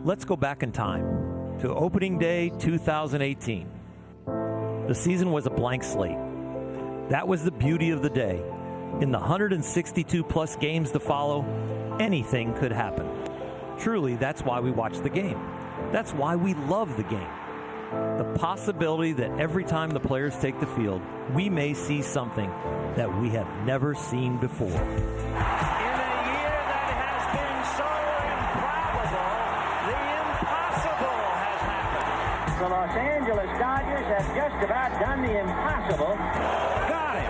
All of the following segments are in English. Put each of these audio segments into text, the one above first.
Let's go back in time to opening day 2018. The season was a blank slate. That was the beauty of the day. In the 162-plus games to follow, anything could happen. Truly, that's why we watch the game. That's why we love the game. The possibility that every time the players take the field, we may see something that we have never seen before. In a year that has been so improbable, the impossible has happened. The Los Angeles Dodgers have just about done the impossible. Got it.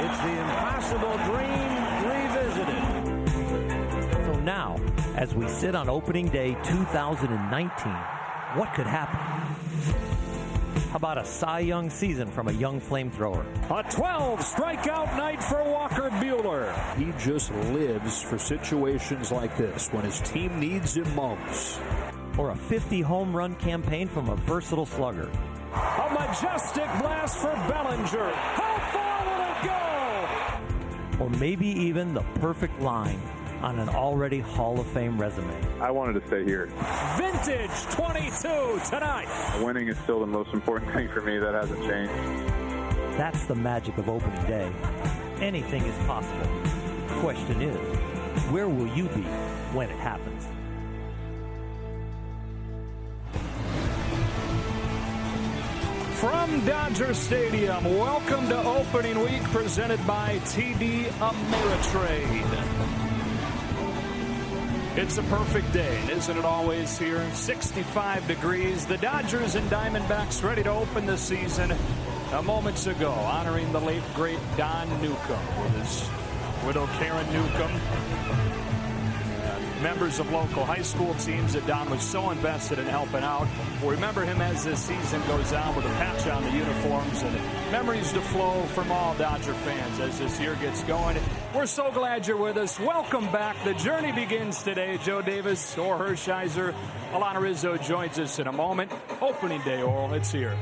It's the impossible dream revisited. So now, as we sit on opening day 2019, what could happen? How about a Cy Young season from a young flamethrower? A 12-strikeout night for Walker Buehler. He just lives for situations like this when his team needs him most. Or a 50-home run campaign from a versatile slugger. A majestic blast for Bellinger. How far will it go? Or maybe even the perfect line on an already Hall of Fame resume. I wanted to stay here. Vintage 22 tonight. Winning is still the most important thing for me. That hasn't changed. That's the magic of opening day. Anything is possible. The question is, where will you be when it happens? From Dodger Stadium, welcome to opening week presented by TD Ameritrade. It's a perfect day, isn't it always here? 65 degrees. The Dodgers and Diamondbacks ready to open the season moments ago, honoring the late, great Don Newcomb with his widow Karen Newcomb. Members of local high school teams that Don was so invested in helping out. We'll remember him as this season goes on with a patch on the uniforms, and memories to flow from all Dodger fans as this year gets going. We're so glad you're with us. Welcome back. The journey begins today. Joe Davis, Orel Hershiser, Alana Rizzo joins us in a moment. Opening day, Orel, it's here.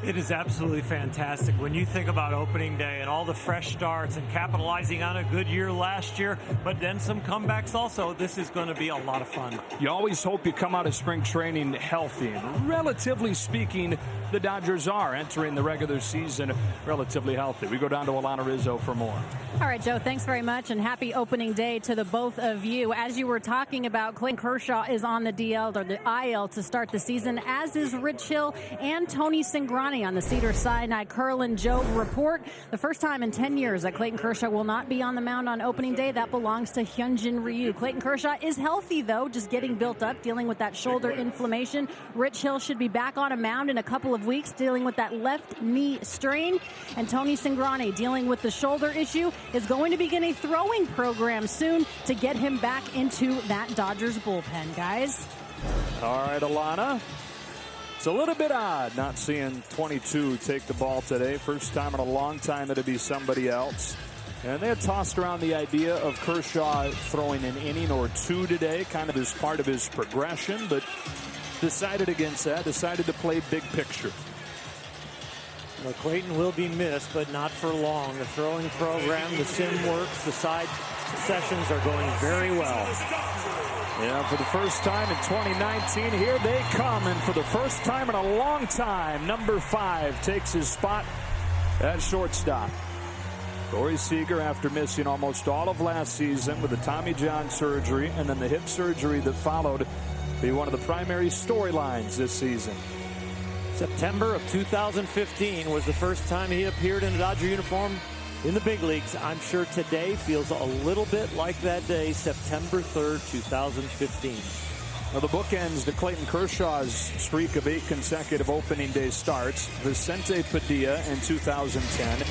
It is absolutely fantastic when you think about opening day and all the fresh starts and capitalizing on a good year last year, but then some comebacks also. This is going to be a lot of fun. You always hope you come out of spring training healthy. And relatively speaking, the Dodgers are entering the regular season relatively healthy. We go down to Alana Rizzo for more. All right, Joe, thanks very much, and happy opening day to the both of you. As you were talking about, Clayton Kershaw is on the DL, or the IL, to start the season, as is Rich Hill and Tony Cingrani on the Cedars-Sinai Curlin Joe report. The first time in 10 years that Clayton Kershaw will not be on the mound on opening day. That belongs to Hyunjin Ryu. Clayton Kershaw is healthy, though, just getting built up, dealing with that shoulder inflammation. Rich Hill should be back on a mound in a couple of weeks, dealing with that left knee strain. And Tony Cingrani, dealing with the shoulder issue, is going to begin a throwing program soon to get him back into that Dodgers bullpen, guys. All right, Alana. It's a little bit odd not seeing 22 take the ball today. First time in a long time it'll be somebody else. And they had tossed around the idea of Kershaw throwing an inning or two today, kind of as part of his progression, but decided against that, decided to play big picture. Well, Clayton will be missed, but not for long. The throwing program, the sim works, the side sessions are going very well. Yeah, for the first time in 2019, here they come. And for the first time in a long time, number 5 takes his spot at shortstop. Corey Seager, after missing almost all of last season with the Tommy John surgery and then the hip surgery that followed, be one of the primary storylines this season. September of 2015 was the first time he appeared in a Dodger uniform in the big leagues. I'm sure today feels a little bit like that day, September 3rd, 2015. Well, the bookends to Clayton Kershaw's streak of 8 consecutive opening day starts. Vicente Padilla in 2010.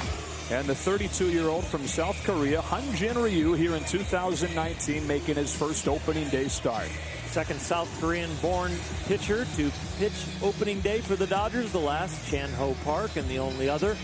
And the 32-year-old from South Korea, Hyunjin Ryu, here in 2019, making his first opening day start. Second South Korean-born pitcher to pitch opening day for the Dodgers, the last, Chan Ho Park, and the only other.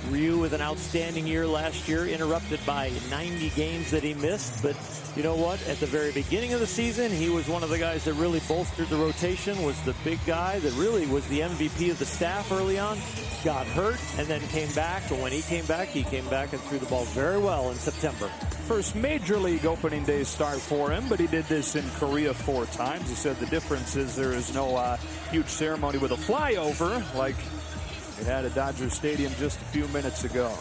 Ryu with an outstanding year last year, interrupted by 90 games that he missed. But you know what? At the very beginning of the season, he was one of the guys that really bolstered the rotation, was the big guy that really was the MVP of the staff early on. Got hurt and then came back. And when he came back and threw the ball very well in September. First major league opening day start for him, but he did this in Korea 4 times. He said the difference is there is no huge ceremony with a flyover like it had at Dodger Stadium just a few minutes ago.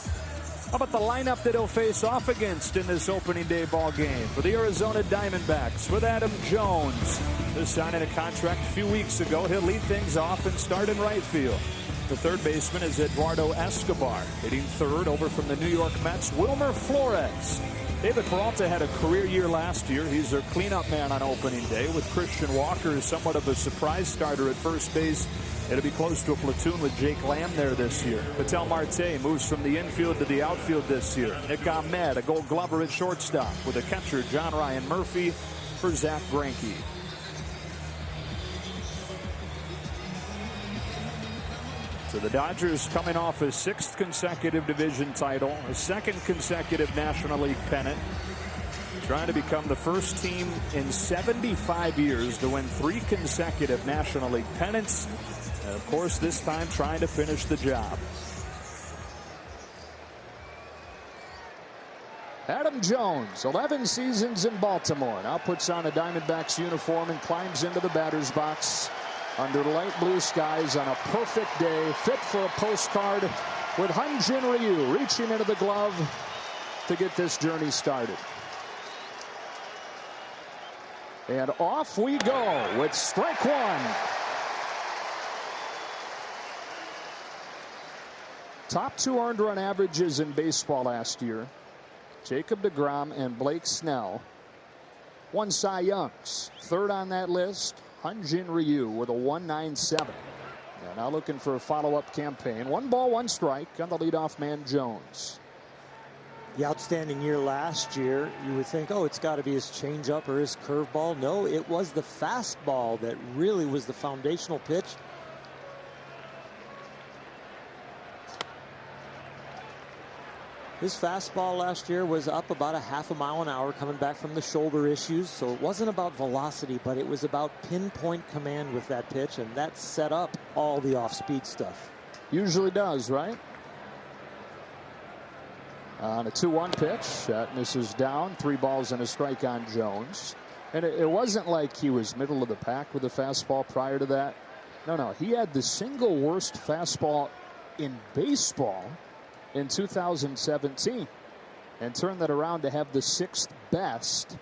How about the lineup that he'll face off against in this opening day ball game? For the Arizona Diamondbacks, with Adam Jones. Just signing a contract a few weeks ago. He'll lead things off and start in right field. The third baseman is Eduardo Escobar. Hitting third over from the New York Mets, Wilmer Flores. David Peralta had a career year last year. He's their cleanup man on opening day, with Christian Walker as somewhat of a surprise starter at first base. It'll be close to a platoon with Jake Lamb there this year. Patel Marte moves from the infield to the outfield this year. Nick Ahmed, a Gold Glover at shortstop, with a catcher, John Ryan Murphy, for Zach Greinke. So the Dodgers coming off a 6th consecutive division title, a 2nd consecutive National League pennant, trying to become the first team in 75 years to win 3 consecutive National League pennants. And of course, this time trying to finish the job. Adam Jones, 11 seasons in Baltimore, now puts on a Diamondbacks uniform and climbs into the batter's box under light blue skies on a perfect day, fit for a postcard, with Hyun-Jin Ryu reaching into the glove to get this journey started. And off we go with strike one. Top 2 earned run averages in baseball last year. Jacob deGrom and Blake Snell won Cy Youngs. Third on that list, Hyun-Jin Ryu with a 1.97. And now looking for a follow-up campaign. 1 ball, 1 strike on the leadoff man, Jones. The outstanding year last year, you would think, oh, it's got to be his changeup or his curveball. No, it was the fastball that really was the foundational pitch. His fastball last year was up about a half mile an hour coming back from the shoulder issues. So it wasn't about velocity, but it was about pinpoint command with that pitch. And that set up all the off-speed stuff. Usually does, right? On a 2-1 pitch, that misses down. 3 balls and a strike on Jones. And it wasn't like he was middle of the pack with the fastball prior to that. No, he had the single worst fastball in baseball in 2017 and turned that around to have the 6th best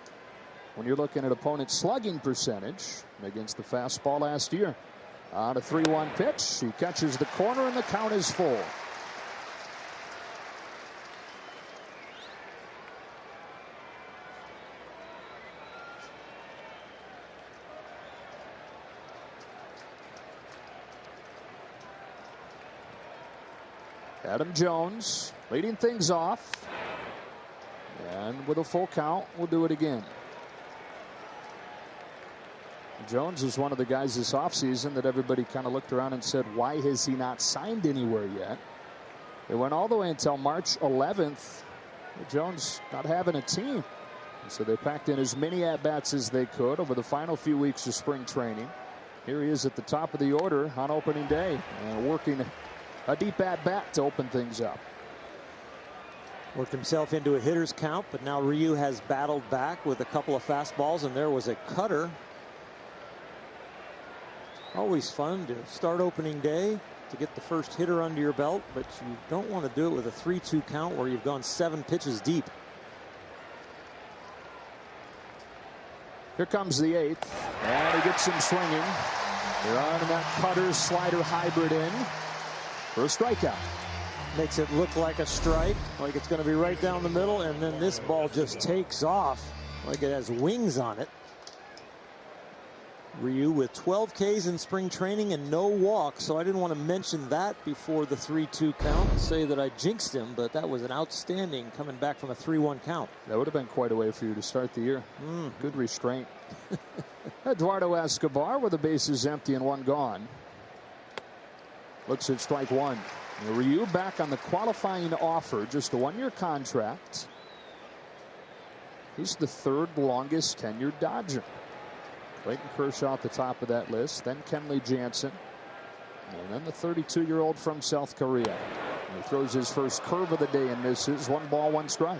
when you're looking at opponent slugging percentage against the fastball last year. On a 3-1 pitch, he catches the corner and the count is full. Adam Jones leading things off, and with a full count, we'll do it again. Jones is one of the guys this offseason that everybody kind of looked around and said, why has he not signed anywhere yet? It went all the way until March 11th. Jones not having a team. So they packed in as many at-bats as they could over the final few weeks of spring training. Here he is at the top of the order on opening day, and working a deep at-bat to open things up. Worked himself into a hitter's count, but now Ryu has battled back with a couple of fastballs, and there was a cutter. Always fun to start opening day to get the first hitter under your belt, but you don't want to do it with a 3-2 count where you've gone 7 pitches deep. Here comes the 8th, and he gets him swinging. They're on that cutter slider hybrid in for a strikeout. Makes it look like a strike, like it's going to be right down the middle, and then this ball just takes off like it has wings on it. Ryu with 12 Ks in spring training and no walks, so I didn't want to mention that before the 3-2 count and say that I jinxed him, but that was an outstanding coming back from a 3-1 count. That would have been quite a way for you to start the year. Good restraint. Eduardo Escobar with the bases empty and 1 gone. Looks at strike 1. Ryu back on the qualifying offer, just a one-year contract. He's the third longest tenured Dodger. Clayton Kershaw at the top of that list, then Kenley Jansen, and then the 32-year-old from South Korea. He throws his first curve of the day and misses. 1 ball, 1 strike.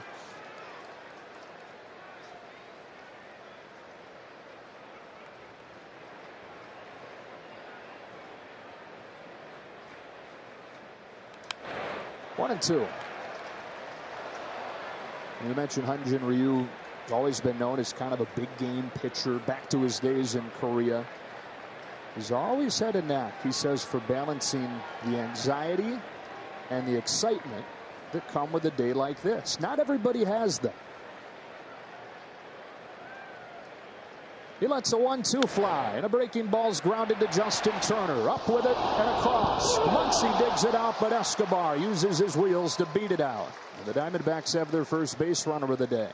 One and two. You mentioned Hyun-Jin Ryu. He's always been known as kind of a big game pitcher back to his days in Korea. He's always had a knack, he says, for balancing the anxiety and the excitement that come with a day like this. Not everybody has that. He lets a 1-2 fly, and a breaking ball's grounded to Justin Turner. Up with it and across. Muncy digs it out, but Escobar uses his wheels to beat it out. And the Diamondbacks have their first base runner of the day.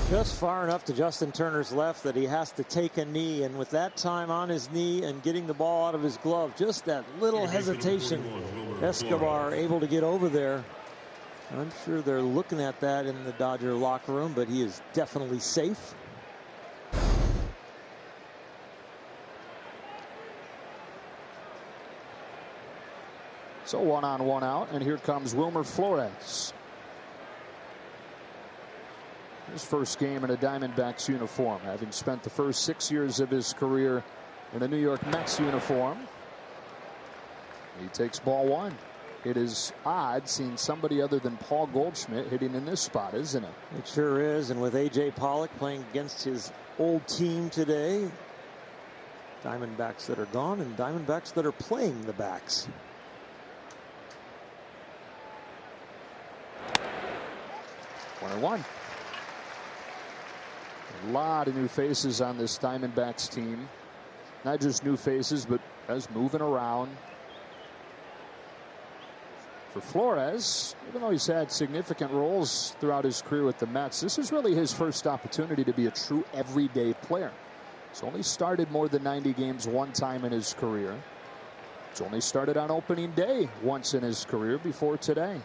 Just far enough to Justin Turner's left that he has to take a knee, and with that time on his knee and getting the ball out of his glove, just that little hesitation, Escobar able to get over there. I'm sure they're looking at that in the Dodger locker room, but he is definitely safe. So 1 on, 1 out, and here comes Wilmer Flores. His first game in a Diamondbacks uniform, having spent the first 6 years of his career in a New York Mets uniform. He takes ball 1. It is odd seeing somebody other than Paul Goldschmidt hitting in this spot, isn't it? It sure is, and with A.J. Pollock playing against his old team today, Diamondbacks that are gone and Diamondbacks that are playing the backs. One and one. A lot of new faces on this Diamondbacks team. Not just new faces, but guys moving around. For Flores, even though he's had significant roles throughout his career with the Mets, this is really his first opportunity to be a true everyday player. He's only started more than 90 games one time in his career. He's only started on opening day once in his career before today.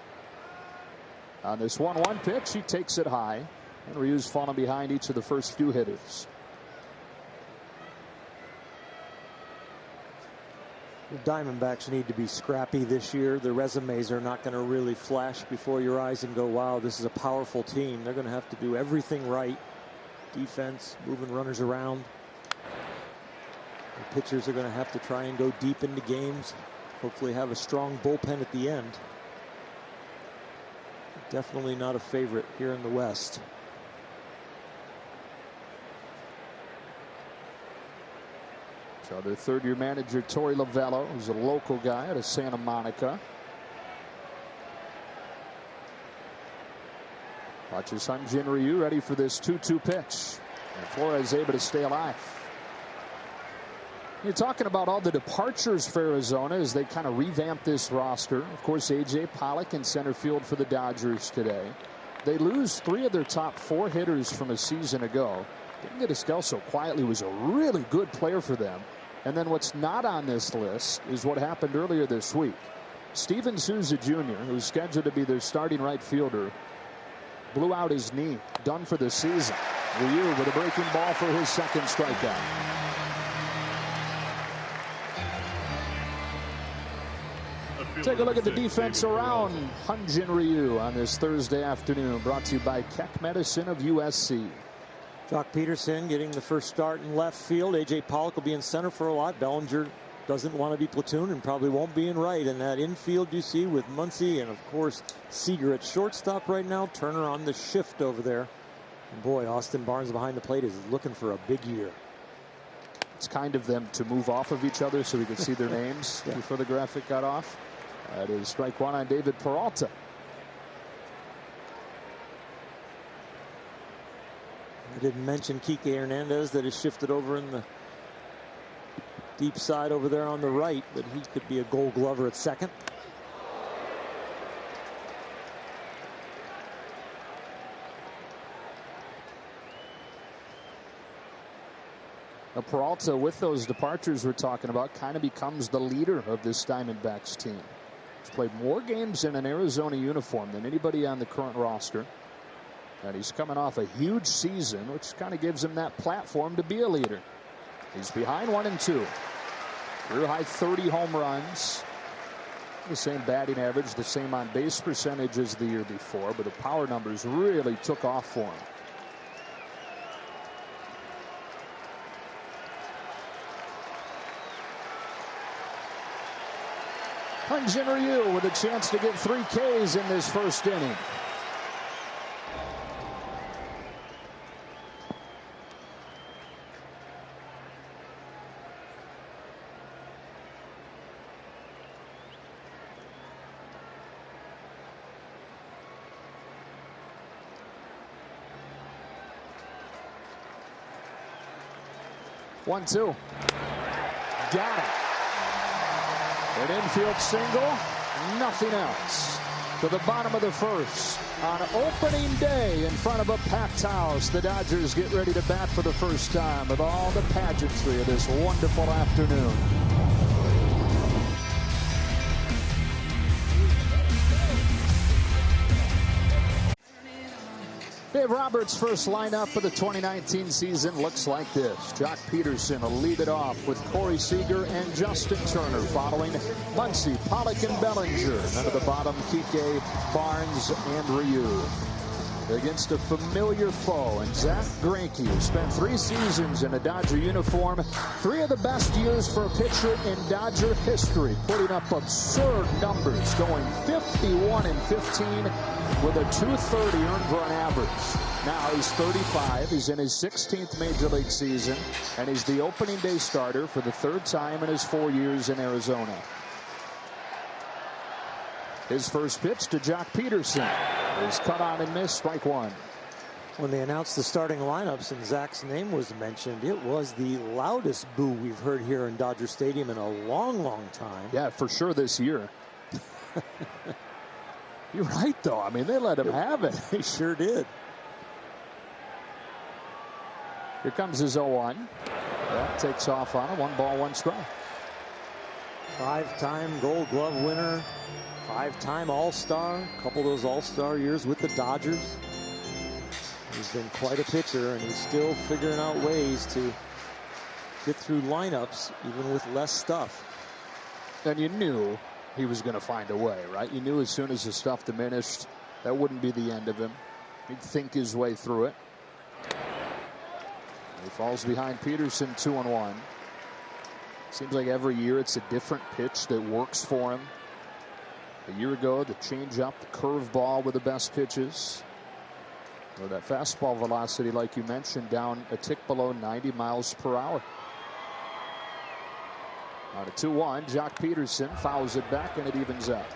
On this 1-1 pitch, he takes it high, and Ryu's fallen behind each of the first few hitters. The Diamondbacks need to be scrappy this year. Their resumes are not going to really flash before your eyes and go, wow, this is a powerful team. They're going to have to do everything right. Defense, moving runners around. The pitchers are going to have to try and go deep into games. Hopefully have a strong bullpen at the end. Definitely not a favorite here in the West. So their third-year manager, Torey Lovello, who's a local guy out of Santa Monica. Watches Hyun-Jin Ryu ready for this 2-2 pitch. And Flores able to stay alive. You're talking about all the departures for Arizona as they kind of revamp this roster. Of course, A.J. Pollock in center field for the Dodgers today. They lose 3 of their top 4 hitters from a season ago. David Eskelso quietly was a really good player for them. And then what's not on this list is what happened earlier this week. Steven Souza Jr., who's scheduled to be their starting right fielder, blew out his knee. Done for the season. Ryu with a breaking ball for his second strikeout. Take a look at the defense around Hyun-Jin Ryu on this Thursday afternoon. Brought to you by Keck Medicine of USC. Jock Peterson getting the first start in left field. A.J. Pollock will be in center for a lot. Bellinger doesn't want to be platoon and probably won't be in right. And that infield you see with Muncy and, of course, Seager at shortstop right now. Turner on the shift over there. And boy, Austin Barnes behind the plate is looking for a big year. It's kind of them to move off of each other so we could see their names before the graphic got off. That is strike 1 on David Peralta. I didn't mention Kike Hernandez that is shifted over in the deep side over there on the right, but he could be a Gold Glover at second. Peralta, with those departures we're talking about, kind of becomes the leader of this Diamondbacks team. He's played more games in an Arizona uniform than anybody on the current roster. And he's coming off a huge season, which kind of gives him that platform to be a leader. He's behind 1-2. Career high 30 home runs. The same batting average, the same on base percentage as the year before, but the power numbers really took off for him. Hyun-Jin Ryu with a chance to get 3 Ks in this first inning. One, two. Got it. An infield single, nothing else. To the bottom of the first. On opening day in front of a packed house, the Dodgers get ready to bat for the first time with all the pageantry of this wonderful afternoon. Dave Roberts' first lineup of the 2019 season looks like this. Jock Peterson will lead it off with Corey Seager and Justin Turner, following Muncy, Pollock, and Bellinger. None at the bottom, Kike, Barnes, and Ryu. Against a familiar foe, and Zach Greinke, who spent 3 seasons in a Dodger uniform, 3 of the best years for a pitcher in Dodger history, putting up absurd numbers, going 51-15 with a .230 earned run average. Now he's 35. He's in his 16th Major League season, and he's the opening day starter for the 3rd time in his 4 years in Arizona. His first pitch to Jock Peterson is cut on and missed, strike 1. When they announced the starting lineups and Zach's name was mentioned, it was the loudest boo we've heard here in Dodger Stadium in a long, long time. Yeah, for sure this year. You're right, though. I mean, they let him have it. They sure did. Here comes his 0-1. That takes off on it. 1 ball, 1 strike. 5-time Gold Glove winner. 5-time All-Star. A couple of those All-Star years with the Dodgers. He's been quite a pitcher, and he's still figuring out ways to get through lineups, even with less stuff. And you knew he was going to find a way, right? You knew as soon as the stuff diminished, that wouldn't be the end of him. He'd think his way through it. He falls behind Peterson, 2-1. Seems like every year it's a different pitch that works for him. A year ago, the changeup, the curveball were the best pitches. Or that fastball velocity, like you mentioned, down a tick below 90 miles per hour. On a 2-1, Jock Peterson fouls it back, and it evens up.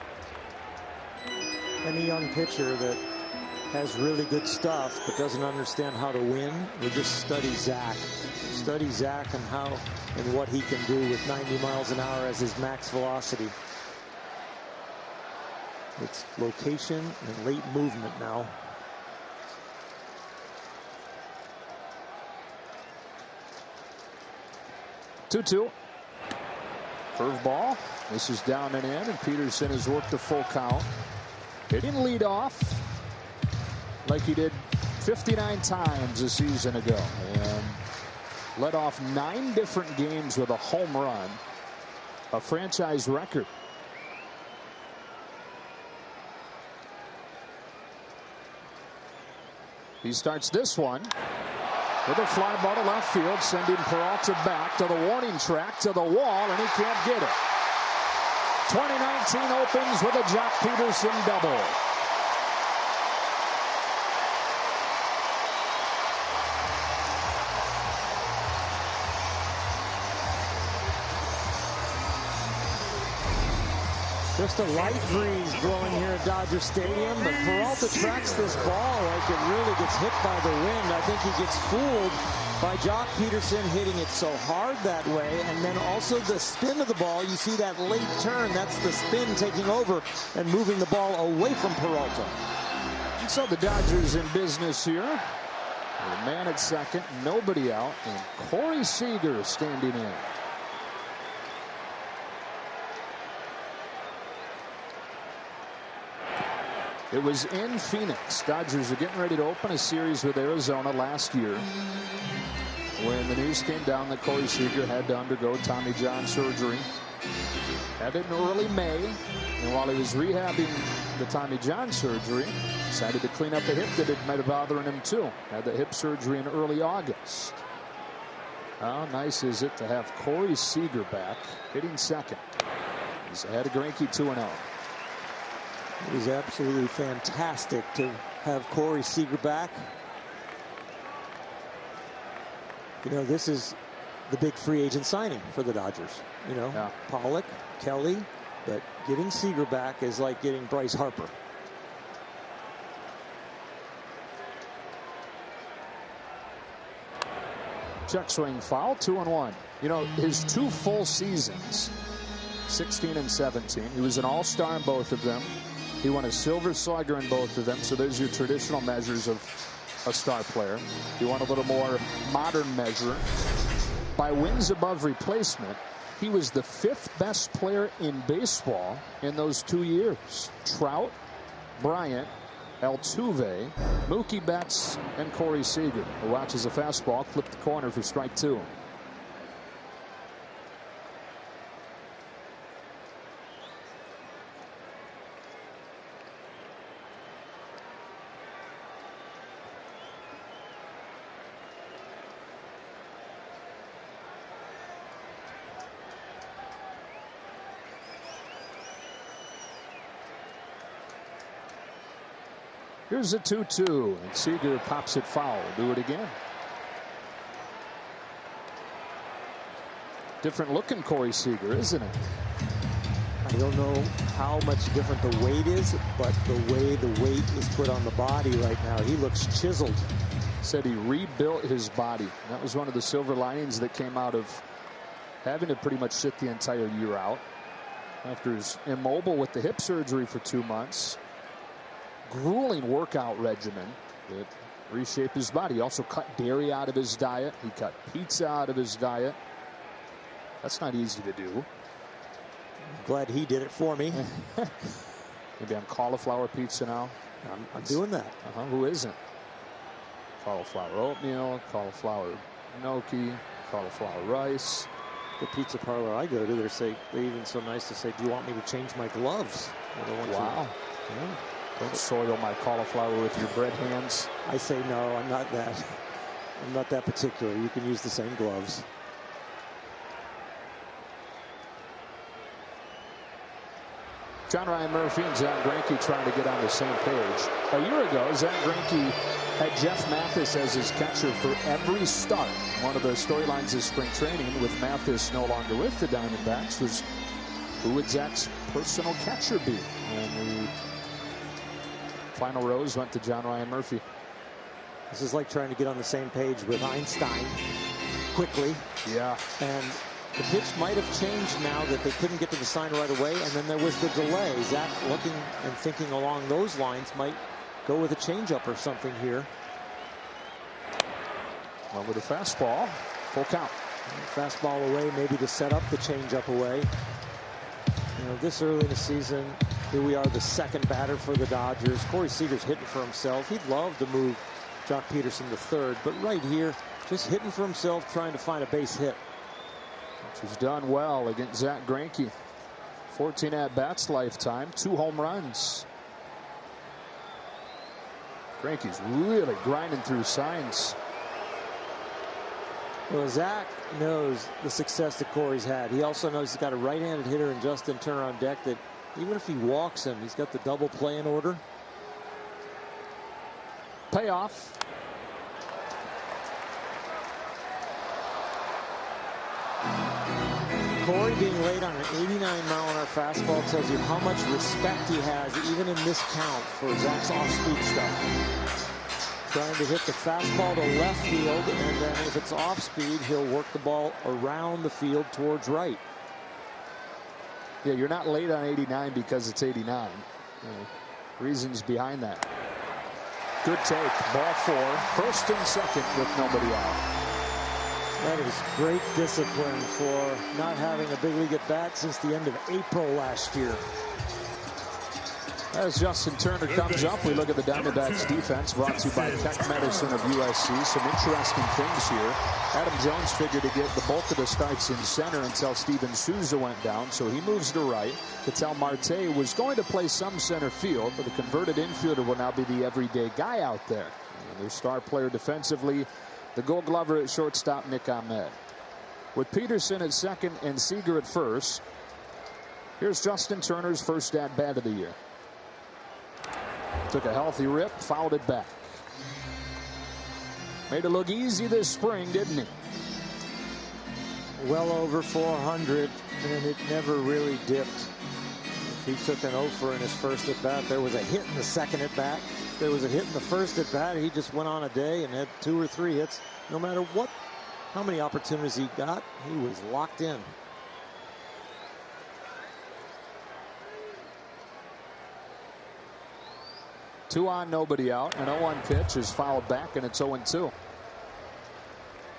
Any young pitcher that has really good stuff but doesn't understand how to win, we just study Zach. Study Zach and how and what he can do with 90 miles an hour as his max velocity. It's location and late movement now. Two. Curveball. This is down and in, and Peterson has worked a full count. Hitting lead off like he did 59 times a season ago, and led off 9 different games with a home run, a franchise record. He starts this one with a fly ball to left field, sending Peralta back to the warning track, to the wall, and he can't get it. 2019 opens with a Jock Peterson double. Just a light breeze blowing here at Dodger Stadium, but Peralta tracks this ball like it really gets hit by the wind. I think he gets fooled by Jock Peterson hitting it so hard that way, and then also the spin of the ball. You see that late turn, that's the spin taking over and moving the ball away from Peralta. And so the Dodgers in business here. The man at second, nobody out, and Corey Seager standing in. It was in Phoenix. Dodgers are getting ready to open a series with Arizona last year, when the news came down that Corey Seager had to undergo Tommy John surgery. Had it in early May, and while he was rehabbing the Tommy John surgery, decided to clean up a hip that had been bothering him too. Had the hip surgery in early August. How nice is it to have Corey Seager back, hitting second? He's ahead of Greinke 2-0. It was absolutely fantastic to have Corey Seager back. You know, this is the big free agent signing for the Dodgers. You know, yeah. Pollock, Kelly, but getting Seager back is like getting Bryce Harper. Check swing foul, 2-1. You know, his 2 full seasons, 16 and 17. He was an all-star in both of them. He won a Silver Slugger in both of them. So there's your traditional measures of a star player. You want a little more modern measure. By wins above replacement, he was the 5th best player in baseball in those 2 years. Trout, Bryant, Altuve, Mookie Betts, and Corey Seager, who watches a fastball clip the corner for strike 2. Here's a 2-2, and Seager pops it foul. Do it again. Different looking Corey Seager, isn't it? I don't know how much different the weight is, but the way the weight is put on the body right now, he looks chiseled. Said he rebuilt his body. That was one of the silver linings that came out of having to pretty much sit the entire year out after he's immobile with the hip surgery for 2 months. Grueling workout regimen that reshaped his body. He also cut dairy out of his diet. He cut pizza out of his diet. That's not easy to do. I'm glad he did it for me. Maybe I'm cauliflower pizza now. I'm doing that. Who isn't? Cauliflower oatmeal, cauliflower gnocchi, cauliflower rice. The pizza parlor I go to, they're even so nice to say, "Do you want me to change my gloves?" Wow. Yeah. Don't soil my cauliflower with your bread hands. I say no, I'm not that. I'm not that particular. You can use the same gloves. John Ryan Murphy and Zach Greinke trying to get on the same page. A year ago, Zach Greinke had Jeff Mathis as his catcher for every start. One of the storylines of spring training, with Mathis no longer with the Diamondbacks, was who would Zach's personal catcher be? And the final rose went to John Ryan Murphy. This is like trying to get on the same page with Einstein quickly. Yeah. And the pitch might have changed now that they couldn't get to the sign right away, and then there was the delay. Zach, looking and thinking along those lines, might go with a changeup or something here. Well, with a fastball, full count. Fastball away, maybe to set up the changeup away. You know, this early in the season, here we are, the second batter for the Dodgers. Corey Seager's hitting for himself. He'd love to move Jock Peterson to third, but right here, just hitting for himself, trying to find a base hit. Which was done well against Zach Greinke. 14 at-bats lifetime, 2 home runs. Greinke's really grinding through signs. Well, Zach knows the success that Corey's had. He also knows he's got a right-handed hitter in Justin Turner on deck that even if he walks him, he's got the double play in order. Payoff. Corey being late on an 89-mile-an-hour fastball tells you how much respect he has, even in this count, for Zach's off-speed stuff. Trying to hit the fastball to left field, and then if it's off-speed, he'll work the ball around the field towards right. Yeah, you're not late on 89 because it's 89. Reasons behind that. Good take. Ball 4. First and second with nobody out. That is great discipline for not having a big league at bat since the end of April last year. As Justin Turner comes up, we look at the Diamondbacks defense, brought to you by Tech Medicine of USC. Some interesting things here. Adam Jones figured to get the bulk of the starts in center until Steven Souza went down, so he moves to right. Ketel Marte was going to play some center field, but the converted infielder will now be the everyday guy out there. And their star player defensively, the Gold Glover at shortstop, Nick Ahmed. With Peterson at second and Seager at first, here's Justin Turner's first at-bat of the year. Took a healthy rip, fouled it back. Made it look easy this spring, didn't he? Well over 400, and it never really dipped. If he took an 0-for in his first at-bat, there was a hit in the second at-bat. There was a hit in the first at-bat. He just went on a day and had 2 or 3 hits. No matter how many opportunities he got, he was locked in. Two on, nobody out. An 0-1 pitch is fouled back, and it's 0-2.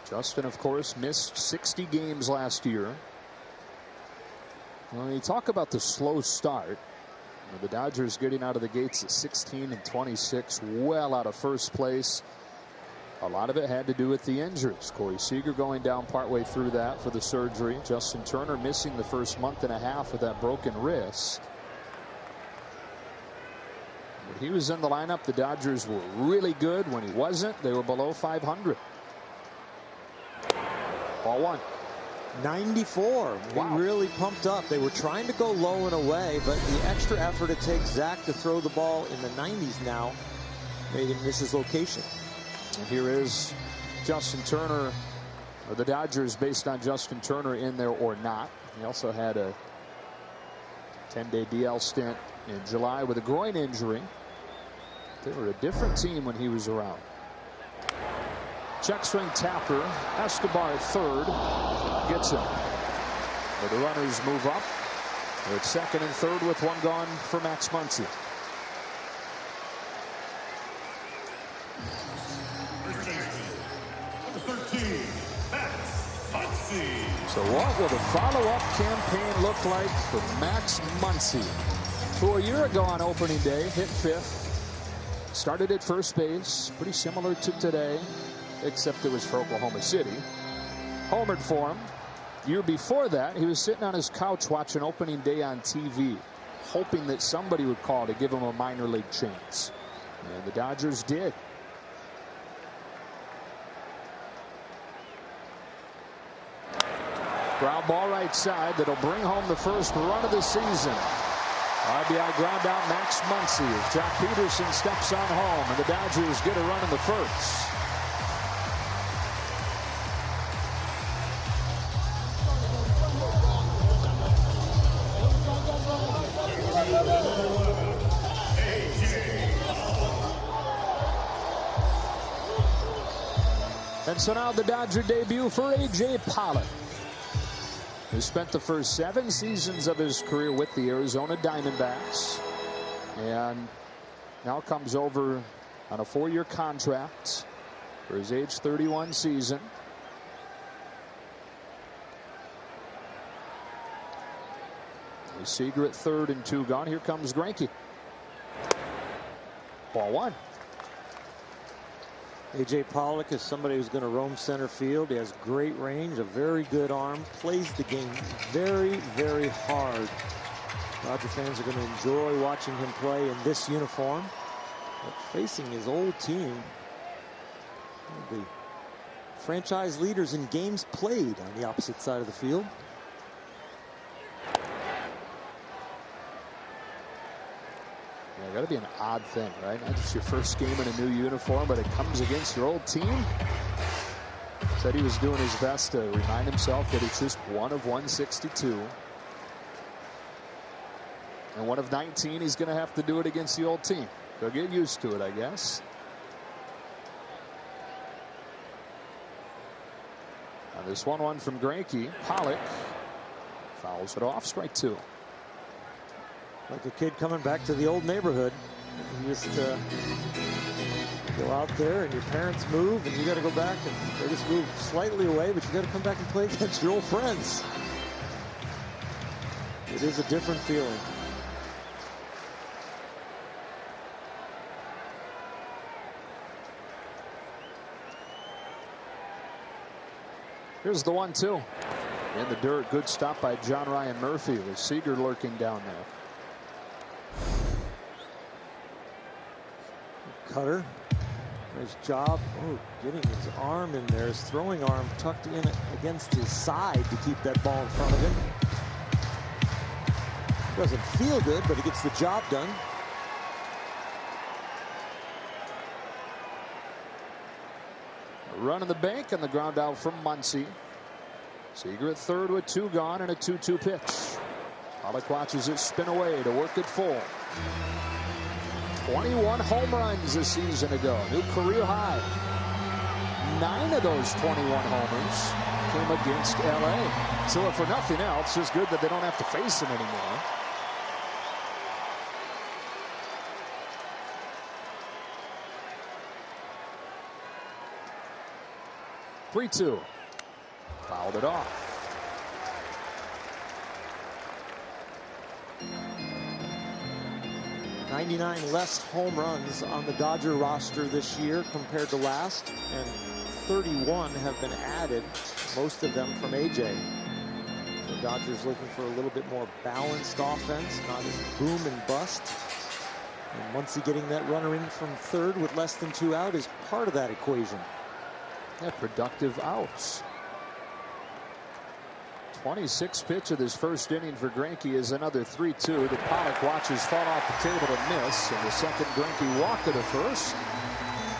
Justin, of course, missed 60 games last year. When you talk about the slow start, the Dodgers getting out of the gates at 16-26, well out of first place. A lot of it had to do with the injuries. Corey Seager going down partway through that for the surgery. Justin Turner missing the first month and a half with that broken wrist. When he was in the lineup, the Dodgers were really good. When he wasn't, they were below 500. Ball 1. 94. Wow. He really pumped up. They were trying to go low and away, but the extra effort it takes Zach to throw the ball in the 90s now made him miss his location. And here is Justin Turner, or the Dodgers based on Justin Turner in there or not. He also had a 10-day DL stint in July with a groin injury. They were a different team when he was around. Check swing Tapper. Escobar at third. Gets him. But the runners move up. They're at second and third with one gone for Max Muncy. So what will the follow-up campaign look like for Max Muncy, who a year ago on opening day hit 5th, started at first base, pretty similar to today, except it was for Oklahoma City. Homered for him. Year before that, he was sitting on his couch watching opening day on TV, hoping that somebody would call to give him a minor league chance. And the Dodgers did. Ground ball right side that'll bring home the first run of the season. RBI ground out Max Muncy as Jack Peterson steps on home, and the Dodgers get a run in the first. And so now the Dodger debut for A.J. Pollock, who spent the first 7 seasons of his career with the Arizona Diamondbacks and now comes over on a 4-year contract for his age 31 season. Seager at third and 2 gone. Here comes Greinke. Ball 1. A.J. Pollock is somebody who's going to roam center field. He has great range, a very good arm, plays the game very, very hard. Dodger fans are going to enjoy watching him play in this uniform. But facing his old team, the franchise leaders in games played on the opposite side of the field. Got to be an odd thing, right? Not just your first game in a new uniform, but it comes against your old team. Said he was doing his best to remind himself that it's just 1 of 162. And 1 of 19, he's going to have to do it against the old team. They'll get used to it, I guess. Now this 1-1 from Greinke. Pollock fouls it off. Strike 2. Like a kid coming back to the old neighborhood. He just Go out there and your parents move and you got to go back and they just move slightly away, but you got to come back and play against your old friends. It is a different feeling. Here's the 1-2. In the dirt, good stop by John Ryan Murphy with Seager lurking down there. Cutter. Nice job. Oh, getting his arm in there. His throwing arm tucked in against his side to keep that ball in front of him. Doesn't feel good, but he gets the job done. A run in the bank and the ground out from Muncy. Seager at third with 2 gone and a 2-2 pitch. Pollock watches it spin away to work it full. 21 home runs a season ago. New career high. 9 of those 21 homers came against LA. So if for nothing else, it's good that they don't have to face him anymore. (3-2). Fouled it off. $99 less home runs on the Dodger roster this year compared to last, and 31 have been added, most of them from AJ. The Dodgers looking for a little bit more balanced offense, not as boom and bust. And Muncy getting that runner in from third with less than 2 out is part of that equation. Yeah, productive outs. 26th pitch of this first inning for Greinke is another 3-2 that Pollock watches fall off the table to miss. And the second Greinke walk to the first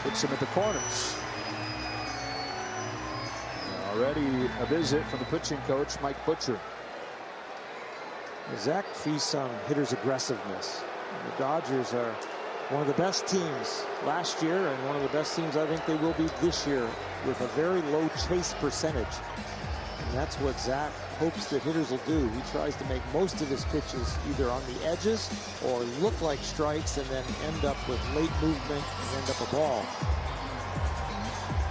puts him at the corners. Already a visit from the pitching coach, Mike Butcher. Zach feasts on hitter's aggressiveness. The Dodgers are one of the best teams last year and one of the best teams I think they will be this year, with a very low chase percentage. And that's what Zach hopes that hitters will do. He tries to make most of his pitches either on the edges or look like strikes and then end up with late movement and end up a ball.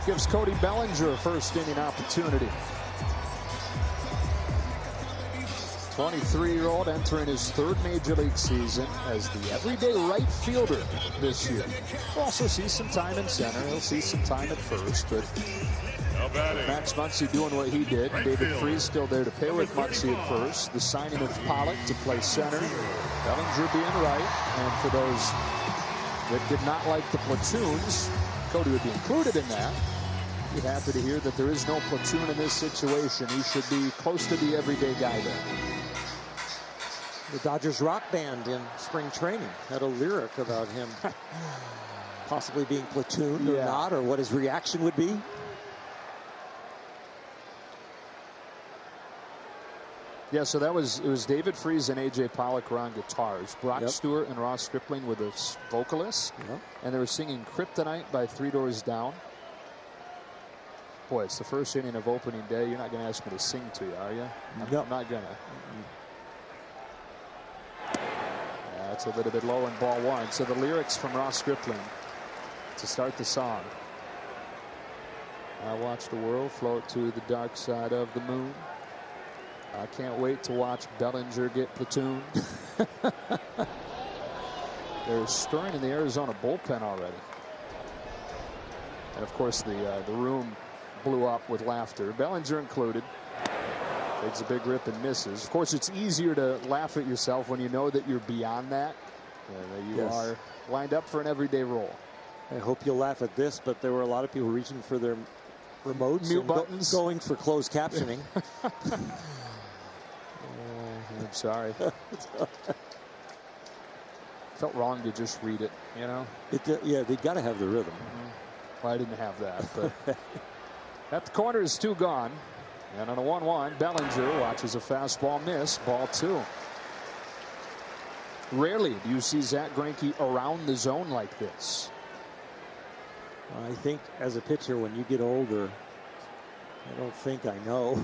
Gives Cody Bellinger a first inning opportunity. 23-year-old entering his third major league season as the everyday right fielder this year. We'll also see some time in center. He'll see some time at first, but Max Muncy doing what he did. David Freese still there to pair with Muncy at first. The signing of Pollock to play center. Bellinger being right. And for those that did not like the platoons, Cody would be included in that. You're happy to hear that there is no platoon in this situation. He should be close to the everyday guy there. The Dodgers rock band in spring training had a lyric about him possibly being platooned or not, or what his reaction would be. Yeah, so it was David Freese and AJ Pollock were on guitars. Brock Stewart and Ross Stripling were the vocalists, and they were singing Kryptonite by Three Doors Down. Boy, it's the first inning of opening day. You're not going to ask me to sing to you, are you? I'm not going to. That's a little bit low in ball one. So the lyrics from Ross Stripling to start the song. I watch the world float to the dark side of the moon. I can't wait to watch Bellinger get platooned. They're stirring in the Arizona bullpen already. And of course the room blew up with laughter, Bellinger included. Takes a big rip and misses. Of course, it's easier to laugh at yourself when you know that you're beyond that. That you are lined up for an everyday role. I hope you'll laugh at this, but there were a lot of people reaching for their remotes, mute buttons, going for closed captioning. I'm sorry. Felt wrong to just read it, you know. Yeah, they got to have the rhythm. Well, I didn't have that, but at the corner is 2 gone. And on a 1-1, Bellinger watches a fastball miss, ball 2. Rarely do you see Zach Greinke around the zone like this. I think as a pitcher, when you get older, I don't think I know,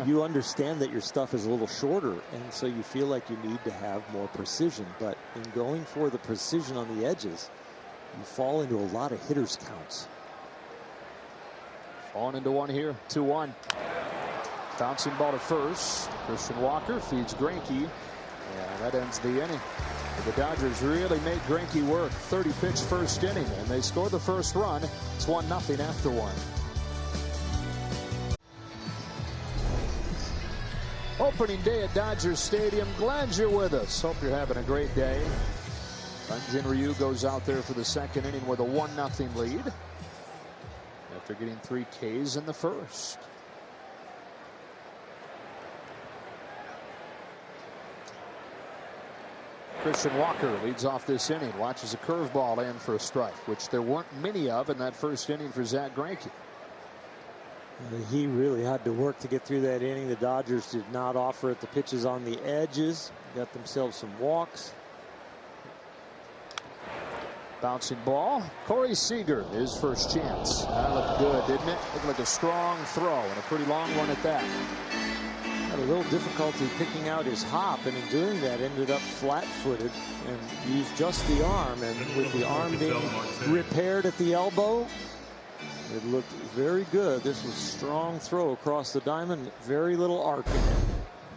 you understand that your stuff is a little shorter, and so you feel like you need to have more precision. But in going for the precision on the edges, you fall into a lot of hitters' counts. Falling into one here, 2-1. Bouncing ball to first. Christian Walker feeds Greinke, and that ends the inning. The Dodgers really made Greinke work. 30-pitch first inning, and they score the first run. It's 1-0 after one. Opening day at Dodger Stadium. Glad you're with us. Hope you're having a great day. Hyun-Jin Ryu goes out there for the second inning with a 1-0 lead after getting 3 Ks in the first. Christian Walker leads off this inning. Watches a curveball land for a strike, which there weren't many of in that first inning for Zach Greinke. He really had to work to get through that inning. The Dodgers did not offer it the pitches on the edges. Got themselves some walks. Bouncing ball. Corey Seager, his first chance. That looked good, didn't it? Looked like a strong throw and a pretty long one at that. Had a little difficulty picking out his hop, and in doing that ended up flat-footed and used just the arm. And with the arm being repaired at the elbow, it looked very good. This was a strong throw across the diamond. Very little arc in it.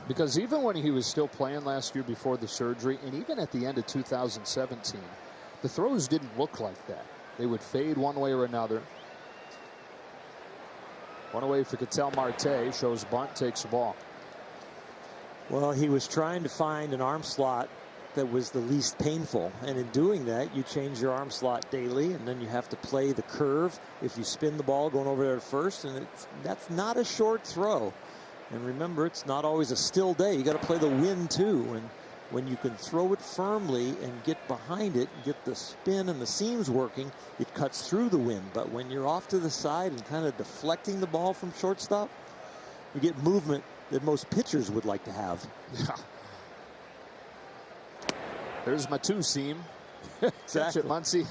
Because even when he was still playing last year before the surgery, and even at the end of 2017, the throws didn't look like that. They would fade one way or another. One away for Ketel Marte. Shows bunt, takes the ball. Well, he was trying to find an arm slot that was the least painful, and in doing that you change your arm slot daily, and then you have to play the curve if you spin the ball going over there at first, and that's not a short throw. And remember, it's not always a still day. You got to play the wind too, and when you can throw it firmly and get behind it and get the spin and the seams working, it cuts through the wind. But when you're off to the side and kind of deflecting the ball from shortstop, you get movement that most pitchers would like to have. Yeah. There's my 2-seam. Exactly. Muncy.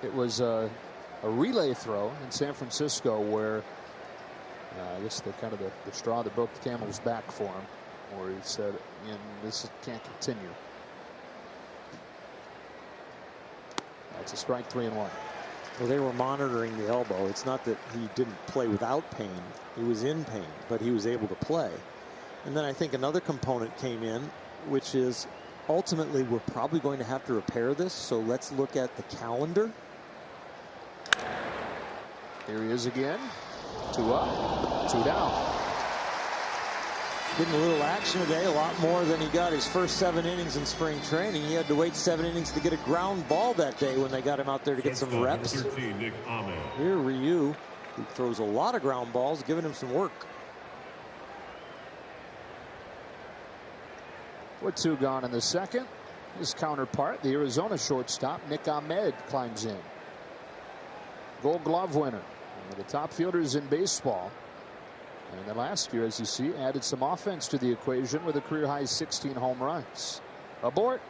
It was a relay throw in San Francisco where I guess the straw that broke the camel's back for him, where he said, this can't continue. That's a strike, 3-1. Well, they were monitoring the elbow. It's not that he didn't play without pain. He was in pain, but he was able to play. And then I think another component came in, which is ultimately we're probably going to have to repair this. So let's look at the calendar. Here he is again. 2 up, 2 down. Getting a little action today, a lot more than he got his first 7 innings in spring training. He had to wait 7 innings to get a ground ball that day when they got him out there to get some reps. Here Ryu, who throws a lot of ground balls, giving him some work. With 2 gone in the second, his counterpart, the Arizona shortstop, Nick Ahmed, climbs in. Gold Glove winner. One of the top fielders in baseball. And then last year, as you see, added some offense to the equation with a career-high 16 home runs. Abort.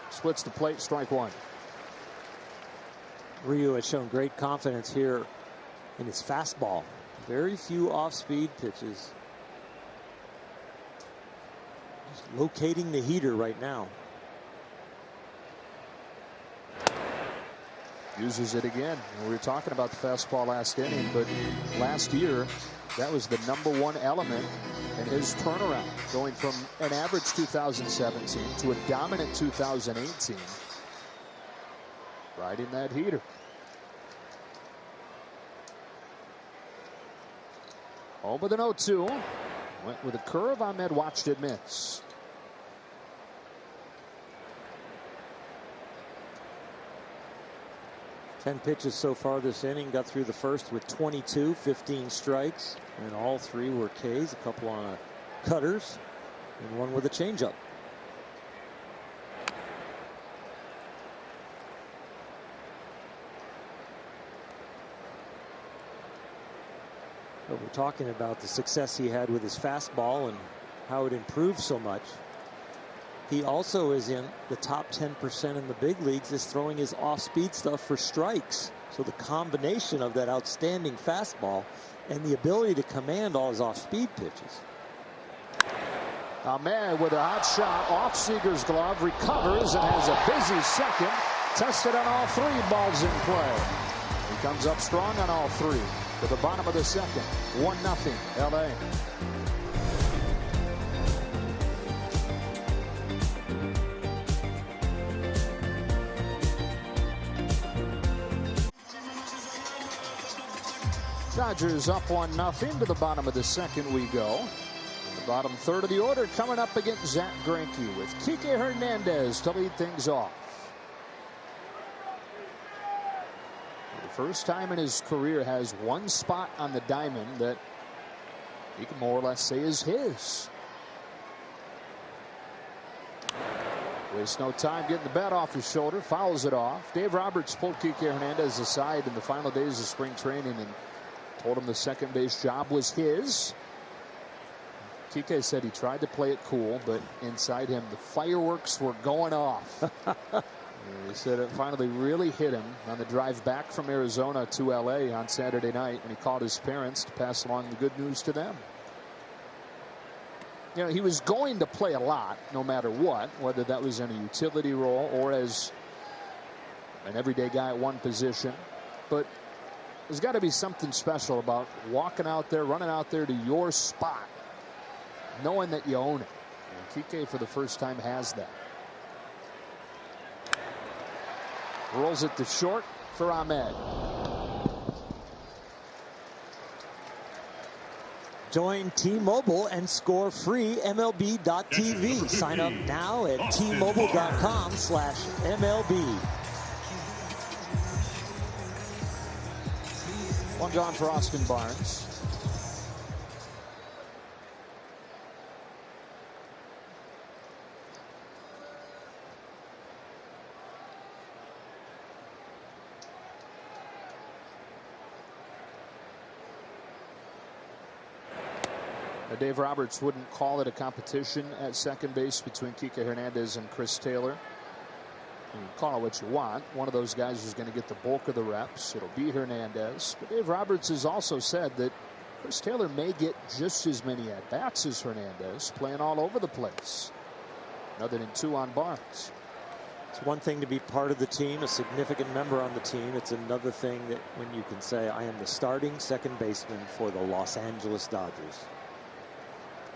Splits the plate, strike 1. Ryu has shown great confidence here in his fastball. Very few off-speed pitches. Just locating the heater right now. Uses it again. We were talking about the fastball last inning, but last year that was the #1 element in his turnaround, going from an average 2017 to a dominant 2018. Riding that heater. Home with an 0-2. Went with a curve. Ahmed watched it miss. Ten pitches so far this inning. Got through the first with 22, 15 strikes, and all 3 were Ks. A couple on cutters, and 1 with a changeup. But we're talking about the success he had with his fastball and how it improved so much. he also is in the top 10% in the big leagues, is throwing his off-speed stuff for strikes. So the combination of that outstanding fastball and the ability to command all his off-speed pitches. Ahmed with a hot shot off Seager's glove, recovers and has a busy second. Tested on all three, balls in play. He comes up strong on all three to the bottom of the second. 1-0 LA. Dodgers up 1-0 to the bottom of the second we go. The bottom third of the order coming up against Zach Greinke with Kike Hernandez to lead things off. For the first time in his career has one spot on the diamond that he can more or less say is his. Wastes no time getting the bat off his shoulder, fouls it off. Dave Roberts pulled Kike Hernandez aside in the final days of spring training and told him the second base job was his. Kike said he tried to play it cool, but inside him the fireworks were going off. He said it finally really hit him on the drive back from Arizona to LA on Saturday night when he called his parents to pass along the good news to them. You know, he was going to play a lot no matter what, whether that was in a utility role or as an everyday guy at one position. But there's got to be something special about walking out there, running out there to your spot, knowing that you own it. And Kike for the first time has that. Rolls it to short for Ahmed. Join T-Mobile and score free MLB.tv. Sign up now at T-Mobile.com/MLB. One gone for Austin Barnes. Dave Roberts wouldn't call it a competition at second base between Kike Hernandez and Chris Taylor. You can call it what you want. One of those guys is going to get the bulk of the reps. It'll be Hernandez. But Dave Roberts has also said that Chris Taylor may get just as many at-bats as Hernandez, playing all over the place. Other than 2 on Barnes. It's one thing to be part of the team, a significant member on the team. It's another thing that when you can say, I am the starting second baseman for the Los Angeles Dodgers.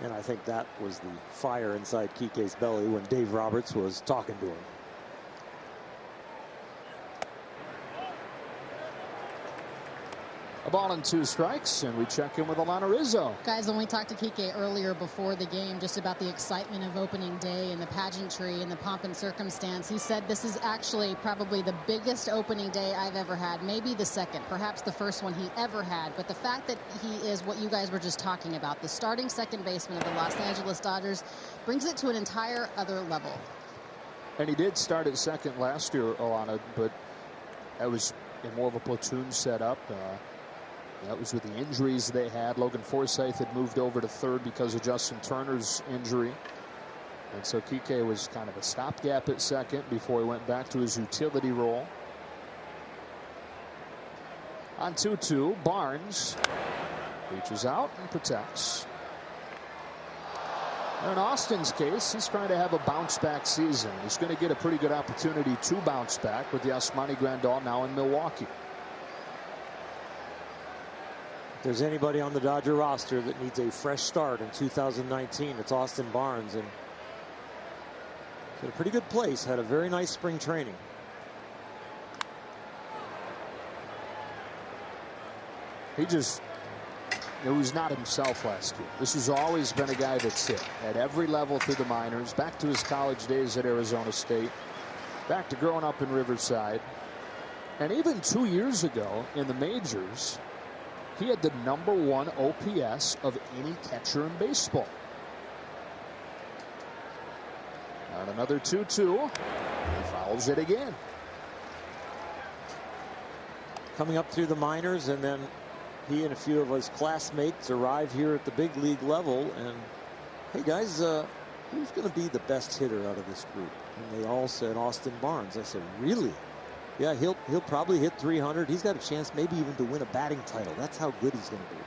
And I think that was the fire inside Kike's belly when Dave Roberts was talking to him. A ball and 2 strikes, and we check in with Alana Rizzo. Guys, when we talked to Kike earlier before the game just about the excitement of opening day and the pageantry and the pomp and circumstance, he said this is actually probably the biggest opening day I've ever had, maybe the second, perhaps the first one he ever had. But the fact that he is what you guys were just talking about, the starting second baseman of the Los Angeles Dodgers, brings it to an entire other level. And he did start at second last year, Alana, but that was in more of a platoon setup. That was with the injuries they had. Logan Forsythe had moved over to third because of Justin Turner's injury. And so Kike was kind of a stopgap at second before he went back to his utility role. On 2-2, Barnes reaches out and protects. In Austin's case, he's trying to have a bounce-back season. He's going to get a pretty good opportunity to bounce back with Yasmani Grandal now in Milwaukee. If there's anybody on the Dodger roster that needs a fresh start in 2019, it's Austin Barnes. And he's in a pretty good place. Had a very nice spring training. He was not himself last year. This has always been a guy that's hit at every level through the minors, back to his college days at Arizona State, back to growing up in Riverside. And even 2 years ago in the majors, he had the #1 OPS of any catcher in baseball. On another 2-2, he fouls it again. Coming up through the minors, and then he and a few of his classmates arrive here at the big league level. And hey guys, who's going to be the best hitter out of this group? And they all said Austin Barnes. I said, really? Yeah, he'll probably hit 300. He's got a chance maybe even to win a batting title. That's how good he's going to be.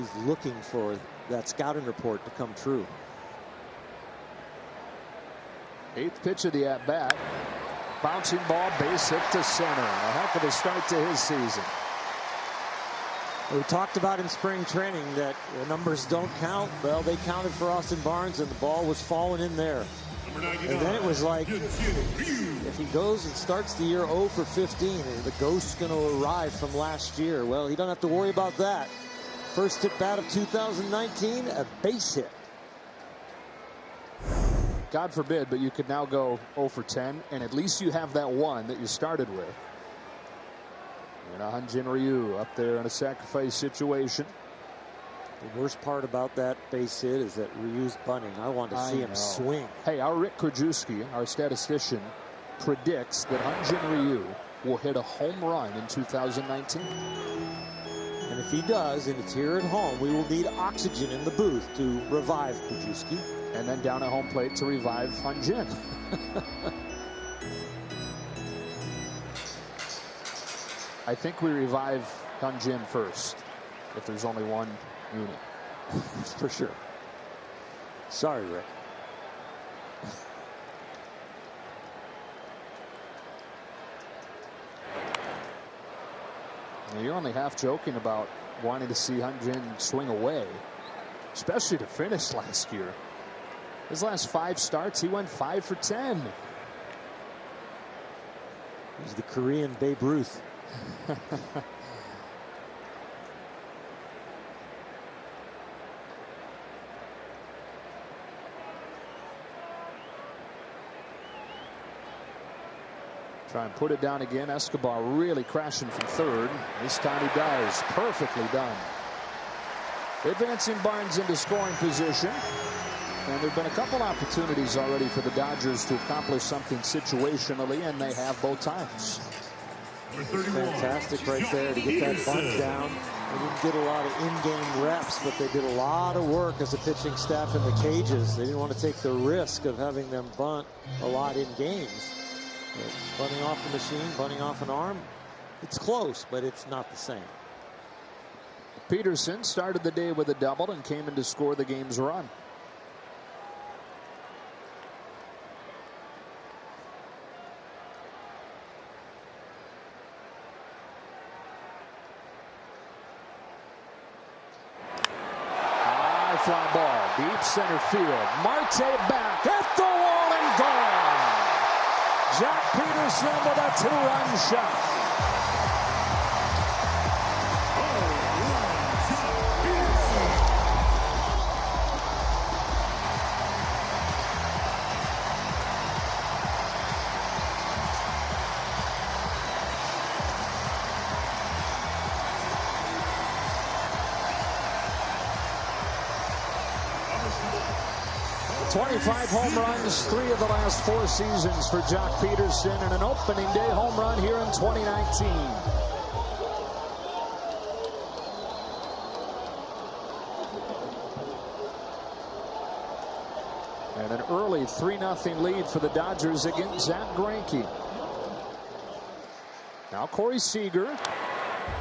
He's looking for that scouting report to come true. 8th pitch of the at-bat. Bouncing ball, base hit to center. A heck of a start to his season. We talked about in spring training that the numbers don't count. Well, they counted for Austin Barnes, and the ball was falling in there. And then it was like, if he goes and starts the year 0 for 15, the ghost's going to arrive from last year. Well, he doesn't have to worry about that. First at bat of 2019, a base hit. God forbid, but you could now go 0 for 10, and at least you have that one that you started with. And Hyun-Jin Ryu up there in a sacrifice situation. The worst part about that base hit is that Ryu's bunting. I want to see him swing. Hey, our Rick Krajewski, our statistician, predicts that Hyun-Jin Ryu will hit a home run in 2019. And if he does, and it's here at home, we will need oxygen in the booth to revive Krajewski. And then down at home plate to revive Hyun-Jin. I think we revive Hyun-Jin first, if there's only one unit. For sure. Sorry, Rick. Now, you're only half joking about wanting to see Hyun-Jin swing away, especially to finish last year. His last 5 starts, he went 5 for 10. He's the Korean Babe Ruth. Try and put it down again. Escobar really crashing from third. This time he does. Perfectly done. Advancing Barnes into scoring position. And there have been a couple opportunities already for the Dodgers to accomplish something situationally, and they have both times. Fantastic right there to get that bunt down. They didn't get a lot of in-game reps, but they did a lot of work as a pitching staff in the cages. They didn't want to take the risk of having them bunt a lot in games. But bunting off the machine, bunting off an arm, it's close, but it's not the same. Peterson started the day with a double and came in to score the game's run. High fly ball, deep center field. Marte back at the wall and gone. Jack Peterson with a 2-run shot. .25 home runs, 3 of the last 4 seasons for Jock Peterson, and an opening day home run here in 2019. And an early 3-0 lead for the Dodgers against Zach Greinke. Now Corey Seager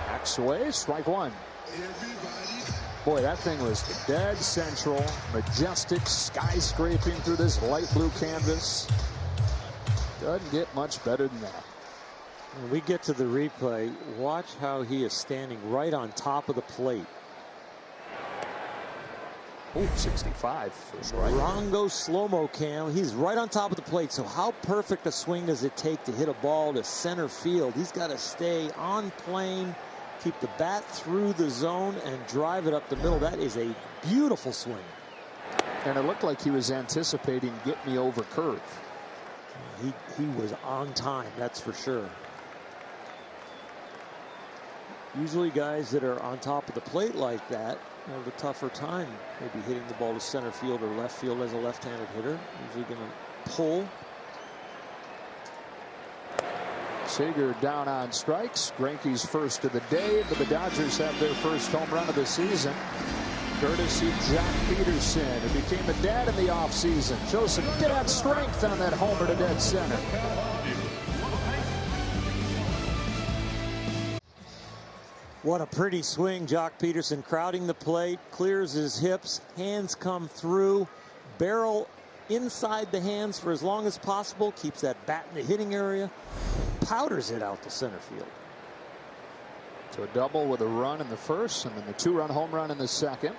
backs away, strike one. Boy, that thing was dead central, majestic, skyscraping through this light blue canvas. Doesn't get much better than that. When we get to the replay, watch how he is standing right on top of the plate. Oh, 65 for strike. Rongo slow-mo cam. He's right on top of the plate. So how perfect a swing does it take to hit a ball to center field? He's got to stay on plane, keep the bat through the zone, and drive it up the middle. That is a beautiful swing. And it looked like he was anticipating get me over curve. He was on time, that's for sure. Usually guys that are on top of the plate like that have a tougher time maybe hitting the ball to center field or left field as a left-handed hitter. Usually going to pull. Seager down on strikes. Greinke's first of the day, but the Dodgers have their first home run of the season. courtesy of Jock Peterson, who became a dad in the offseason. Shows some dad strength on that homer to dead center. What a pretty swing. Jock Peterson crowding the plate, clears his hips, hands come through, barrel inside the hands for as long as possible, keeps that bat in the hitting area, powders it out to center field. To a double with a run in the first, and then the 2-run home run in the second.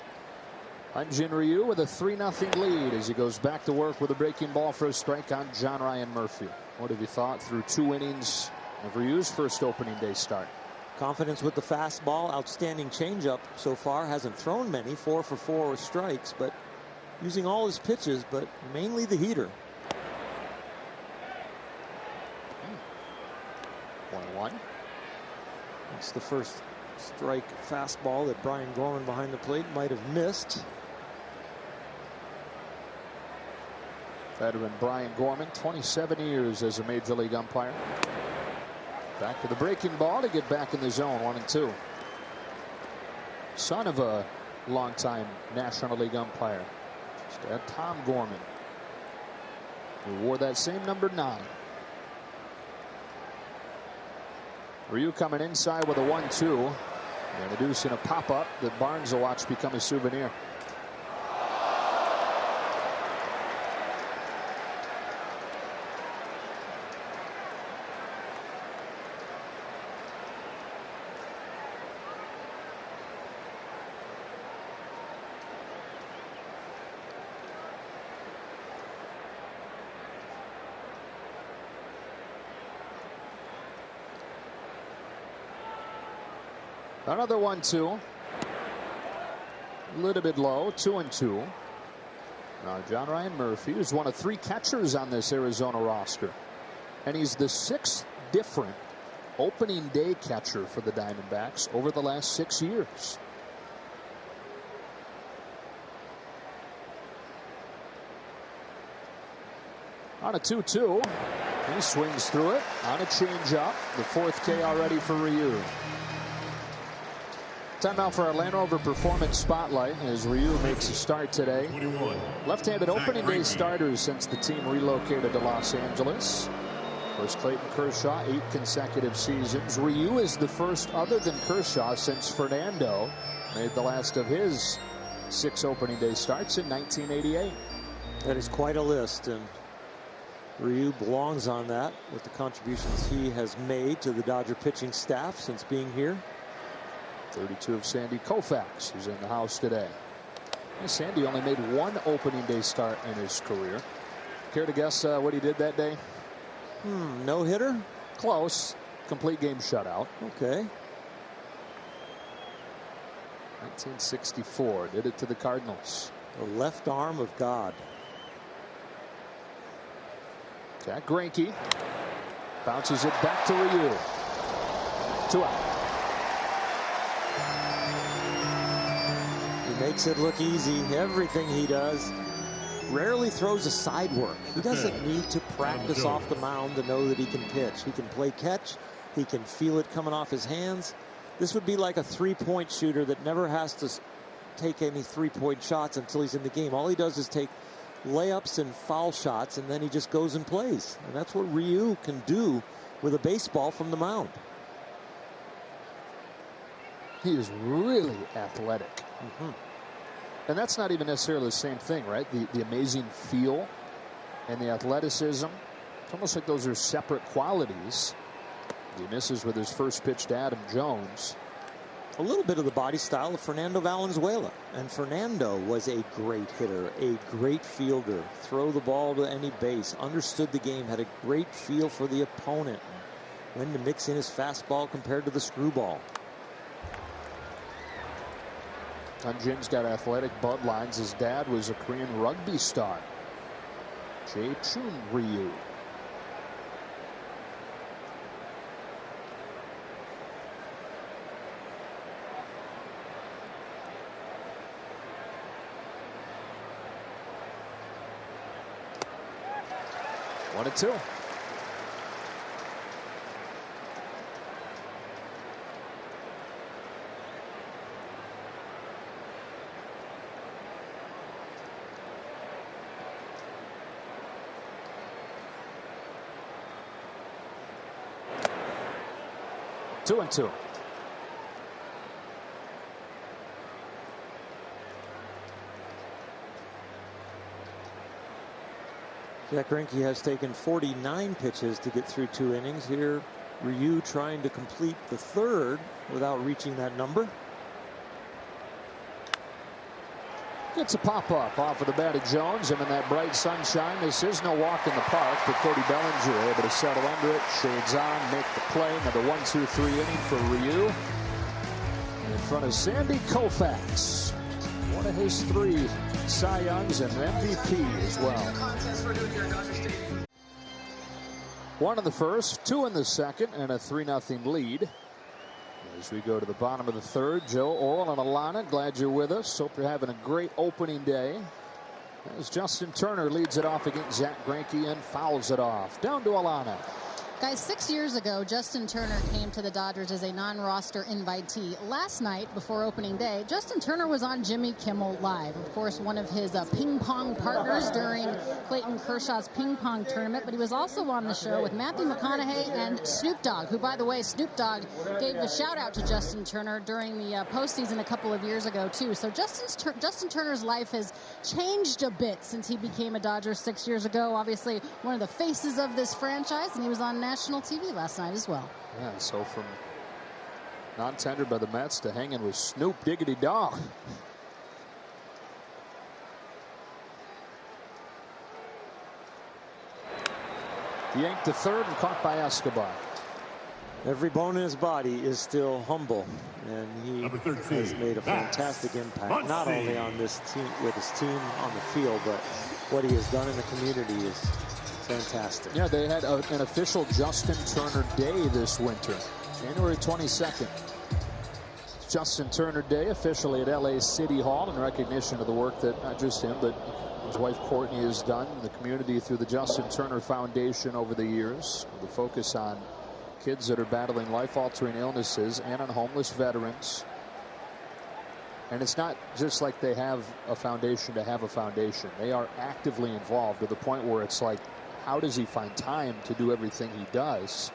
Hyun-Jin Ryu with a 3-0 lead as he goes back to work with a breaking ball for a strike on John Ryan Murphy. What have you thought through 2 innings of Ryu's first opening day start? Confidence with the fastball, outstanding changeup so far. Hasn't thrown many, 4 for 4 with strikes, but using all his pitches, but mainly the heater. 1-1. It's the first strike fastball that Brian Gorman behind the plate might have missed. Veteran Brian Gorman, 27 years as a major league umpire. Back to the breaking ball to get back in the zone. 1-2. Son of a longtime National League umpire. Dad, Tom Gorman, who wore that same number 9. Ryu coming inside with a 1-2. Introducing a pop-up that Barnes will watch become a souvenir. Another 1-2. A little bit low. 2-2. Now John Ryan Murphy is one of 3 catchers on this Arizona roster, and he's the 6th different opening day catcher for the Diamondbacks over the last 6 years. On a 2-2. He swings through it on a changeup. The 4th K already for Ryu. Time now for our Land Rover Performance Spotlight as Ryu makes a start today. Left-handed opening day starters since the team relocated to Los Angeles. Of course, Clayton Kershaw, 8 consecutive seasons. Ryu is the first other than Kershaw since Fernando made the last of his 6 opening day starts in 1988. That is quite a list, and Ryu belongs on that with the contributions he has made to the Dodger pitching staff since being here. 32 of Sandy Koufax, who's in the house today. And Sandy only made 1 opening day start in his career. Care to guess what he did that day? No hitter? Close. Complete game shutout. Okay. 1964. Did it to the Cardinals. The left arm of God. Jack Greinke bounces it back to Ryu. 2 out. Makes it look easy. Everything he does. Rarely throws a side work. He doesn't need to practice off the mound to know that he can pitch. He can play catch. He can feel it coming off his hands. This would be like a 3-point shooter that never has to take any 3-point shots until he's in the game. All he does is take layups and foul shots, and then he just goes and plays. And that's what Ryu can do with a baseball from the mound. He is really athletic. And that's not even necessarily the same thing, right? The amazing feel and the athleticism. It's almost like those are separate qualities. He misses with his first pitch to Adam Jones. A little bit of the body style of Fernando Valenzuela. And Fernando was a great hitter, a great fielder. Throw the ball to any base. Understood the game. Had a great feel for the opponent. When to mix in his fastball compared to the screwball. Hyun-Jin's got athletic bloodlines. His dad was a Korean rugby star. Jae-Chun Ryu. One and 2. 2-2. Jack Greinke has taken 49 pitches to get through 2 innings. Here, Ryu trying to complete the 3rd without reaching that number. Gets a pop-up off of the bat of Jones, and in that bright sunshine, this is no walk in the park for Cody Bellinger. Able to settle under it, shades on, make the play. Another 1-2-3 inning for Ryu. In front of Sandy Koufax. One of his 3 Cy Youngs and MVP as well. 1 in the first, 2 in the second, and a 3-0 lead. As we go to the bottom of the 3rd, Joe, Orel, and Alana, glad you're with us. Hope you're having a great opening day. As Justin Turner leads it off against Zach Greinke and fouls it off. Down to Alana. Guys, 6 years ago, Justin Turner came to the Dodgers as a non-roster invitee. Last night, before opening day, Justin Turner was on Jimmy Kimmel Live. Of course, one of his ping pong partners during Clayton Kershaw's ping pong tournament. But he was also on the show with Matthew McConaughey and Snoop Dogg, who, by the way, Snoop Dogg gave a shout-out to Justin Turner during the postseason a couple of years ago, too. So Justin Turner's life has changed a bit since he became a Dodger 6 years ago. Obviously, one of the faces of this franchise, and he was on national TV last night as well. Yeah, so from non-tendered by the Mets to hanging with Snoop Diggity Dogg. Yanked to 3rd and caught by Escobar. Every bone in his body is still humble, and he has made a fantastic impact, not only on this team, with his team on the field, but what he has done in the community is fantastic. Yeah, they had an official Justin Turner Day this winter, January 22nd. It's Justin Turner Day officially at LA City Hall in recognition of the work that not just him, but his wife Courtney has done in the community through the Justin Turner Foundation over the years. The focus on kids that are battling life-altering illnesses and on homeless veterans. And it's not just like they have a foundation to have a foundation. They are actively involved to the point where it's like, how does he find time to do everything he does?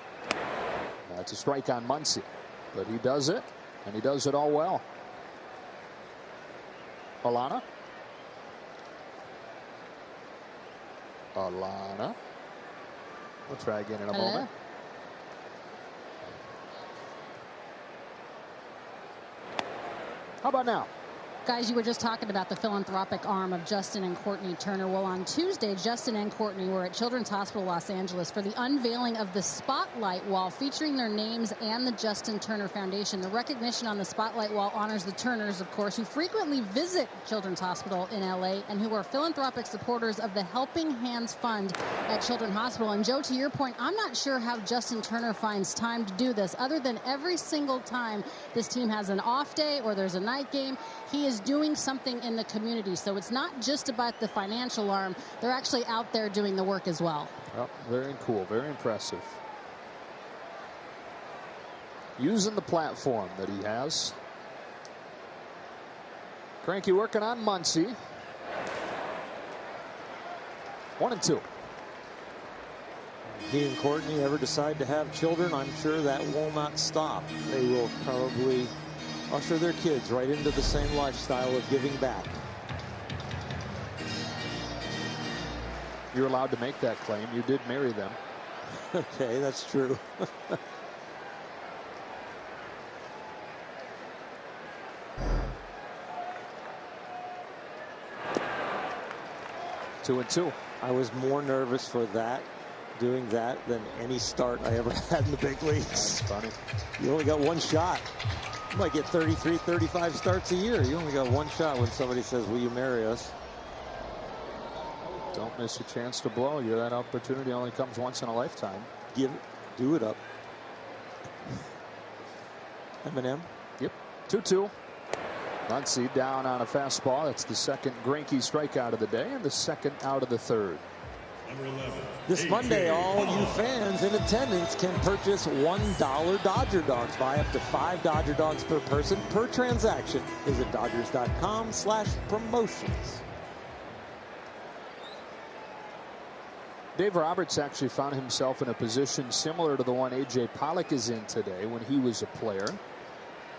It's a strike on Muncy, but he does it, and he does it all well. Alana. We'll try again in a moment. How about now? Guys, you were just talking about the philanthropic arm of Justin and Courtney Turner. Well, on Tuesday, Justin and Courtney were at Children's Hospital Los Angeles for the unveiling of the Spotlight Wall featuring their names and the Justin Turner Foundation. The recognition on the Spotlight Wall honors the Turners, of course, who frequently visit Children's Hospital in LA and who are philanthropic supporters of the Helping Hands Fund at Children's Hospital. And Joe, to your point, I'm not sure how Justin Turner finds time to do this other than every single time this team has an off day or there's a night game. He is doing something in the community, so it's not just about the financial arm. They're actually out there doing the work as well. Well, very cool, very impressive. Using the platform that he has. Greinke working on Muncy. 1-2. He and Courtney ever decide to have children, I'm sure that will not stop. They will probably usher their kids right into the same lifestyle of giving back. You're allowed to make that claim. You did marry them. Okay, that's true. Two and two. I was more nervous for that, doing that, than any start I ever had in the big leagues. That's funny. You only got one shot. You might get 33, 35 starts a year. You only got one shot when somebody says, will you marry us? Don't miss a chance to blow. That opportunity only comes once in a lifetime. Do it up. Eminem. Yep. 2-2. Muncy down on a fastball. That's the second Greinke strikeout of the day and the second out of the 3rd. This Monday, all you fans in attendance can purchase $1 Dodger Dogs. Buy up to 5 Dodger Dogs per person per transaction. Visit Dodgers.com/promotions. Dave Roberts actually found himself in a position similar to the one A.J. Pollock is in today when he was a player.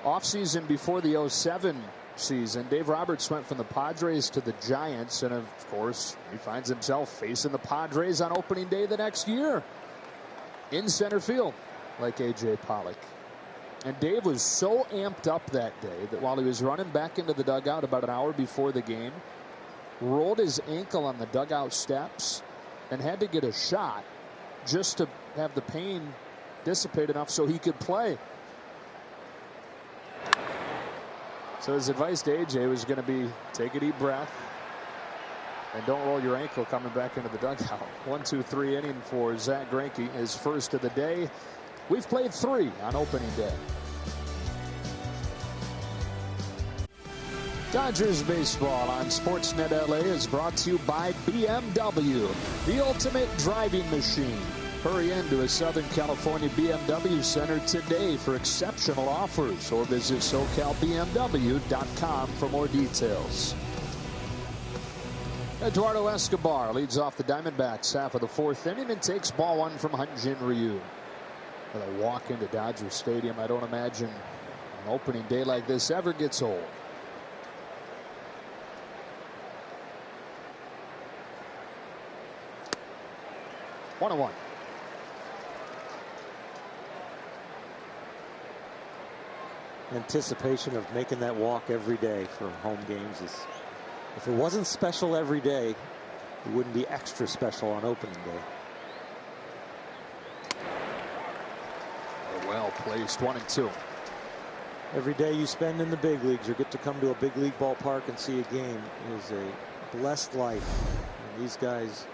Offseason before the 07 season, Dave Roberts went from the Padres to the Giants, and of course he finds himself facing the Padres on opening day the next year in center field like A.J. Pollock. And Dave was so amped up that day that while he was running back into the dugout about an hour before the game, rolled his ankle on the dugout steps and had to get a shot just to have the pain dissipate enough so he could play. So his advice to AJ was going to be take a deep breath and don't roll your ankle coming back into the dugout. 1-2-3 inning for Zach Greinke, his first of the day. We've played 3 on opening day. Dodgers baseball on Sportsnet LA is brought to you by BMW, the ultimate driving machine. Hurry into a Southern California BMW center today for exceptional offers, or visit SoCalBMW.com for more details. Eduardo Escobar leads off the Diamondbacks half of the 4th inning and takes ball 1 from Hyun-Jin Ryu. With a walk into Dodger Stadium, I don't imagine an opening day like this ever gets old. 1-1. Anticipation of making that walk every day for home games is, if it wasn't special every day, it wouldn't be extra special on opening day. Well placed, 1-2. Every day you spend in the big leagues or get to come to a big league ballpark and see a game is a blessed life. And these guys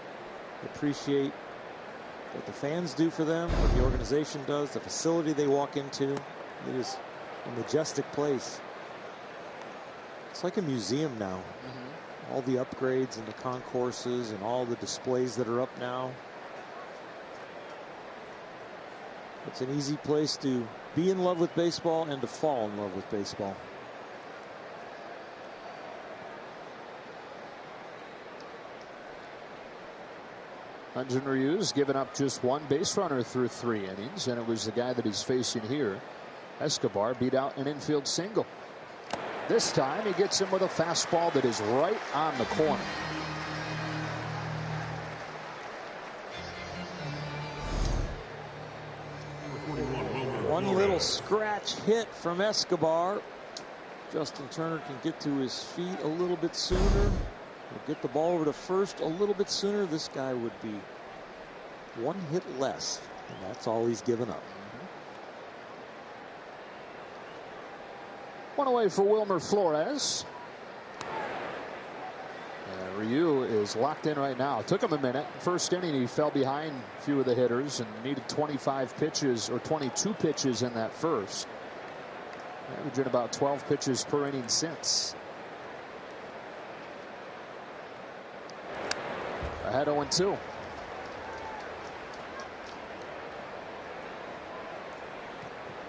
appreciate what the fans do for them, what the organization does, the facility they walk into. It is a majestic place. It's like a museum now. All the upgrades and the concourses and all the displays that are up now. It's an easy place to be in love with baseball and to fall in love with baseball. Hyun-Jin Ryu's given up just 1 base runner through 3 innings, and it was the guy that he's facing here. Escobar beat out an infield single. This time he gets him with a fastball that is right on the corner. One little scratch hit from Escobar. Justin Turner can get to his feet a little bit sooner. He'll get the ball over to first a little bit sooner. This guy would be 1 hit less, and that's all he's given up. 1 away for Wilmer Flores. And Ryu is locked in right now. It took him a minute. First inning he fell behind a few of the hitters and needed 25 pitches or 22 pitches in that first. Averaging about 12 pitches per inning since. Ahead 0-2.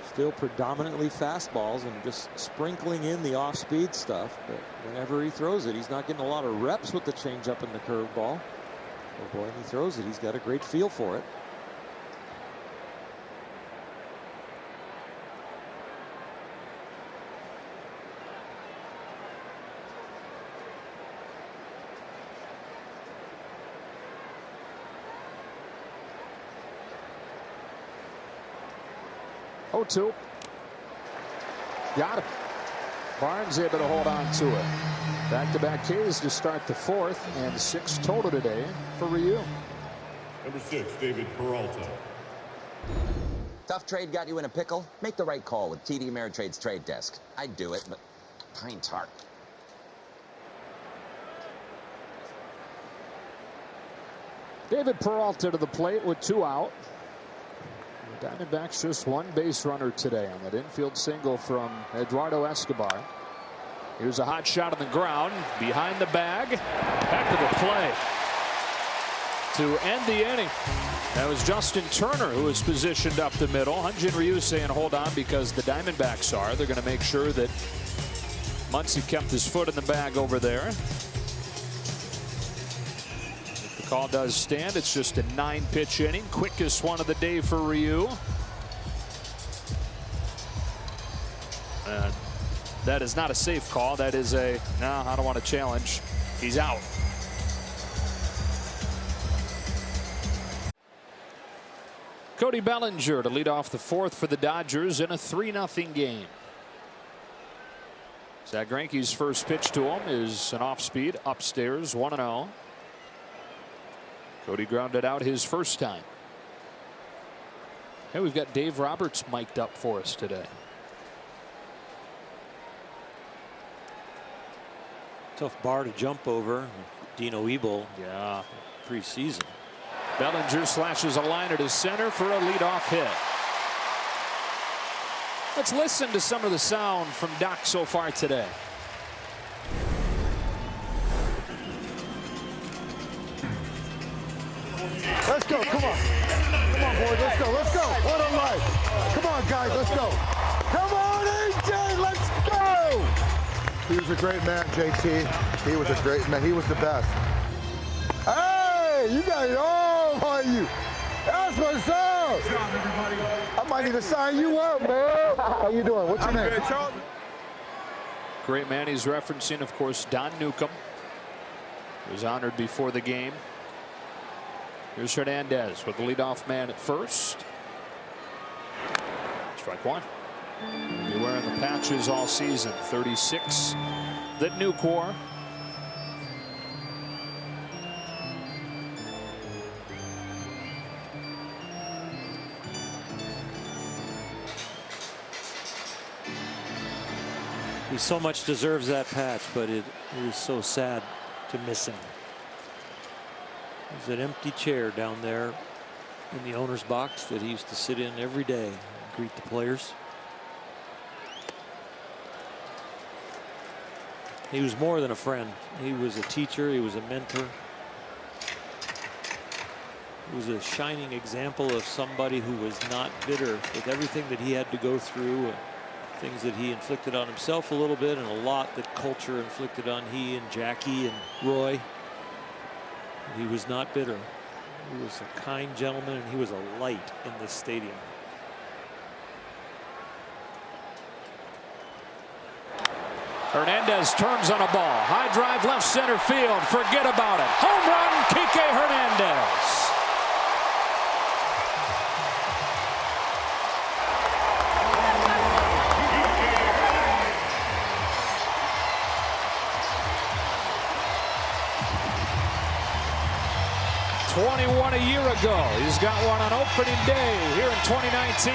Still predominantly fastballs and just sprinkling in the off-speed stuff. But whenever he throws it, he's not getting a lot of reps with the changeup and the curveball. Oh boy, when he throws it, he's got a great feel for it. Two. Got him. Barnes able to hold on to it. Back-to-back Ks to start the 4th, and 6 total today for Ryu. Number 6, David Peralta. Tough trade got you in a pickle? Make the right call with TD Ameritrade's trade desk. I'd do it, but Pine Tart. David Peralta to the plate with 2 out. Diamondbacks just 1 base runner today on that infield single from Eduardo Escobar. Here's a hot shot on the ground behind the bag. Heck of a play to end the inning. That was Justin Turner who was positioned up the middle. Hyun-Jin Ryu saying hold on because the Diamondbacks are. They're going to make sure that Muncy kept his foot in the bag over there. The Call does stand. It's just a 9-pitch inning. Quickest one of the day for Ryu. That is not a safe call. That is a, no, I don't want to challenge. He's out. Cody Bellinger to lead off the fourth for the Dodgers in a 3-0 game. Zach Greinke's first pitch to him is an off-speed upstairs, 1-0. Cody grounded out his first time. Hey, we've got Dave Roberts mic'd up for us today. Tough bar to jump over. Dino Ebel. Yeah. Preseason. Bellinger slashes a line at his center for a leadoff hit. Let's listen to some of the sound from Doc so far today. Let's go. Come on. Come on, boys. Let's go. Let's go. What a life. Come on, guys. Let's go. Come on, AJ. Let's go. He was a great man, JT. He was a great man. He was the best. Hey, you got it all on you. That's what's up. Good job, everybody. I might need to sign you up, man. How you doing? What's your name? Great man. He's referencing, of course, Don Newcomb. He was honored before the game. Here's Hernandez with the leadoff man at first. Strike one. He'll be wearing the patches all season. 36. That Nucor. He so much deserves that patch, but it is so sad to miss him. There's an empty chair down there in the owner's box that he used to sit in every day and greet the players. He was more than a friend. He was a teacher. He was a mentor. He was a shining example of somebody who was not bitter with everything that he had to go through. Things that he inflicted on himself a little bit, and a lot that culture inflicted on he and Jackie and Roy. He was not bitter. He was a kind gentleman, and he was a light in this stadium. Hernandez turns on a ball. High drive left center field. Forget about it. Home run, Kike Hernandez. A year ago. He's got one on opening day here in 2019.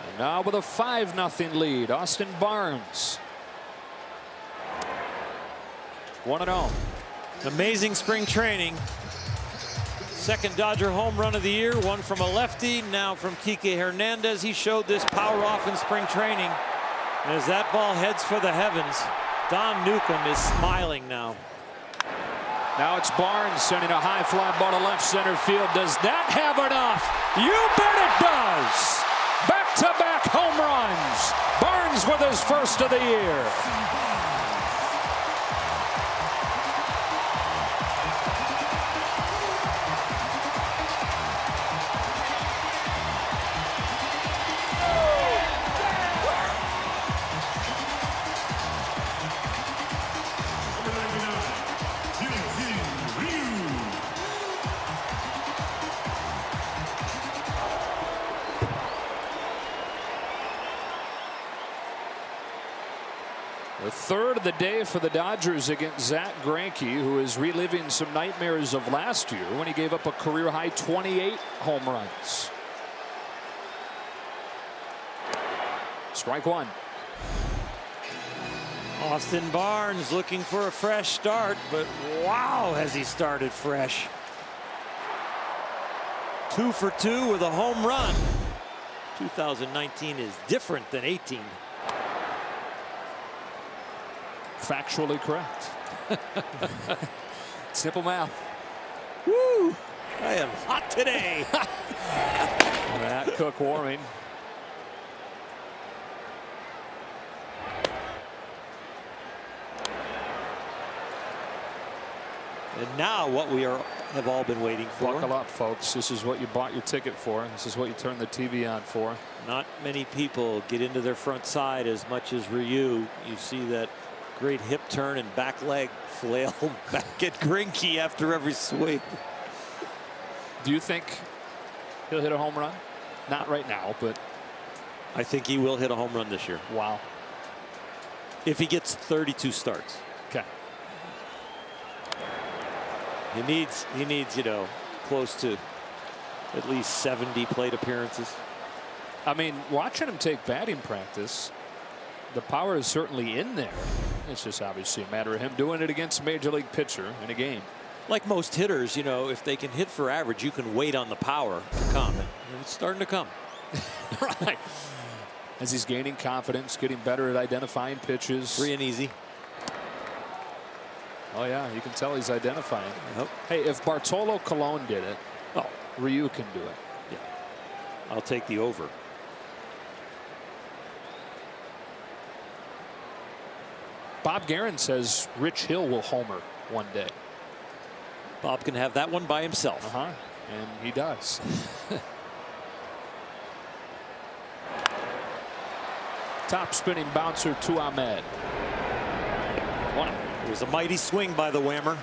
And now with a 5-0 lead, Austin Barnes. 1-0. Amazing spring training. Second Dodger home run of the year, one from a lefty, now from Kike Hernandez. He showed this power off in spring training. And as that ball heads for the heavens, Don Newcomb is smiling now. Now it's Barnes sending a high fly ball to left center field. Does that have enough? You bet it does. Back-to-back home runs. Barnes with his first of the year. The third of the day for the Dodgers against Zach Greinke, who is reliving some nightmares of last year when he gave up a career-high 28 home runs. Strike one. Austin Barnes looking for a fresh start, but wow, has he started fresh. 2 for 2 with a home run. 2019 is different than 18. Factually correct. Simple math. Woo! I am hot today. Matt Cook warming. And now what we have all been waiting for. Buckle up, folks. This is what you bought your ticket for. This is what you turned the TV on for. Not many people get into their front side as much as Ryu. You see that great hip turn and back leg flail back at Greinke after every swing. Do you think he'll hit a home run? Not right now, but I think he will hit a home run this year. Wow. If he gets 32 starts. Okay. He needs, you know, close to at least 70 plate appearances. I mean, watching him take batting practice, the power is certainly in there. It's just obviously a matter of him doing it against a major league pitcher in a game. Like most hitters, you know, if they can hit for average, you can wait on the power to come. And it's starting to come. Right. As he's gaining confidence, getting better at identifying pitches. Free and easy. Oh, yeah, you can tell he's identifying. Yep. Hey, if Bartolo Colon did it, oh, Ryu can do it. Yeah. I'll take the over. Bob Guerin says Rich Hill will homer one day. Bob can have that one by himself. And he does. Top spinning bouncer to Ahmed. It was a mighty swing by the Whammer.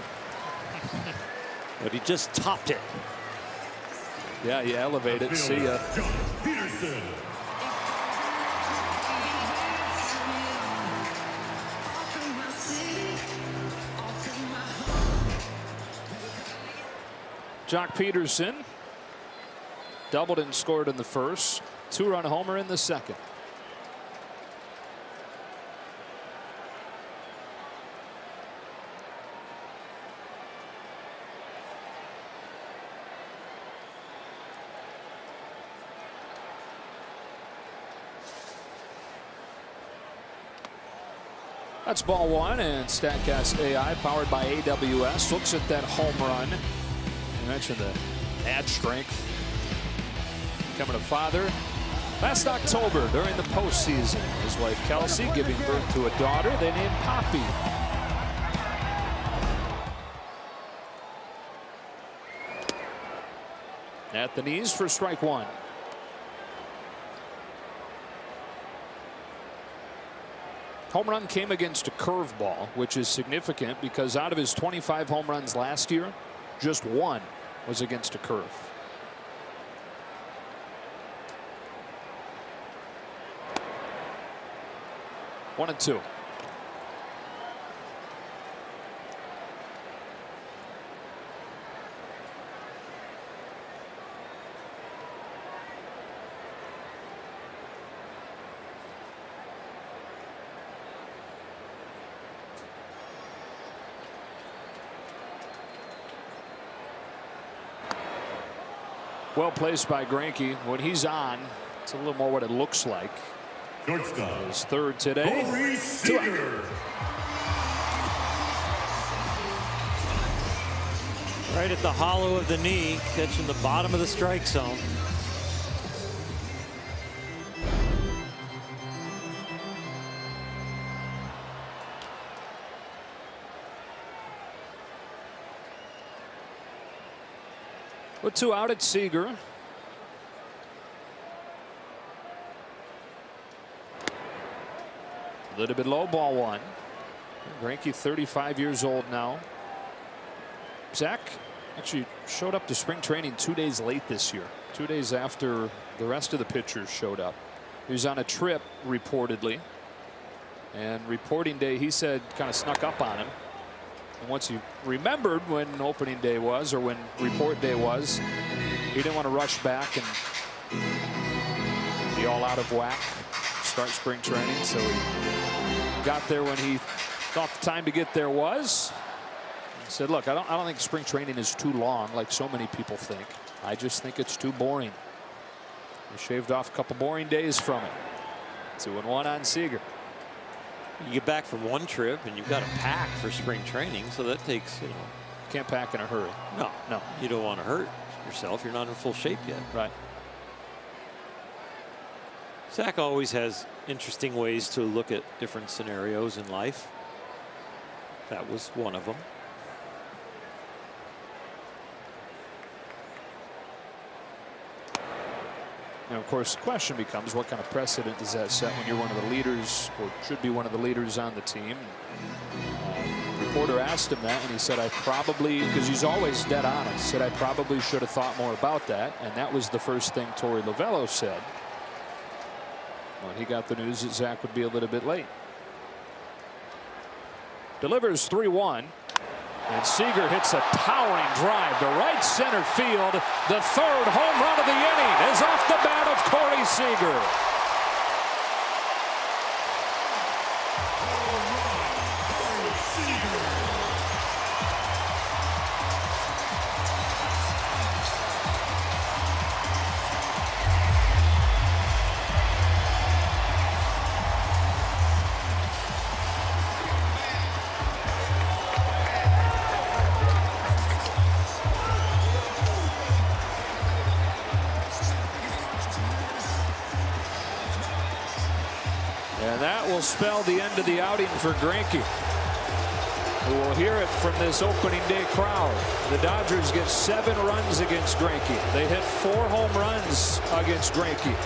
But he just topped it. Yeah, you elevate it. See ya. Peterson. Jock Peterson doubled and scored in the first. 2-run homer in the second. That's ball one, and StatCast AI powered by AWS looks at that home run. You mentioned the ad strength. Becoming a father last October during the postseason. His wife Kelsey giving birth to a daughter they named Poppy. At the knees for strike one. Home run came against a curveball, which is significant because out of his 25 home runs last year, just one was against a curve. One and two. Well placed by Greinke. When he's on, it's a little more what it looks like. His third today. Right at the hollow of the knee, catching the bottom of the strike zone. With two out at Seager. A little bit low, ball one. Greinke 35 years old now. Zach actually showed up to spring training 2 days late this year. 2 days after the rest of the pitchers showed up. He was on a trip reportedly. And reporting day, he said, kind of snuck up on him. And once he remembered when opening day was, or when report day was, he didn't want to rush back and be all out of whack, start spring training. So he got there when he thought the time to get there was. He said, look, I don't think spring training is too long like so many people think. I just think it's too boring. He shaved off a couple boring days from it. 2-1 on Seager. You get back from one trip and you've got to pack for spring training, so that takes, you know. Can't pack in a hurry. No. You don't want to hurt yourself. You're not in full shape yet. Right. Zach always has interesting ways to look at different scenarios in life. That was one of them. And of course, the question becomes, what kind of precedent does that set when you're one of the leaders, or should be one of the leaders on the team? Reporter asked him that, and he said, I probably, because he's always dead honest, said I probably should have thought more about that. And that was the first thing Torey Lovullo said when he got the news that Zach would be a little bit late. Delivers 3-1. And Seager hits a towering drive to right center field. The third home run of the inning is off the bat of Corey Seager. And that will spell the end of the outing for Greinke, who will hear it from this opening day crowd. The Dodgers get 7 runs against Greinke. They hit 4 home runs against Greinke.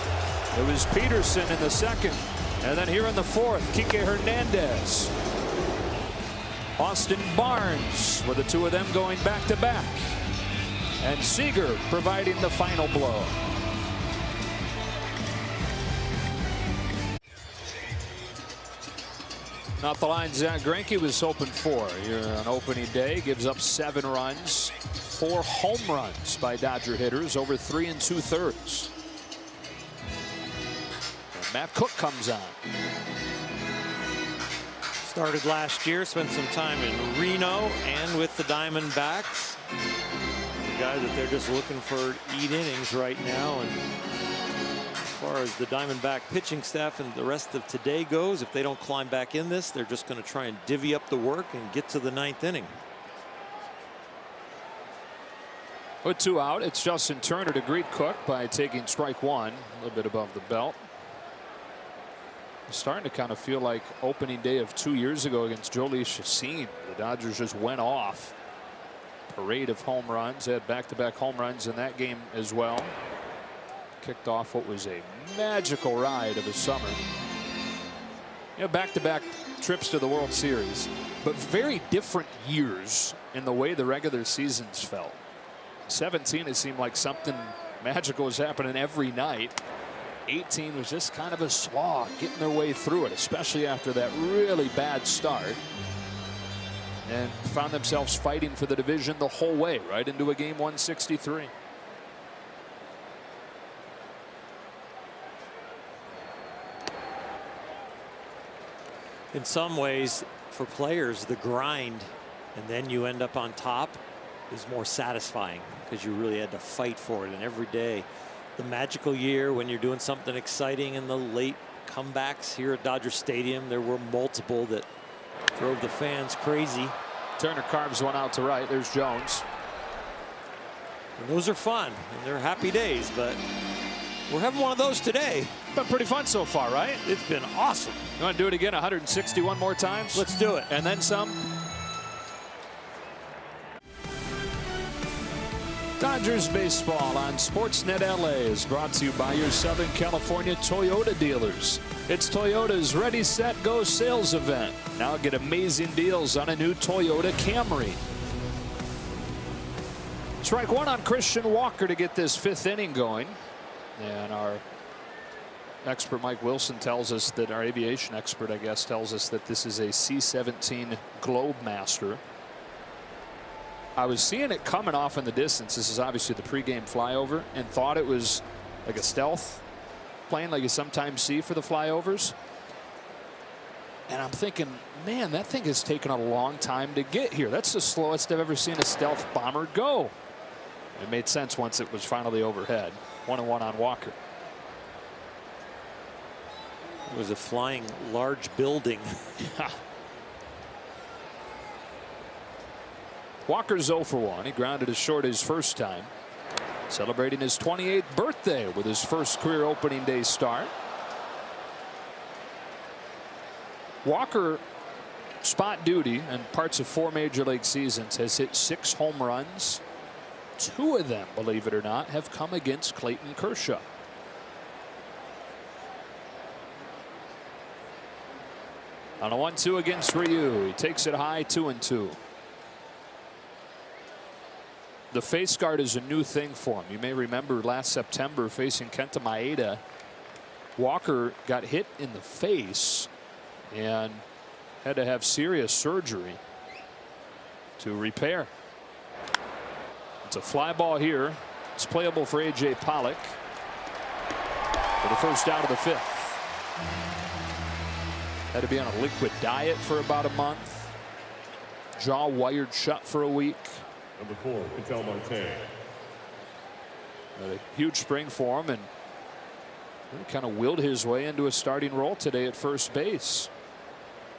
It was Peterson in the second, and then here in the fourth, Kike Hernandez, Austin Barnes, with the two of them going back to back, and Seager providing the final blow. Not the line Zach Greinke was hoping for here on opening day. Gives up 7 runs, 4 home runs by Dodger hitters over 3 2/3. And Matt Cook comes on. Started last year, spent some time in Reno and with the Diamondbacks. The guy that they're just looking for 8 innings right now. And as far as the Diamondback pitching staff and the rest of today goes, if they don't climb back in this, they're just going to try and divvy up the work and get to the 9th inning. With 2 out, it's Justin Turner to greet Cook by taking strike 1, a little bit above the belt. It's starting to kind of feel like opening day of 2 years ago against Jolie Chacin. The Dodgers just went off. Parade of home runs. They had back-to-back home runs in that game as well. Kicked off what was a magical ride of a summer. You know, back-to-back trips to the World Series, but very different years in the way the regular seasons felt. 17, it seemed like something magical was happening every night. 18 was just kind of a slog getting their way through it, especially after that really bad start. And found themselves fighting for the division the whole way, right into a game 163. In some ways, for players, the grind and then you end up on top is more satisfying because you really had to fight for it. And every day, the magical year when you're doing something exciting in the late comebacks here at Dodger Stadium, there were multiple that drove the fans crazy. Turner carves one out to right. There's Jones. And those are fun and they're happy days, but we're having one of those today. Been pretty fun so far, right? It's been awesome. You want to do it again 161 more times? Let's do it. And then some. Dodgers baseball on Sportsnet LA is brought to you by your Southern California Toyota dealers. It's Toyota's Ready, Set, Go sales event. Now get amazing deals on a new Toyota Camry. Strike 1 on Christian Walker to get this 5th inning going. And our expert Mike Wilson tells us that, our aviation expert I guess, tells us that this is a C-17 Globemaster. I was seeing it coming off in the distance. This is obviously the pregame flyover, and thought it was like a stealth plane like you sometimes see for the flyovers. And I'm thinking, man, that thing has taken a long time to get here. That's the slowest I've ever seen a stealth bomber go. It made sense once it was finally overhead. 1-1 on Walker. It was a flying large building. Walker's 0 for 1. He grounded as short his first time. Celebrating his 28th birthday with his first career opening day start. Walker, spot duty and parts of 4 major league seasons, has hit 6 home runs. 2 of them, believe it or not, have come against Clayton Kershaw. On a 1-2 against Ryu, he takes it high, 2-2. The face guard is a new thing for him. You may remember last September facing Kenta Maeda, Walker got hit in the face and had to have serious surgery to repair. It's a fly ball here. It's playable for A.J. Pollock for the first out of the 5th. Had to be on a liquid diet for about a month. Jaw wired shut for a week. Number 4, Ketel Marte. Had a huge spring for him and really kind of willed his way into a starting role today at first base.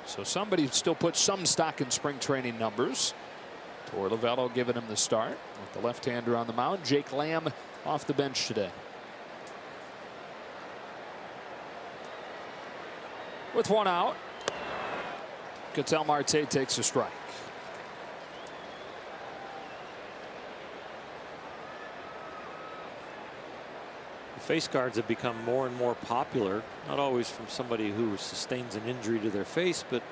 So somebody still put some stock in spring training numbers. Torey Lovullo giving him the start with the left-hander on the mound. Jake Lamb off the bench today. With 1 out, Ketel Marte takes a strike. Face guards have become more and more popular, not always from somebody who sustains an injury to their face, but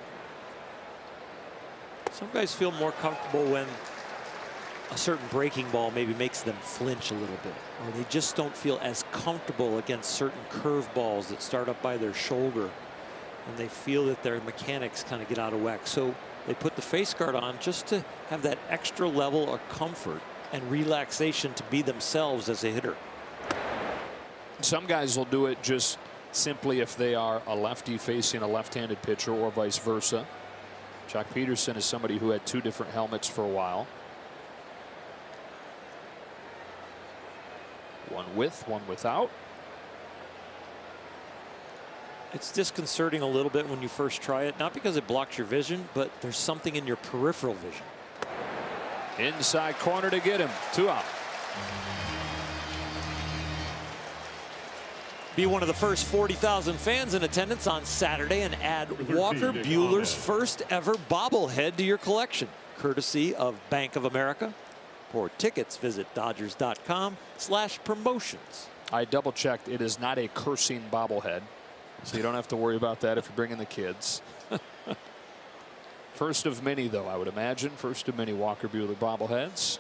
some guys feel more comfortable when a certain breaking ball maybe makes them flinch a little bit, or they just don't feel as comfortable against certain curve balls that start up by their shoulder, and they feel that their mechanics kind of get out of whack. So they put the face guard on just to have that extra level of comfort and relaxation to be themselves as a hitter. Some guys will do it just simply if they are a lefty facing a left-handed pitcher or vice versa. Chuck Peterson is somebody who had 2 different helmets for a while. One with, one without. It's disconcerting a little bit when you first try it, not because it blocks your vision, but there's something in your peripheral vision. Inside corner to get him. 2 out. Be one of the first 40,000 fans in attendance on Saturday and add Walker Buehler's first ever bobblehead to your collection, courtesy of Bank of America. For tickets, visit Dodgers.com/promotions. I double checked. It is not a cursing bobblehead, so you don't have to worry about that if you're bringing the kids. First of many, though, I would imagine. First of many Walker Buehler bobbleheads.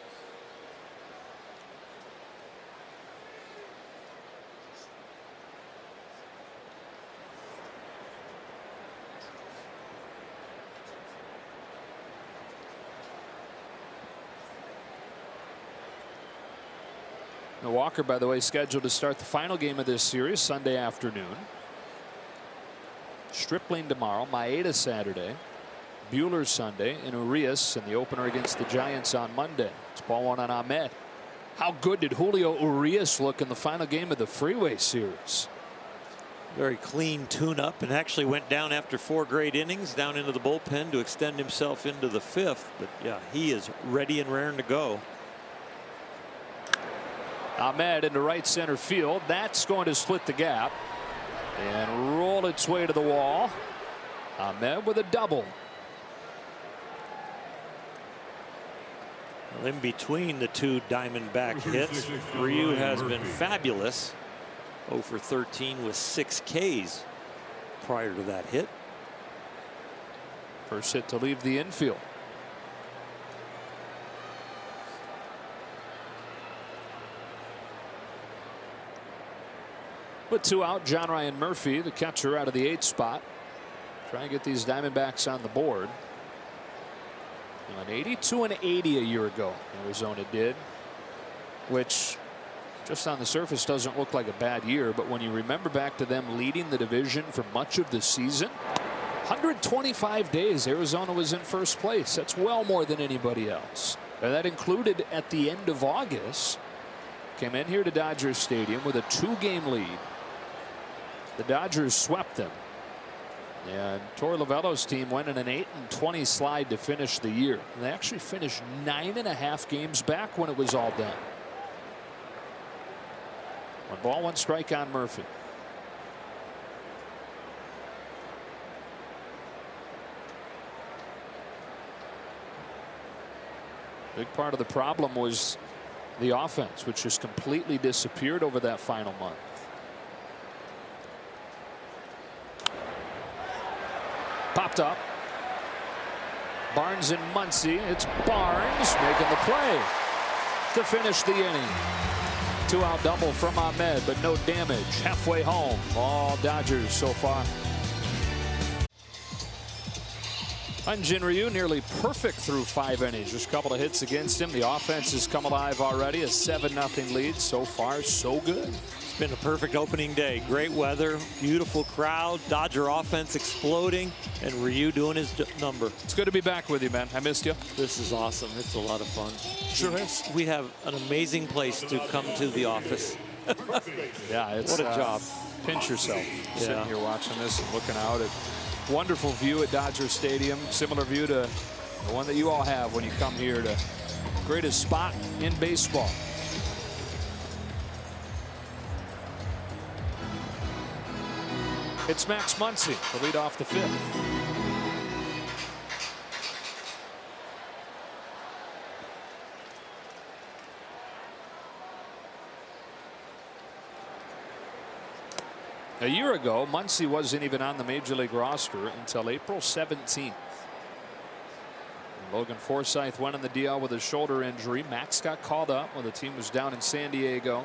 Walker, by the way, scheduled to start the final game of this series Sunday afternoon. Stripling tomorrow, Maeda Saturday, Buehler Sunday, and Urias in the opener against the Giants on Monday. It's ball 1 on Ahmed. How good did Julio Urias look in the final game of the Freeway Series? Very clean tune-up, and actually went down after 4 great innings down into the bullpen to extend himself into the 5th. But yeah, he is ready and raring to go. Ahmed into right center field. That's going to split the gap and roll its way to the wall. Ahmed with a double. Well, in between the 2 Diamondback hits, Ryu has been fabulous. 0 for 13 with 6 Ks prior to that hit. First hit to leave the infield. With 2 out, John Ryan Murphy, the catcher, out of the 8th spot. Try and get these Diamondbacks on the board. An 82 and 80 a year ago, Arizona did, which just on the surface doesn't look like a bad year. But when you remember back to them leading the division for much of the season, 125 days Arizona was in first place. That's well more than anybody else. And that included at the end of August. Came in here to Dodger Stadium with a 2-game lead. The Dodgers swept them And Torey Lovello's team went in an 8-20 slide to finish the year. And they actually finished 9.5 games back when it was all done. 1 ball, 1 strike on Murphy. Big part of the problem was the offense, which just completely disappeared over that final month. Popped up. Barnes and Muncy. It's Barnes making the play to finish the inning. 2-out double from Ahmed, but no damage. Halfway home. All Dodgers so far. Hyun-Jin Ryu nearly perfect through 5 innings. Just a couple of hits against him. The offense has come alive already. A 7-0 lead. So far, so good. It's been a perfect opening day. Great weather, beautiful crowd, Dodger offense exploding, and Ryu doing his number. It's good to be back with you, man. I missed you. This is awesome. It's a lot of fun. Sure is. We have an amazing place to come to the office. Yeah, it's what a job. Pinch yourself sitting here watching this and looking out at wonderful view at Dodger Stadium. Similar view to the one that you all have when you come here to greatest spot in baseball. It's Max Muncy to lead off the 5th. A year ago, Muncy wasn't even on the Major League roster until April 17th. Logan Forsythe went on the DL with a shoulder injury. Max got called up when the team was down in San Diego.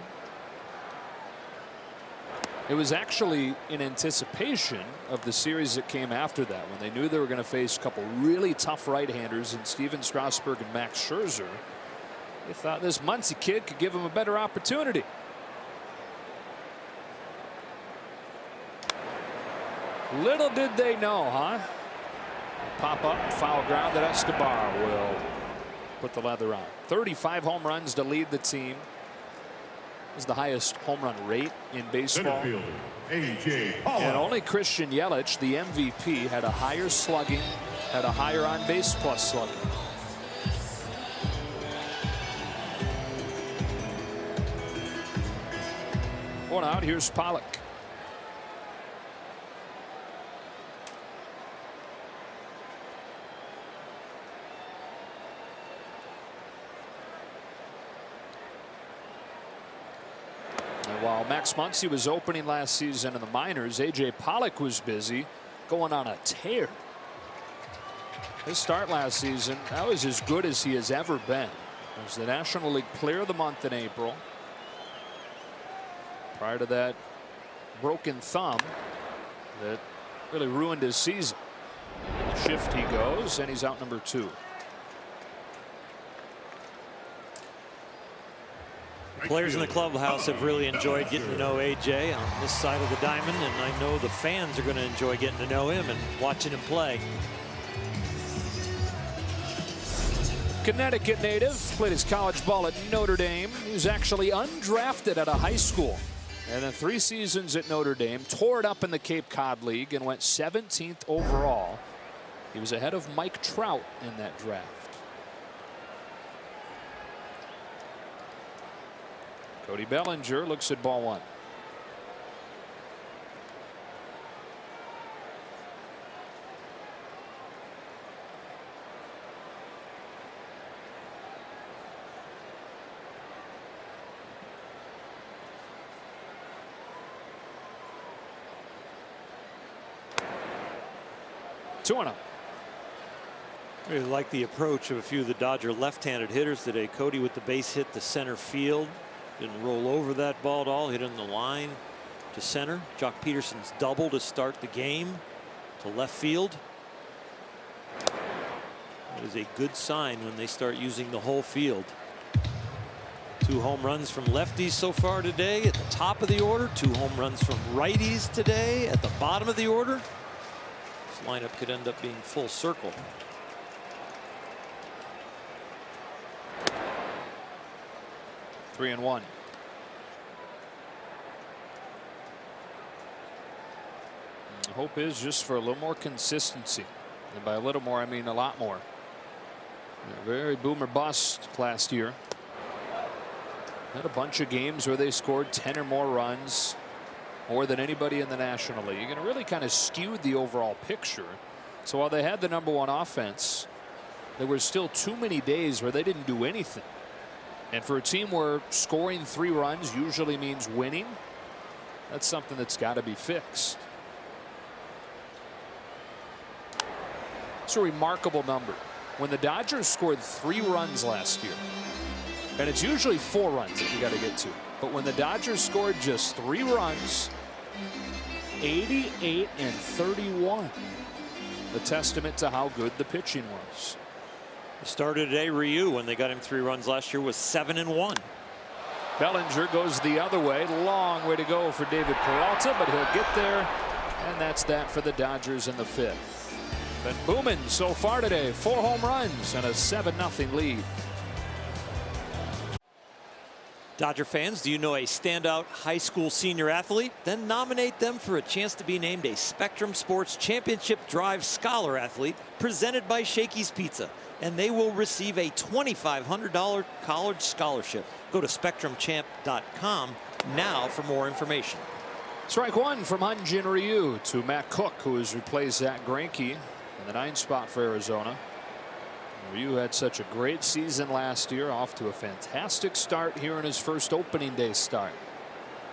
It was actually in anticipation of the series that came after that, when they knew they were going to face a couple really tough right-handers in Steven Strasburg and Max Scherzer. They thought this Muncy kid could give them a better opportunity. Little did they know, huh? Pop up, foul ground that Escobar will put the leather on. 35 home runs to lead the team. Is the highest home run rate in baseball. And only Christian Yelich, the MVP, had a higher slugging, had a higher on base plus slugging. One out. Here's Pollock. While Max Muncy was opening last season in the minors, A.J. Pollock was busy going on a tear. His start last season, that was as good as he has ever been. He was the National League Player of the Month in April. Prior to that broken thumb that really ruined his season. The shift he goes, and he's out number 2. Players in the clubhouse have really enjoyed getting to know AJ on this side of the diamond, and I know the fans are going to enjoy getting to know him and watching him play. Connecticut native, played his college ball at Notre Dame. He was actually undrafted at a high school, and then 3 seasons at Notre Dame, tore it up in the Cape Cod League and went 17th overall. He was ahead of Mike Trout in that draft. Cody Bellinger looks at ball 1. Two on up. I really like the approach of a few of the Dodger left-handed hitters today. Cody with the base hit to center field. Didn't roll over that ball at all. Hit on the line to center. Jock Peterson's double to start the game to left field. That is a good sign when they start using the whole field. 2 home runs from lefties so far today at the top of the order. 2 home runs from righties today at the bottom of the order. This lineup could end up being full circle. Three and 1. The hope is just for a little more consistency. And by a little more, I mean a lot more. Very boomer bust last year. Had a bunch of games where they scored 10 or more runs, more than anybody in the National League, and it really kind of skewed the overall picture. So while they had the #1 offense, there were still too many days where they didn't do anything. And for a team where scoring 3 runs usually means winning, that's something that's got to be fixed. It's a remarkable number. When the Dodgers scored 3 runs last year, and it's usually 4 runs that you got to get to, but when the Dodgers scored just 3 runs, 88 and 31, a testament to how good the pitching was. He started today. Ryu, when they got him 3 runs last year, was 7-1. Bellinger goes the other way. Long way to go for David Peralta, but he'll get there, and that's that for the Dodgers in the 5th. Been booming so far today. 4 home runs and a 7-0 lead. Dodger fans, do you know a standout high school senior athlete? Then nominate them for a chance to be named a Spectrum Sports Championship Drive Scholar Athlete presented by Shakey's Pizza, and they will receive a $2,500 college scholarship. Go to SpectrumChamp.com now for more information. Strike 1 from Hyun-Jin Ryu to Matt Cook, who has replaced Zach Greinke in the 9th spot for Arizona. Ryu had such a great season last year, off to a fantastic start here in his first opening day start.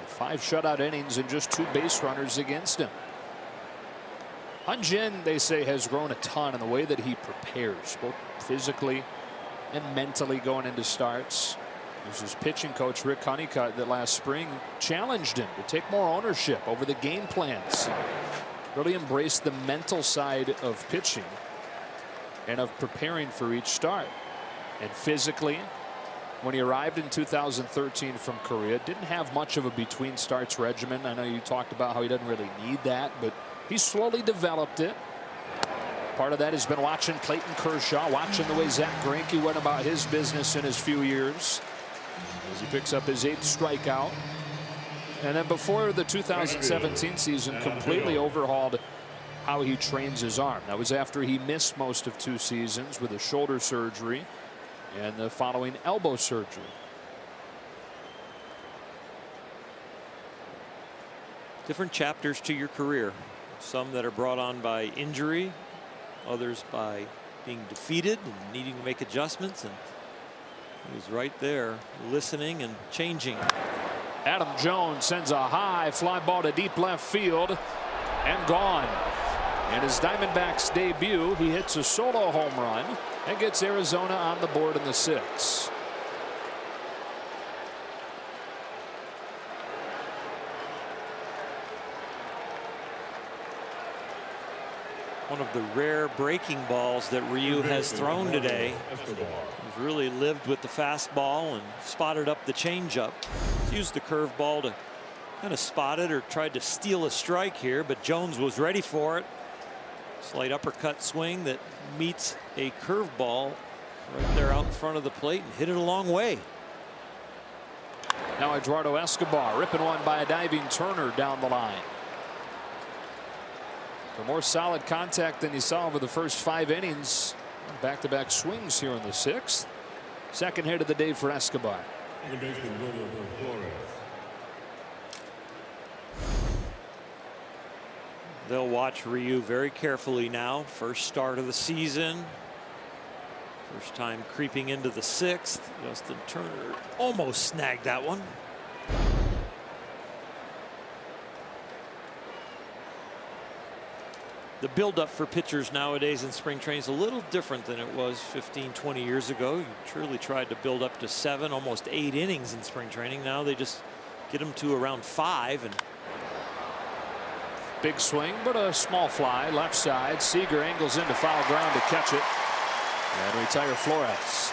5 shutout innings and just 2 base runners against him. Hyun-Jin, they say, has grown a ton in the way that he prepares, both physically and mentally going into starts. It was his pitching coach, Rick Honeycutt, that last spring challenged him to take more ownership over the game plans. Really embrace the mental side of pitching and of preparing for each start. And physically, when he arrived in 2013 from Korea, didn't have much of a between starts regimen. I know you talked about how he doesn't really need that, but he slowly developed it. Part of that has been watching Clayton Kershaw, watching the way Zach Greinke went about his business in his few years, as he picks up his 8th strikeout. And then before the 2017 season, completely overhauled how he trains his arm. That was after he missed most of 2 seasons with a shoulder surgery and the following elbow surgery. Different chapters to your career. Some that are brought on by injury, others by being defeated and needing to make adjustments, and he was right there listening and changing. Adam Jones sends a high fly ball to deep left field and gone. In his Diamondbacks debut, he hits a solo home run and gets Arizona on the board in the 6th. One of the rare breaking balls that Ryu has thrown today. He's really lived with the fastball and spotted up the changeup. He's used the curveball to kind of spot it or tried to steal a strike here, but Jones was ready for it. Slight uppercut swing that meets a curveball right there out in front of the plate and hit it a long way. Now Eduardo Escobar ripping one by a diving Turner down the line. For more solid contact than he saw over the first 5 innings. Back-to-back swings here in the 6th. Second hit of the day for Escobar. They'll watch Ryu very carefully now. First start of the season. First time creeping into the 6th. Justin Turner almost snagged that one. The buildup for pitchers nowadays in spring training is a little different than it was 15-20 years ago. You truly tried to build up to 7, almost 8 innings in spring training. Now they just get them to around 5. And big swing, but a small fly left side. Seager angles into foul ground to catch it and retire Flores.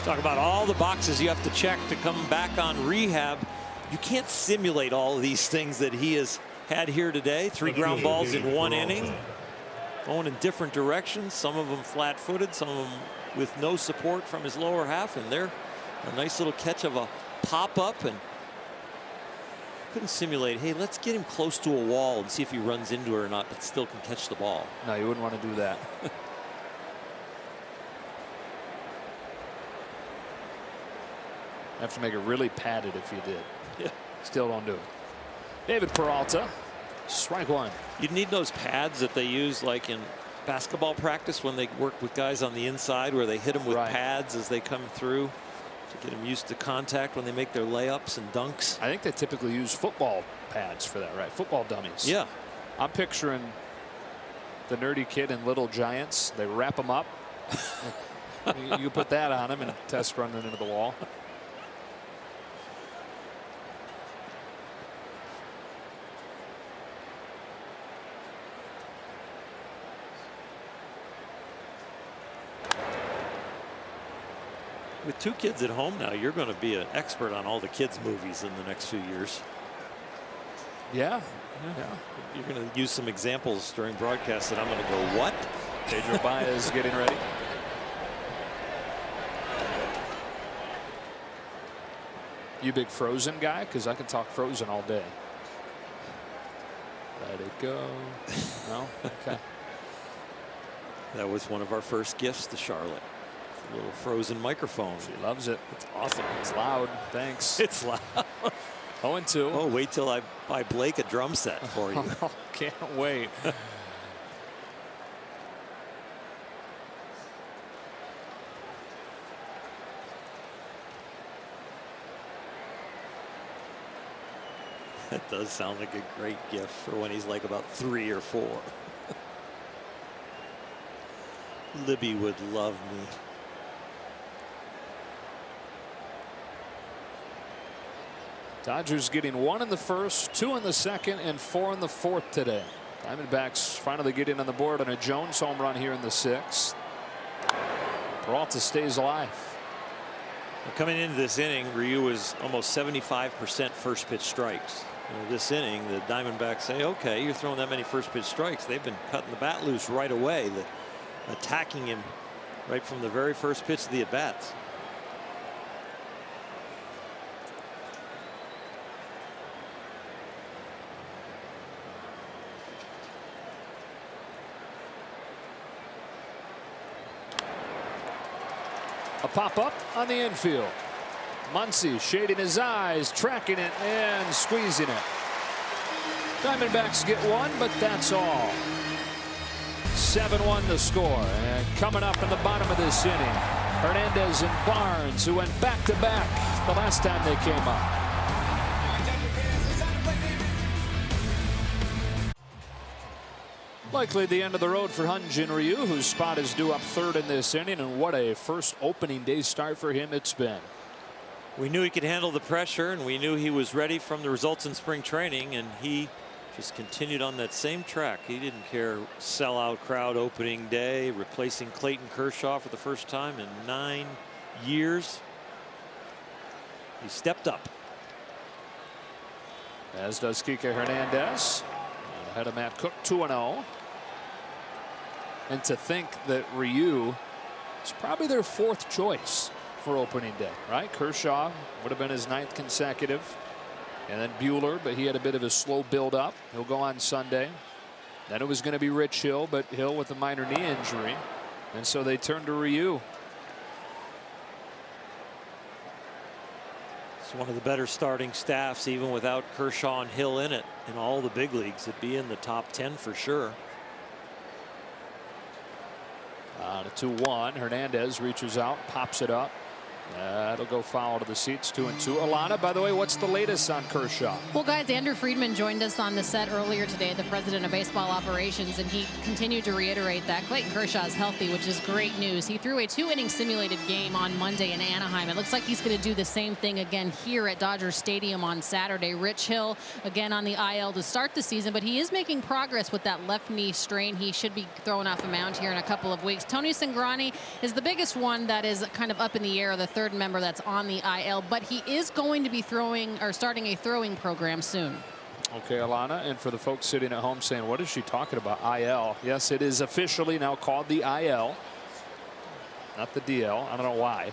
Talk about all the boxes you have to check to come back on rehab. You can't simulate all of these things that he has had here today. 3 ground balls in 1 inning, going in different directions, some of them flat-footed, some of them with no support from his lower half, and they're a nice little catch of a pop-up and couldn't simulate, hey, let's get him close to a wall and see if he runs into it or not, but still can catch the ball. No, you wouldn't want to do that. Have to make it really padded if you did. Yeah. Still don't do it. David Peralta, strike one. You'd need those pads that they use like in basketball practice when they work with guys on the inside, where they hit them with pads as they come through to get them used to contact when they make their layups and dunks. I think they typically use football pads for that, right? Football dummies. Yeah. I'm picturing the nerdy kid in Little Giants. They wrap them up. You put that on him and test running into the wall. With 2 kids at home now, you're going to be an expert on all the kids' movies in the next few years. Yeah. You're going to use some examples during broadcast that I'm going to go, what? Pedro Baez getting ready. You big Frozen guy? Because I can talk Frozen all day. Let it go. No? Okay. That was one of our first gifts to Charlotte. A little Frozen microphone. She loves it. It's awesome. It's loud. Thanks. It's loud. 0-2. Oh, wait till I buy Blake a drum set for you. Oh, can't wait. That does sound like a great gift for when he's like about 3 or 4. Libby would love me. Dodgers getting 1 in the first, 2 in the second, and 4 in the fourth today. Diamondbacks finally getting on the board on a Jones home run here in the 6th. Peralta stays alive. Well, coming into this inning, Ryu was almost 75% first pitch strikes. This inning, the Diamondbacks say, okay, you're throwing that many first pitch strikes. They've been cutting the bat loose right away, attacking him right from the very first pitch of the at-bats. A pop-up on the infield. Muncy shading his eyes, tracking it, and squeezing it. Diamondbacks get 1, but that's all. 7-1 the score. And coming up in the bottom of this inning, Hernandez and Barnes, who went back-to-back the last time they came up. Likely the end of the road for Hyun-Jin Ryu, whose spot is due up 3rd in this inning, and what a first opening day start for him it's been. We knew he could handle the pressure, and we knew he was ready from the results in spring training, and he just continued on that same track. He didn't care. Sellout crowd opening day, replacing Clayton Kershaw for the first time in 9 years. He stepped up. As does Kike Hernandez. Ahead of Matt Cook, 2-0. And to think that Ryu is probably their 4th choice for opening day, right? Kershaw would have been his 9th consecutive. And then Buehler, but he had a bit of a slow build up. He'll go on Sunday. Then it was going to be Rich Hill, but Hill with a minor knee injury. And so they turned to Ryu. It's one of the better starting staffs, even without Kershaw and Hill in it. In all the big leagues, it'd be in the top 10 for sure. To 2-1. Hernandez reaches out, pops it up. That'll go foul to the seats. 2-2. Alana, by the way, what's the latest on Kershaw? Well, guys, Andrew Friedman joined us on the set earlier today, the president of baseball operations, and he continued to reiterate that Clayton Kershaw is healthy, which is great news. He threw a 2-inning simulated game on Monday in Anaheim. It looks like he's going to do the same thing again here at Dodger Stadium on Saturday. Rich Hill again on the IL to start the season, but he is making progress with that left knee strain. He should be thrown off the mound here in a couple of weeks. Tony Cingrani is the biggest one that is kind of up in the air, the third member that's on the IL, but he is going to be starting a throwing program soon. Okay, Alana, and for the folks sitting at home saying, what is she talking about? IL. Yes, it is officially now called the IL, not the DL. I don't know why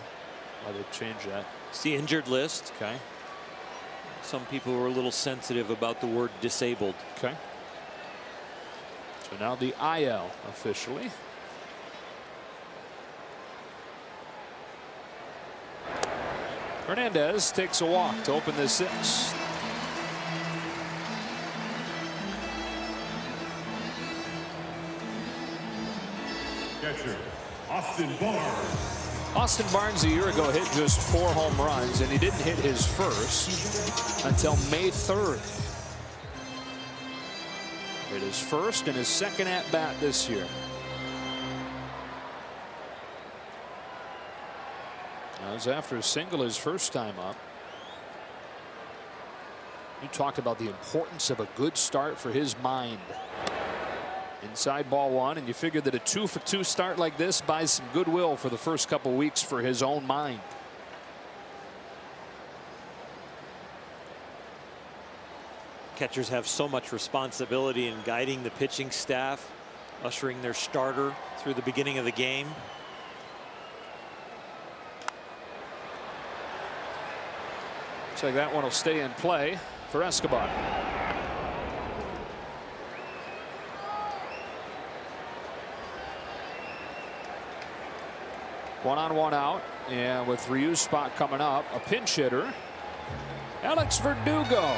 they changed that. It's the injured list. Okay. some people were a little sensitive about the word disabled. Okay. So now the IL officially. Hernandez takes a walk to open this 6th. Catcher, Austin Barnes. Austin Barnes a year ago hit just 4 home runs, and he didn't hit his first until May 3rd. Hit his first and his second at bat this year. That was after a single his first time up. You talked about the importance of a good start for his mind. Inside ball 1, and you figure that a 2-for-2 start like this buys some goodwill for the first couple weeks for his own mind. Catchers have so much responsibility in guiding the pitching staff, ushering their starter through the beginning of the game. Looks like that one will stay in play for Escobar. One on, one out, and with Ryu's spot coming up, a pinch hitter, Alex Verdugo,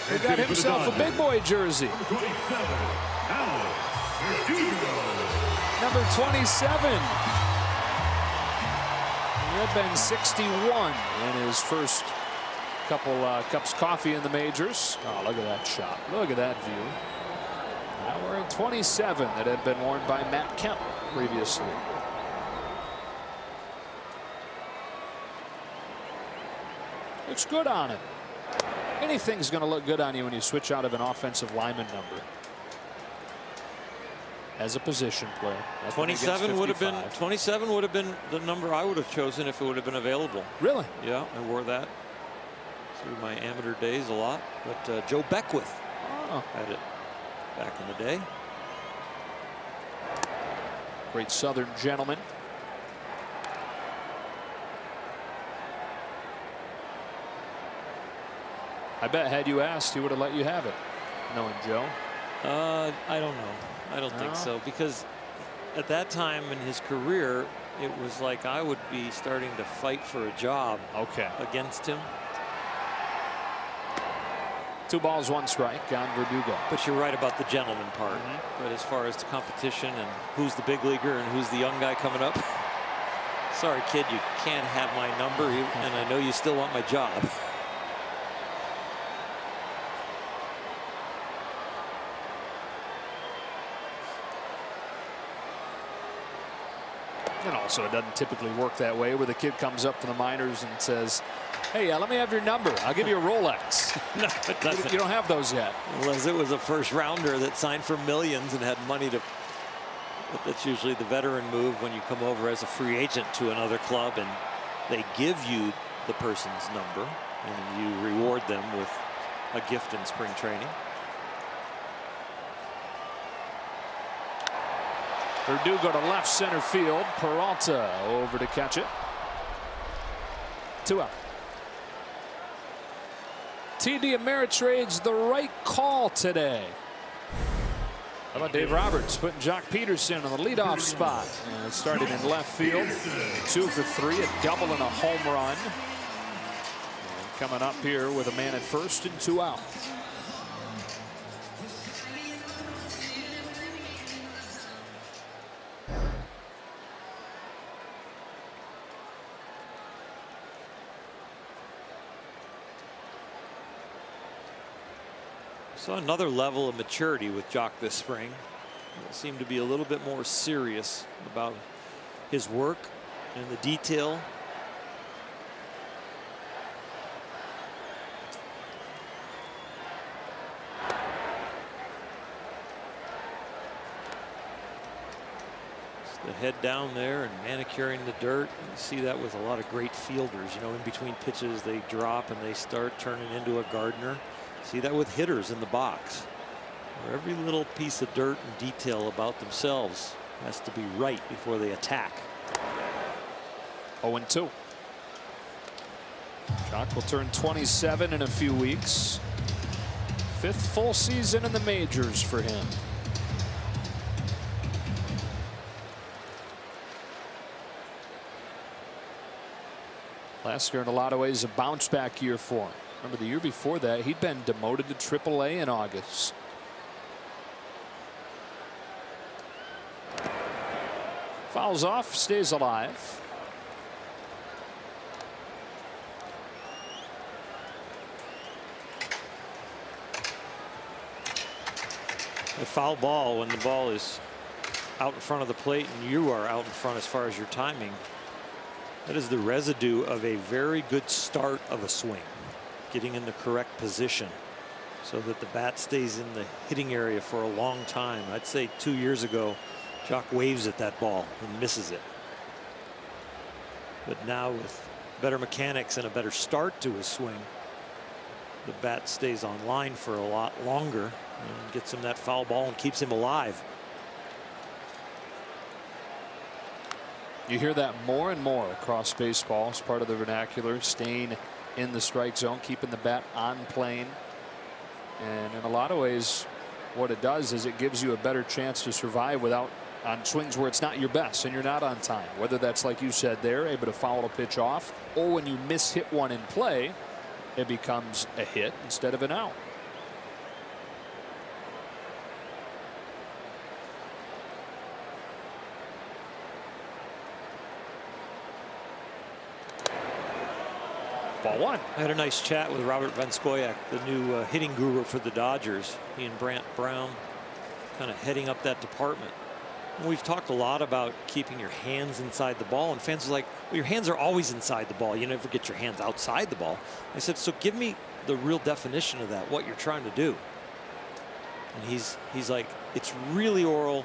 who got himself a big boy jersey. Number 27. He had been 61 in his first couple cups of coffee in the majors. Oh, look at that shot. Look at that view. Now wearing 27 that had been worn by Matt Kemp previously. Looks good on him. Anything's going to look good on you when you switch out of an offensive lineman number as a position player. 27 would have been the number I would have chosen if it would have been available. Really? Yeah, I wore that through my amateur days a lot. But Joe Beckwith had it back in the day. Great Southern gentleman. I bet had you asked, he would have let you have it, knowing Joe. I don't know. I don't think so, because at that time in his career, it was like I would be starting to fight for a job against him. 2 balls, 1 strike on Verdugo. But you're right about the gentleman part. But as far as the competition and who's the big leaguer and who's the young guy coming up, sorry, kid, you can't have my number, and I know you still want my job. And also, it doesn't typically work that way, where the kid comes up from the minors and says, hey, let me have your number. I'll give you a Rolex. No, it doesn't. You don't have those yet. Unless it was a first rounder that signed for millions and had money to. But that's usually the veteran move when you come over as a free agent to another club and they give you the person's number and you reward them with a gift in spring training. Verdugo to left center field. Peralta over to catch it. 2 out. TD Ameritrade's the right call today. How about Dave Roberts putting Jock Peterson on the leadoff spot? And started in left field. 2 for 3, a double and a home run. And coming up here with a man at first and 2 out. Saw another level of maturity with Jock this spring. He seemed to be a little bit more serious about his work and the detail. Just the head down there and manicuring the dirt. You see that with a lot of great fielders. You know, in between pitches they drop and they start turning into a gardener. See that with hitters in the box, where every little piece of dirt and detail about themselves has to be right before they attack. 0-2. Jock will turn 27 in a few weeks. 5th full season in the majors for him. Last year, in a lot of ways, a bounce back year for him. Remember, the year before that, he'd been demoted to AAA in August. Fouls off, stays alive. A foul ball, when the ball is out in front of the plate and you are out in front as far as your timing, that is the residue of a very good start of a swing. Getting in the correct position so that the bat stays in the hitting area for a long time. I'd say 2 years ago, Jock waves at that ball and misses it. But now, with better mechanics and a better start to his swing, the bat stays on line for a lot longer and gets him that foul ball and keeps him alive. You hear that more and more across baseball as part of the vernacular, staying in the strike zone, keeping the bat on plane. And in a lot of ways, what it does is it gives you a better chance to survive without on swings where it's not your best and you're not on time. Whether that's, like you said there, able to foul a pitch off, or when you miss-hit one in play, it becomes a hit instead of an out. Ball one. I had a nice chat with Robert Van Scoyoc, the new hitting guru for the Dodgers. He and Brant Brown kind of heading up that department. And we've talked a lot about keeping your hands inside the ball, and fans are like, well, your hands are always inside the ball. You never get your hands outside the ball. I said, so give me the real definition of that, what you're trying to do. And he's like, it's really, Orel,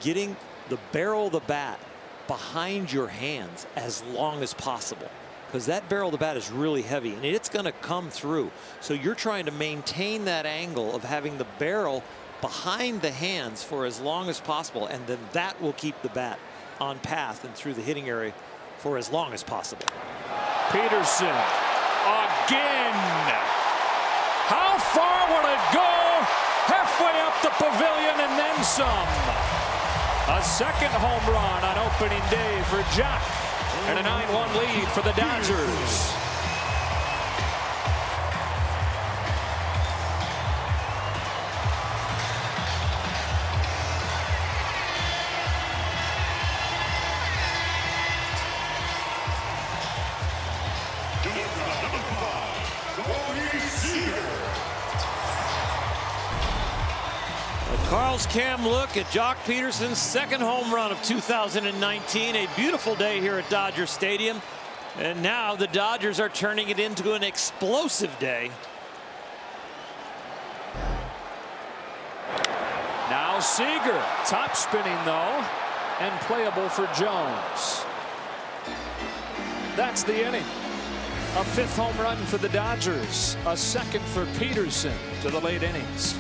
getting the barrel of the bat behind your hands as long as possible, because that barrel of the bat is really heavy and it's going to come through. So you're trying to maintain that angle of having the barrel behind the hands for as long as possible, and then that will keep the bat on path and through the hitting area for as long as possible. Peterson again. How far will it go? Halfway up the pavilion and then some. A second home run on opening day for Jock, and a 9-1 lead for the Dodgers. Carl's cam look at Jock Peterson's second home run of 2019. A beautiful day here at Dodger Stadium. And now the Dodgers are turning it into an explosive day. Now Seager, top spinning though, and playable for Jones. That's the inning. A 5th home run for the Dodgers. A 2nd for Peterson to the late innings.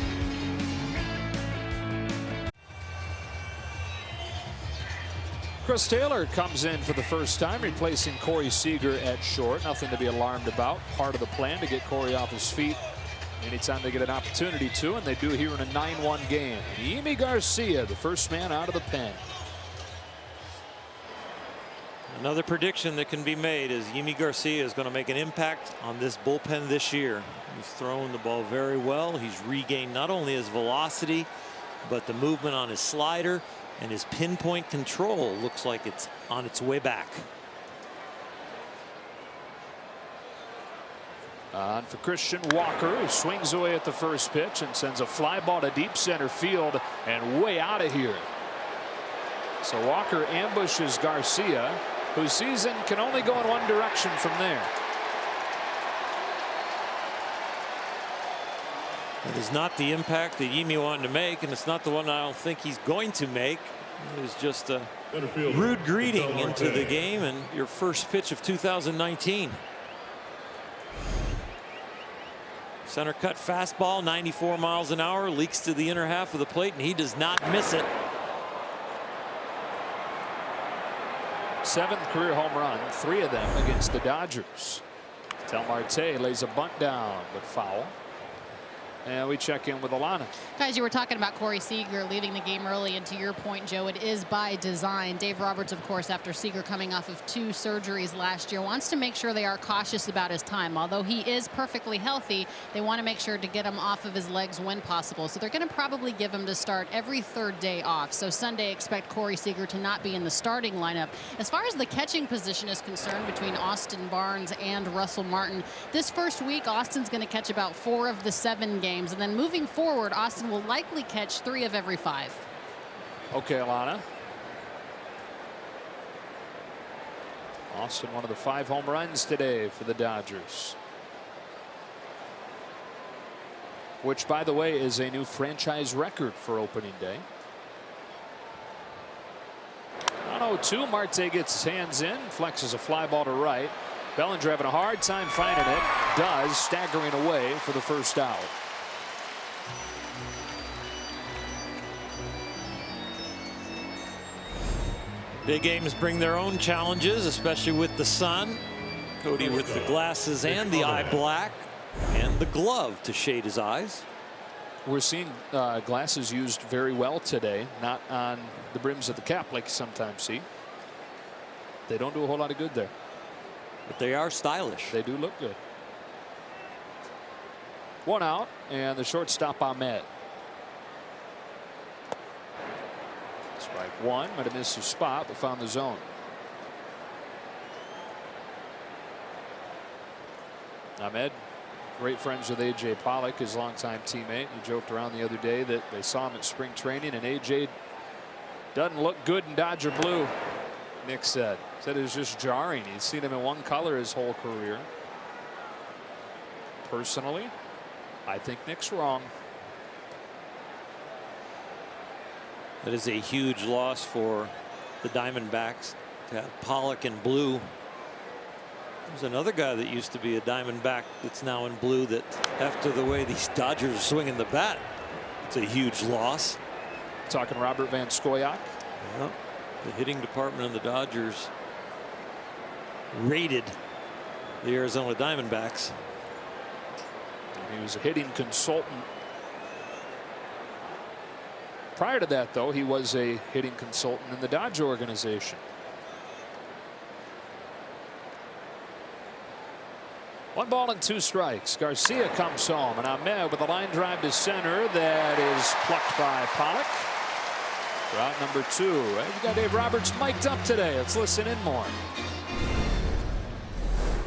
Chris Taylor comes in for the first time, replacing Corey Seager at short. Nothing to be alarmed about. Part of the plan to get Corey off his feet anytime they get an opportunity to, and they do here in a 9-1 game. Yimi Garcia, the first man out of the pen. Another prediction that can be made is Yimi Garcia is going to make an impact on this bullpen this year. He's thrown the ball very well. He's regained not only his velocity, but the movement on his slider, and his pinpoint control looks like it's on its way back. On for Christian Walker, who swings away at the first pitch and sends a fly ball to deep center field and way out of here. So Walker ambushes Garcia, whose season can only go in one direction from there. It is not the impact that Yimi wanted to make, and it's not the one I don't think he's going to make. It was just a rude greeting into the game and your first pitch of 2019. Center cut fastball, 94 miles an hour, leaks to the inner half of the plate, and he does not miss it. 7th career home run, 3 of them against the Dodgers. Tel Marte lays a bunt down, but foul. And we check in with Alana. Guys, you were talking about Corey Seager leaving the game early, and to your point, Joe, it is by design. Dave Roberts, of course, after Seager coming off of 2 surgeries last year, wants to make sure they are cautious about his time. Although he is perfectly healthy, they want to make sure to get him off of his legs when possible. So they're going to probably give him to start every 3rd day off. So Sunday, expect Corey Seager to not be in the starting lineup. As far as the catching position is concerned between Austin Barnes and Russell Martin, this first week, Austin's going to catch about 4 of the 7 games. And then moving forward, Austin will likely catch 3 of every 5. Okay, Alana. Austin, one of the 5 home runs today for the Dodgers. Which, by the way, is a new franchise record for opening day. On 0-2, Marte gets his hands in, flexes a fly ball to right. Bellinger having a hard time finding it. Does, staggering away for the first out. Big games bring their own challenges, especially with the sun. Cody with the glasses and the eye black and the glove to shade his eyes. We're seeing glasses used very well today, not on the brims of the cap like you sometimes see. They don't do a whole lot of good there. But they are stylish. They do look good. 1 out, and the shortstop Ahmed. Strike 1, might have missed his spot, but found the zone. Ahmed, great friends with A.J. Pollock, his longtime teammate. He joked around the other day that they saw him at spring training, and A.J. doesn't look good in Dodger blue, Nick said. Said it was just jarring. He's seen him in one color his whole career. Personally, I think Nick's wrong. That is a huge loss for the Diamondbacks to have Pollock in blue. There's another guy that used to be a Diamondback that's now in blue that, after the way these Dodgers are swinging the bat, it's a huge loss. Talking Robert Van Scoyoc. Yeah, the hitting department of the Dodgers raided the Arizona Diamondbacks. He was a hitting consultant. Prior to that, though, he was a hitting consultant in the Dodger organization. 1 ball and 2 strikes. Garcia comes home, and Ahmed with a line drive to center that is plucked by Pollock. For out number 2. Hey, you got Dave Roberts mic'd up today. Let's listen in more.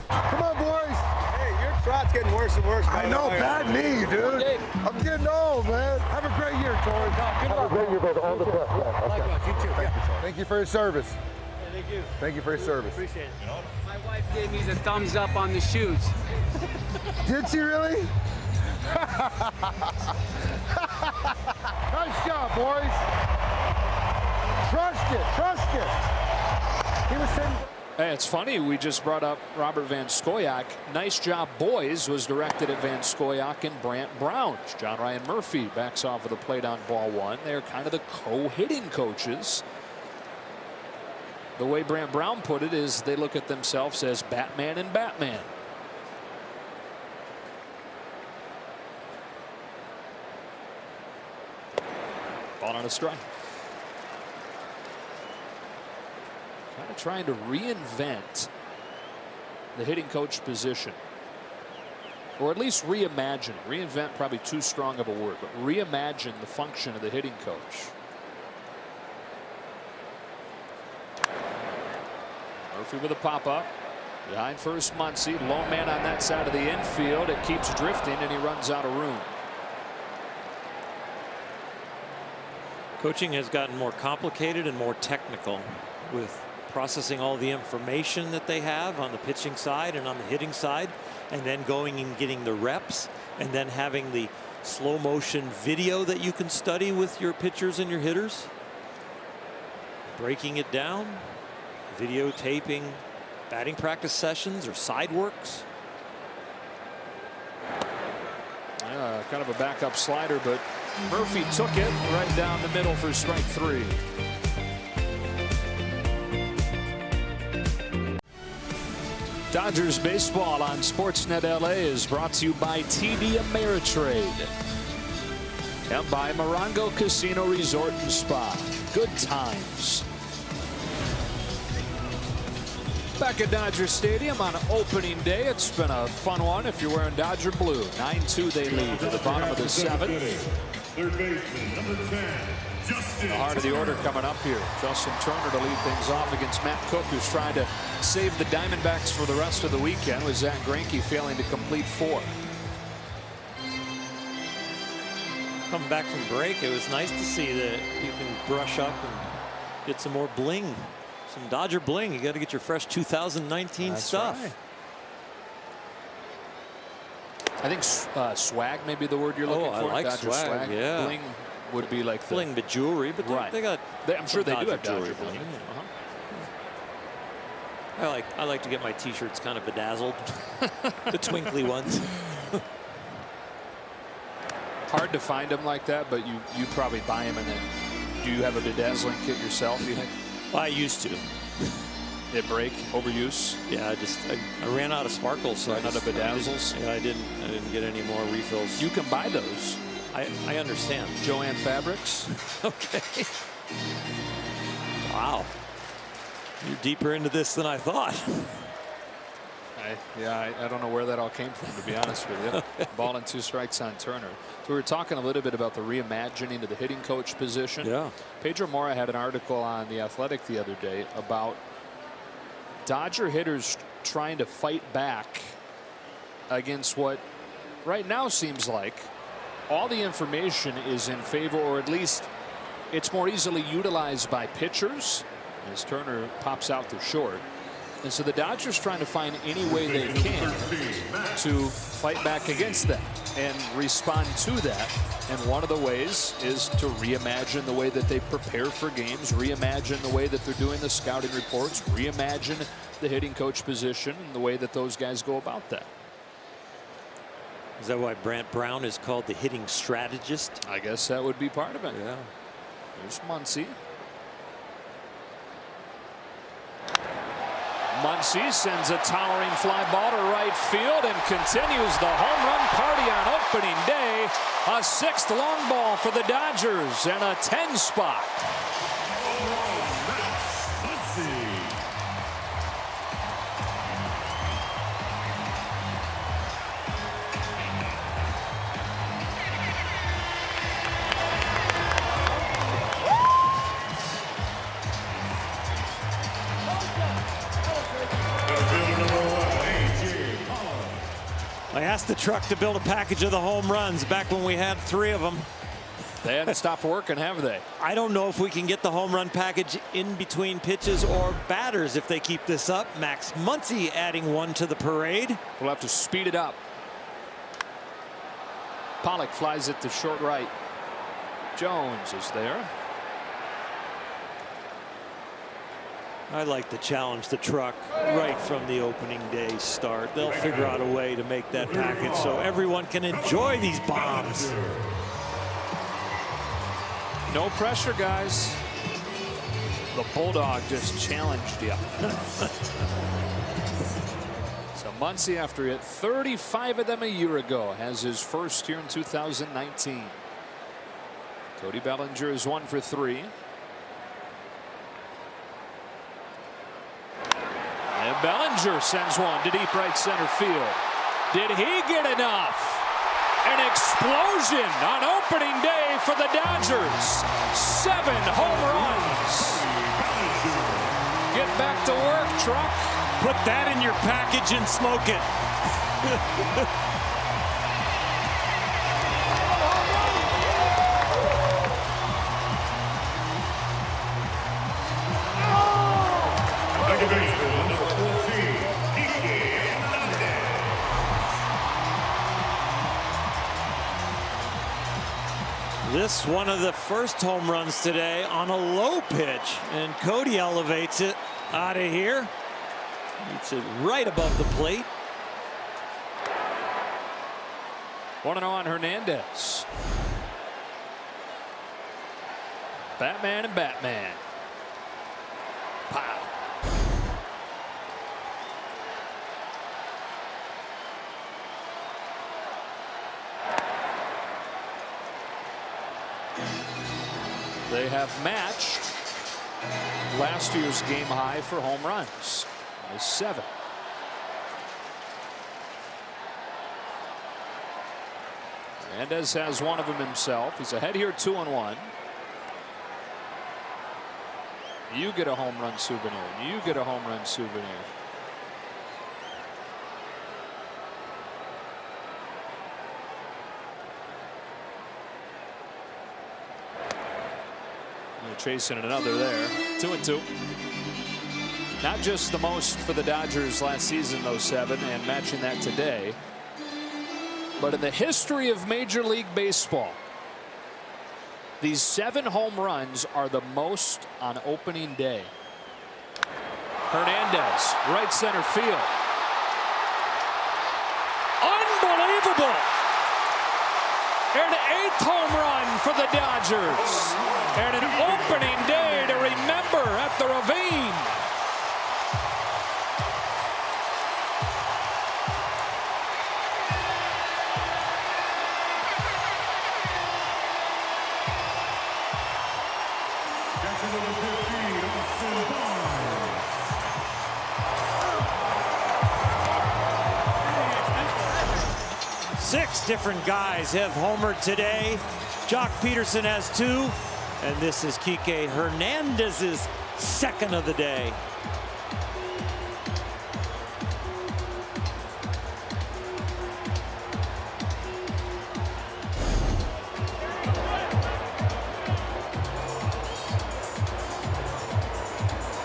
Come on, boys. Hey, your trot's getting worse and worse. I know, bad knee, dude. I'm getting old, man. Have a great year, Tori. Have a great year, brother. All the best. Yeah, likewise, you too. Thank you for your service. Yeah, thank you. Thank you for your service. Appreciate it. My wife gave me the thumbs up on the shoes. Did she really? Nice job, boys. Trust it. Trust it. He was saying. Hey, it's funny, we just brought up Robert Van Scoyoc. Nice job, boys, was directed at Van Scoyoc and Brant Brown. John Ryan Murphy backs off of the plate on ball 1. They're kind of the co-hitting coaches. The way Brant Brown put it is they look at themselves as Batman and Batman. Ball on a strike. Kind of trying to reinvent the hitting coach position, or at least reimagine. Reinvent, probably too strong of a word, but reimagine the function of the hitting coach. Murphy with a pop-up behind first. Muncy, lone man on that side of the infield. It keeps drifting, and he runs out of room. Coaching has gotten more complicated and more technical with processing all the information that they have on the pitching side and on the hitting side, and then going and getting the reps, and then having the slow motion video that you can study with your pitchers and your hitters, breaking it down, videotaping batting practice sessions or side works. Kind of a backup slider, but Murphy took it right down the middle for strike 3. Dodgers baseball on Sportsnet LA is brought to you by TD Ameritrade and by Morongo Casino Resort and Spa. Good times. Back at Dodger Stadium on opening day. It's been a fun one if you're wearing Dodger blue. 9-2 they lead at the bottom of the seventh. Third baseman, number 10, Justin. The heart of the order coming up here. Justin Turner to lead things off against Matt Cook, who's trying to save the Diamondbacks for the rest of the weekend, with Zach Greinke failing to complete 4. Coming back from break, it was nice to see that you can brush up and get some more bling, some Dodger bling. You got to get your fresh 2019 stuff. Right. I think swag may be the word you're looking for. I like Dodger swag. Yeah, bling would be like the bling, but jewelry. But right. they got. I'm sure they do have jewelry. Dodger bling. I like to get my T-shirts kind of bedazzled, the twinkly ones. Hard to find them like that, but you probably buy them. And then, do you have a bedazzling kit yourself, you think? Well, I used to. It break, overuse? Yeah, I ran out of sparkles, so ran out of bedazzles. I didn't get any more refills. You can buy those. I understand. Joann Fabrics. Okay. Wow. You're deeper into this than I thought. I don't know where that all came from, to be honest with you. Ball and 2 strikes on Turner. So we were talking a little bit about the reimagining of the hitting coach position. Yeah. Pedro Mora had an article on The Athletic the other day about Dodger hitters trying to fight back against what right now seems like all the information is in favor, or at least it's more easily utilized by pitchers as Turner pops out to short. And so the Dodgers trying to find any way they can to fight back against that and respond to that. And one of the ways is to reimagine the way that they prepare for games, reimagine the way that they're doing the scouting reports, reimagine the hitting coach position and the way that those guys go about that. Is that why Brant Brown is called the hitting strategist? I guess that would be part of it. Yeah. There's Muncy. Muncy sends a towering fly ball to right field and continues the home run party on opening day. A 6th long ball for the Dodgers and a 10 spot. I asked the truck to build a package of the home runs back when we had 3 of them. They hadn't stopped working, have they? I don't know if we can get the home run package in between pitches or batters if they keep this up. Max Muncy adding 1 to the parade. We'll have to speed it up. Pollock flies it to short right. Jones is there. I like to challenge the truck right from the opening day start. They'll figure out a way to make that package so everyone can enjoy these bombs. No pressure, guys. The Bulldog just challenged you. So Muncy, after hit 35 of them a year ago, has his first here in 2019. Cody Bellinger is 1 for 3. And Bellinger sends one to deep right center field. Did he get enough? An explosion on opening day for the Dodgers. 7 home runs. Get back to work, truck. Put that in your package and smoke it. This one of the first home runs today on a low pitch, and Cody elevates it out of here. It's it right above the plate. 1-0 on Hernandez. Batman and Batman. Pow. They have matched last year's game high for home runs. It's 7. Hernandez has one of them himself. He's ahead here 2-1. You get a home run souvenir. You get a home run souvenir. They're chasing another there. 2-2. Not just the most for the Dodgers last season, though, 7, and matching that today, but in the history of Major League Baseball, these 7 home runs are the most on opening day. Hernandez, right center field. Unbelievable! An 8th home run for the Dodgers. And an opening day to remember at the Ravine. Six different guys have homered today. Jock Peterson has 2, and this is Kike Hernandez's 2nd of the day.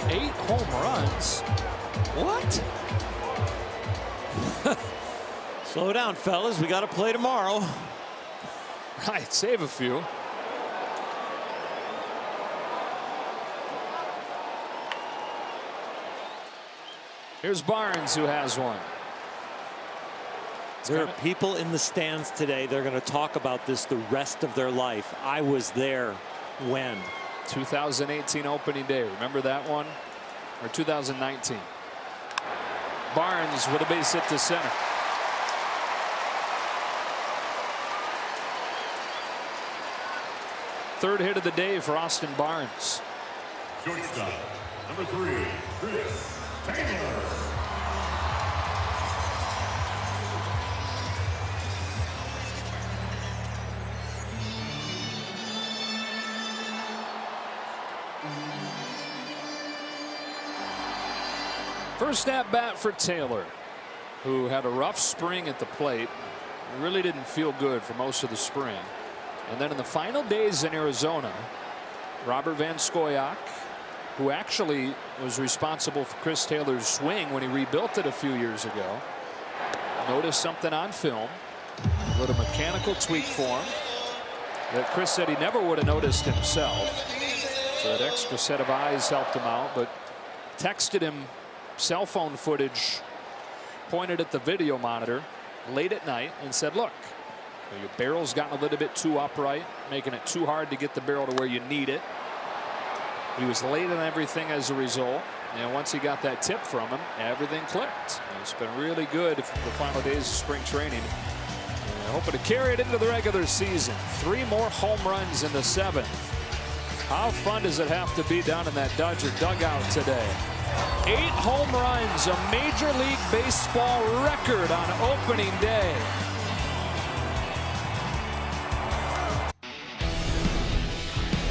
Eight home runs? What? Slow down, fellas. We got to play tomorrow. Right, save a few. Here's Barnes, who has one. There are people in the stands today. They're going to talk about this the rest of their life. I was there when? 2018 opening day. Remember that one? Or 2019? Barnes with a base hit to center. Third hit of the day for Austin Barnes. Shortstop, number 3, Chris Taylor. First at bat for Taylor, who had a rough spring at the plate. Really didn't feel good for most of the spring. And then in the final days in Arizona, Robert Van Scoyoc, who actually was responsible for Chris Taylor's swing when he rebuilt it a few years ago, noticed something on film, a little mechanical tweak for him that Chris said he never would have noticed himself. So that extra set of eyes helped him out, but texted him cell phone footage pointed at the video monitor late at night and said, look, your barrel's gotten a little bit too upright, making it too hard to get the barrel to where you need it. He was late on everything as a result. And once he got that tip from him, everything clicked. And it's been really good for the final days of spring training. And hoping to carry it into the regular season. 3 more home runs in the 7th. How fun does it have to be down in that Dodger dugout today? 8 home runs, a Major League Baseball record on opening day.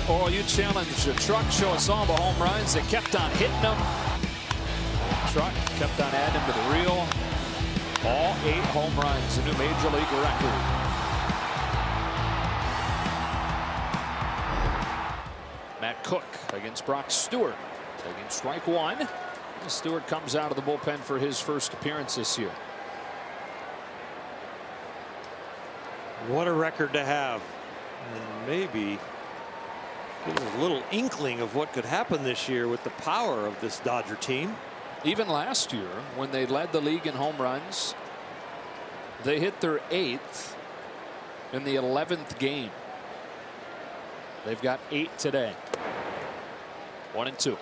Oh, you challenged the truck. Show us all the home runs. They kept on hitting them. Truck kept on adding them to the reel. All 8 home runs, a new Major League record. Matt Cook against Brock Stewart. Taking strike 1. Stewart comes out of the bullpen for his first appearance this year. What a record to have. And maybe give us a little inkling of what could happen this year with the power of this Dodger team. Even last year, when they led the league in home runs, they hit their 8th in the 11th game. They've got 8 today. 1-2.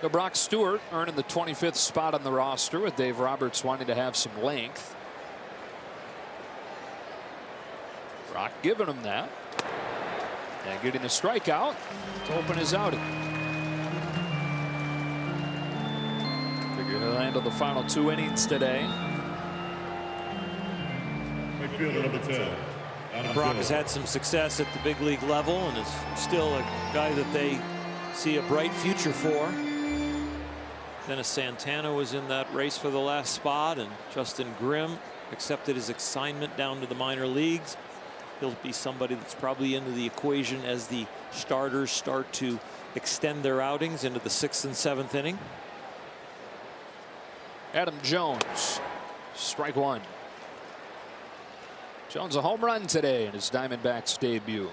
So Brock Stewart earning the 25th spot on the roster, with Dave Roberts wanting to have some length. Brock giving him that. And getting a strikeout to open his outing. Figure he'll handle the final 2 innings today. Brock has had some success at the big league level and is still a guy that they see a bright future for. Dennis Santana was in that race for the last spot, and Justin Grimm accepted his assignment down to the minor leagues. He'll be somebody that's probably into the equation as the starters start to extend their outings into the 6th and 7th inning. Adam Jones, strike one. Jones a home run today in his Diamondbacks debut.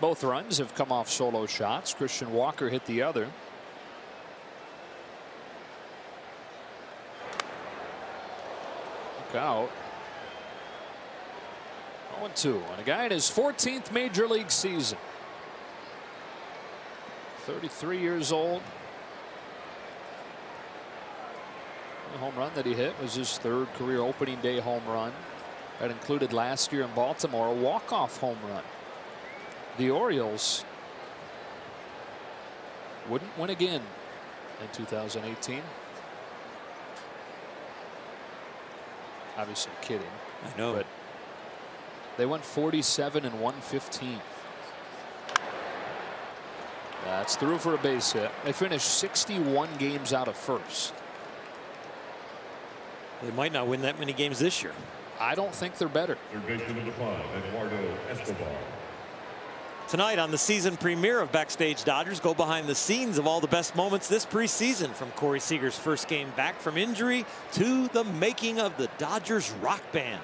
Both runs have come off solo shots. Christian Walker hit the other. Look out. 0-2 on a guy in his 14th major league season. 33 years old. The home run that he hit was his 3rd career opening day home run. That included last year in Baltimore, a walk-off home run. The Orioles wouldn't win again in 2018. Obviously kidding. I know. But they went 47-115. That's through for a base hit. They finished 61 games out of first. They might not win that many games this year. I don't think they're better. Tonight on the season premiere of Backstage Dodgers, go behind the scenes of all the best moments this preseason, from Corey Seager's first game back from injury to the making of the Dodgers rock band.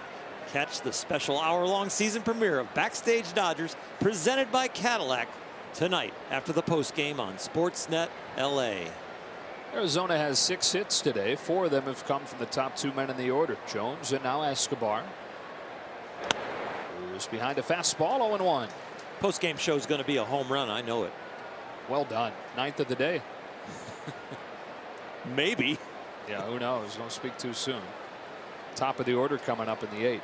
Catch the special hour-long season premiere of Backstage Dodgers presented by Cadillac tonight after the postgame on Sportsnet LA. Arizona has 6 hits today. 4 of them have come from the top 2 men in the order, Jones and now Escobar. Who's behind a fastball, 0-1. Postgame show is going to be a home run. I know it. Well done. 9th of the day. Maybe. Yeah, who knows? Don't speak too soon. Top of the order coming up in the 8th.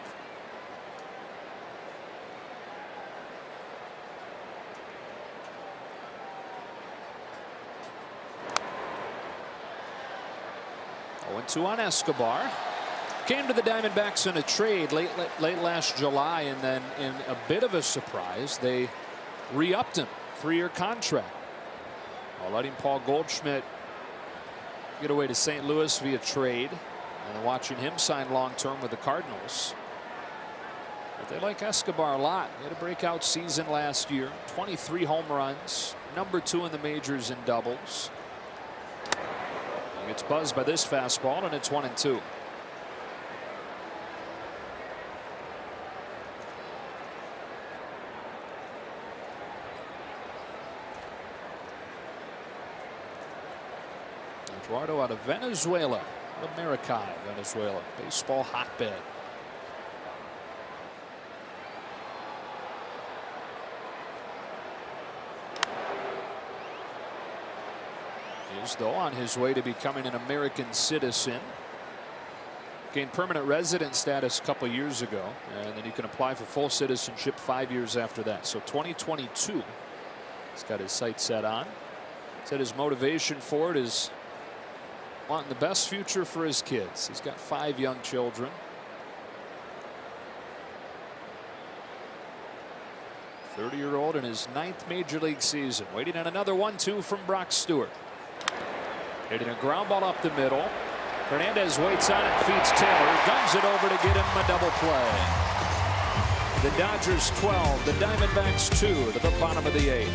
Two on Escobar. Came to the Diamondbacks in a trade late last July, and then in a bit of a surprise, they re-upped him. 3-year contract. While letting Paul Goldschmidt get away to St. Louis via trade, and watching him sign long-term with the Cardinals. But they like Escobar a lot. He had a breakout season last year. 23 home runs. Number 2 in the majors in doubles. Gets buzzed by this fastball, and it's 1-2. Eduardo out of Venezuela, out of Maracay, Venezuela, baseball hotbed. Though on his way to becoming an American citizen. Gained permanent resident status a couple years ago, and then you can apply for full citizenship 5 years after that. So 2022 he's got his sights set on. Said his motivation for it is wanting the best future for his kids. He's got 5 young children. .30-year-old in his 9th major league season, waiting on another 1-2 from Brock Stewart. Hitting a ground ball up the middle. Hernandez waits on it, feeds Taylor, guns it over to get him a double play. The Dodgers 12, the Diamondbacks 2 to the bottom of the 8th.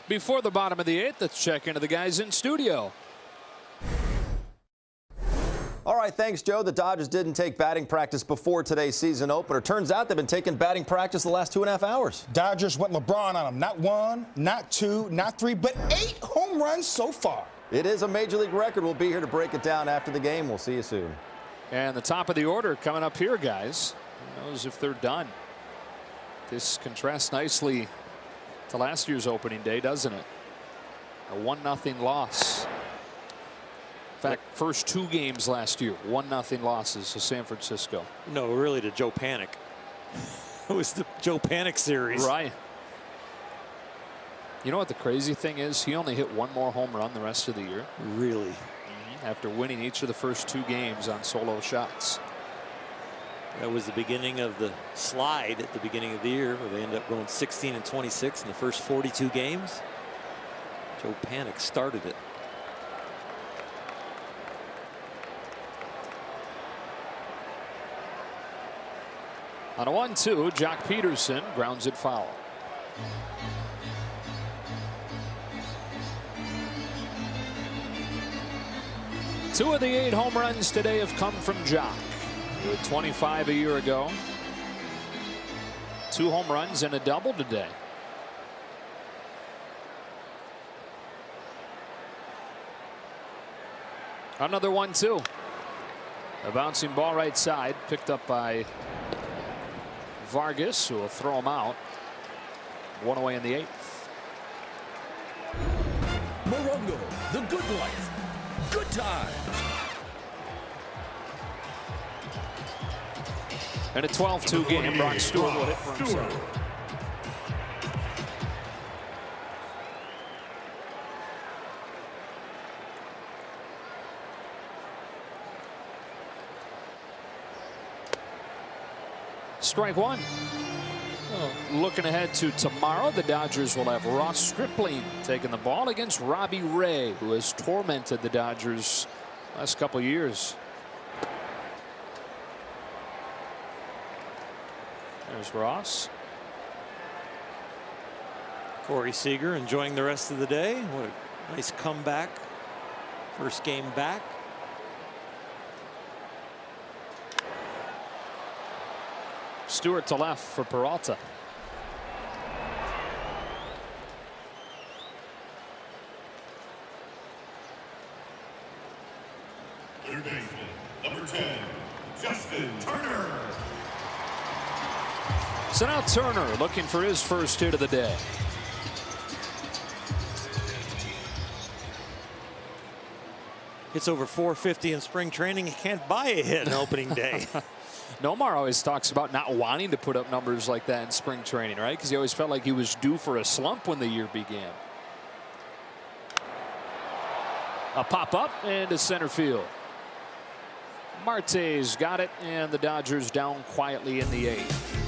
Before the bottom of the 8th, let's check into the guys in studio. All right, thanks, Joe. The Dodgers didn't take batting practice before today's season opener. Turns out they've been taking batting practice the last 2.5 hours. Dodgers went LeBron on them. Not 1, not 2, not 3, but 8 home runs so far. It is a major league record. We'll be here to break it down after the game. We'll see you soon. And the top of the order coming up here, guys. Who knows if they're done? This contrasts nicely to last year's opening day, doesn't it? A 1-0 loss. fact, first 2 games last year, 1-0 losses to San Francisco. No, really to Joe Panic. It was the Joe Panic series. Right. You know what the crazy thing is? He only hit 1 more home run the rest of the year. Really? After winning each of the first 2 games on solo shots. That was the beginning of the slide at the beginning of the year, where they ended up going 16-26 in the first 42 games. Joe Panic started it. On a 1-2, Jock Peterson grounds it foul. Two of the 8 home runs today have come from Jock. He was 25 a year ago. 2 home runs and a double today. Another 1-2. A bouncing ball right side, picked up by Vargas, who will throw him out. 1 away in the 8th. Morongo, the good life, good times. And a 12-2 game. Brock Stewart will hit for himself. Strike 1. Looking ahead to tomorrow, the Dodgers will have Ross Stripling taking the ball against Robbie Ray, who has tormented the Dodgers last couple years. There's Ross. Corey Seager enjoying the rest of the day. What a nice comeback. First game back. Stewart to left for Peralta. Third baseman, number 10, Justin Turner. So now Turner looking for his first hit of the day. It's over 450 in spring training. He can't buy a hit in opening day. Nomar always talks about not wanting to put up numbers like that in spring training, right? Because he always felt like he was due for a slump when the year began. A pop up into center field. Marte's got it, and the Dodgers down quietly in the 8th.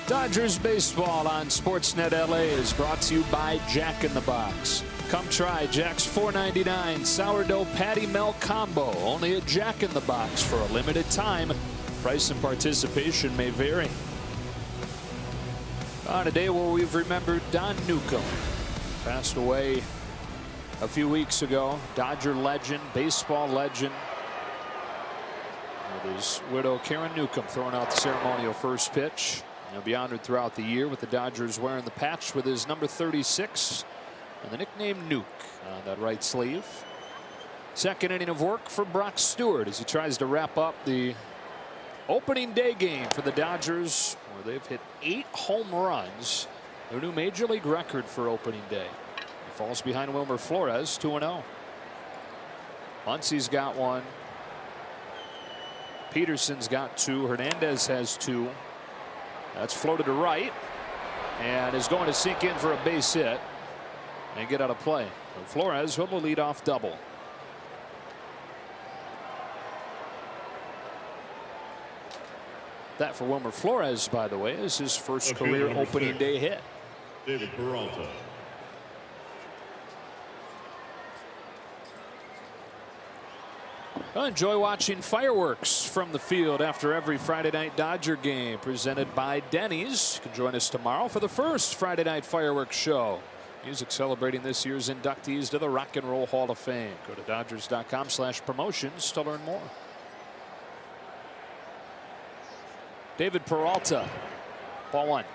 Dodgers baseball on Sportsnet LA is brought to you by Jack in the Box. Come try Jack's $4.99 sourdough patty melt combo, only at Jack in the Box for a limited time. Price and participation may vary. On a day where we've remembered Don Newcomb, passed away a few weeks ago. Dodger legend, baseball legend. With his widow Karen Newcomb throwing out the ceremonial first pitch. He'll be honored throughout the year with the Dodgers wearing the patch with his number 36 and the nickname Nuke on that right sleeve. Second inning of work for Brock Stewart as he tries to wrap up the opening day game for the Dodgers, where they've hit 8 home runs, their new major league record for opening day. He falls behind Wilmer Flores, 2-0. Muncie's got 1. Peterson's got 2. Hernandez has 2. That's floated to right and is going to sink in for a base hit and get out of play. And Flores will lead off double. That for Wilmer Flores, by the way, is his first career opening day hit. David Peralta. Well, enjoy watching fireworks from the field after every Friday night Dodger game, presented by Denny's. You can join us tomorrow for the first Friday night fireworks show. Music celebrating this year's inductees to the Rock and Roll Hall of Fame. Go to Dodgers.com/promotions to learn more. David Peralta, ball 1.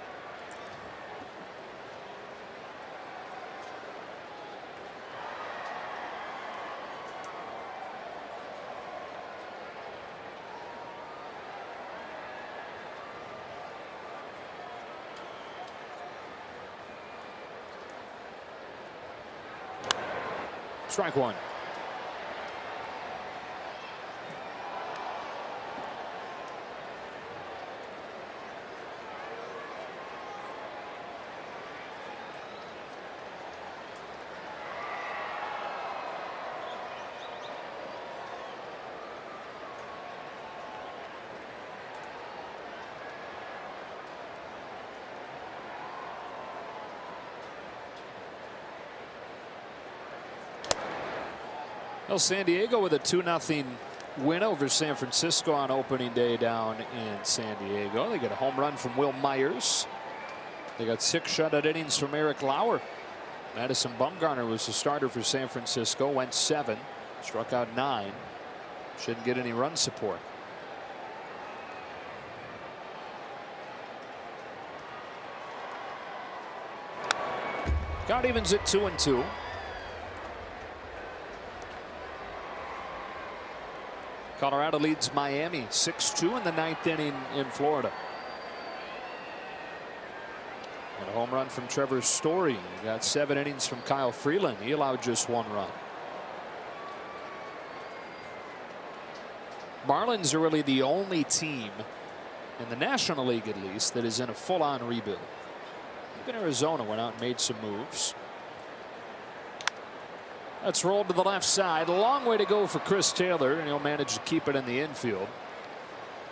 Strike one. Well, San Diego with a 2-0 win over San Francisco on opening day down in San Diego. They get a home run from Will Myers. They got 6 shutout innings from Eric Lauer. Madison Bumgarner was the starter for San Francisco. Went 7, struck out 9. Shouldn't get any run support. Count evens at 2-2. Colorado leads Miami 6-2 in the 9th inning in Florida. And a home run from Trevor Story. He got 7 innings from Kyle Freeland. He allowed just 1 run. Marlins are really the only team in the National League, at least, that is in a full-on rebuild. Even Arizona went out and made some moves. That's rolled to the left side. A long way to go for Chris Taylor, and he'll manage to keep it in the infield.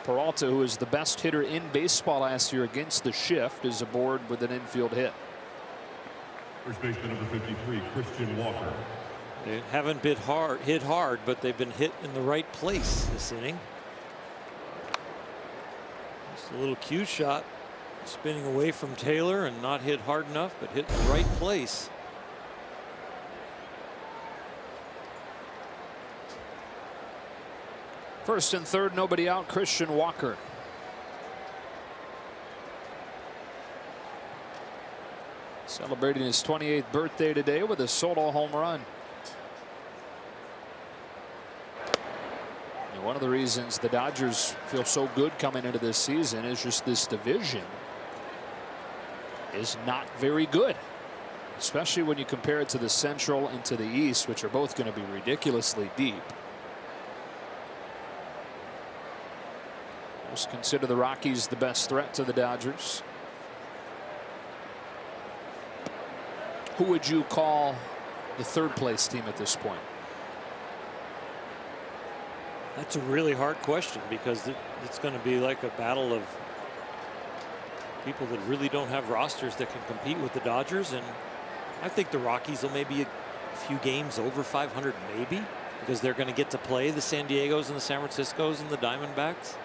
Peralta, who is the best hitter in baseball last year against the shift, is aboard with an infield hit. First baseman number 53, Christian Walker. They haven't hit hard, but they've been hit in the right place this inning. Just a little cue shot, spinning away from Taylor and not hit hard enough, but hit in the right place. First and third, nobody out. Christian Walker. Celebrating his 28th birthday today with a solo home run. And one of the reasons the Dodgers feel so good coming into this season is just this division is not very good, especially when you compare it to the Central and to the East, which are both going to be ridiculously deep. Most consider the Rockies the best threat to the Dodgers. Who would you call the third place team at this point? That's a really hard question, because it's going to be like a battle of people that really don't have rosters that can compete with the Dodgers. And I think the Rockies will maybe a few games over 500, maybe, because they're going to get to play the San Diegos and the San Franciscos and the Diamondbacks.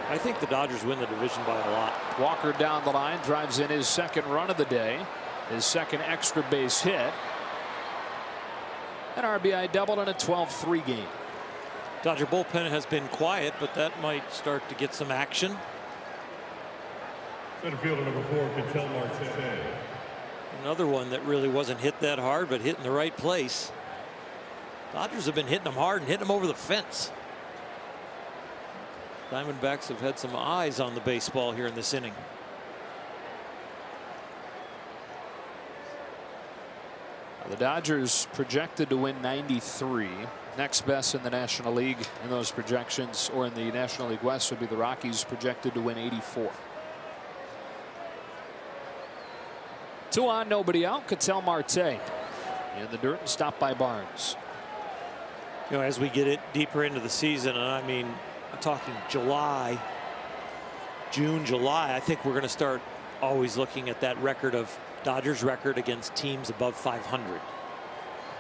I think the Dodgers win the division by a lot. Walker down the line, drives in his second run of the day, his second extra base hit. An RBI double in a 12-3 game. Dodger bullpen has been quiet, but that might start to get some action. Center fielder number 4, Ketel Marte. Another one that really wasn't hit that hard, but hit in the right place. Dodgers have been hitting them hard and hitting them over the fence. Diamondbacks have had some eyes on the baseball here in this inning. The Dodgers projected to win 93. Next best in the National League in those projections, or in the National League West, would be the Rockies, projected to win 84. 2 on, nobody out. Ketel Marte in the dirt and stopped by Barnes. You know, as we get it deeper into the season, and I mean, I'm talking July, June, July, I think we're going to start always looking at that record of Dodgers record against teams above 500.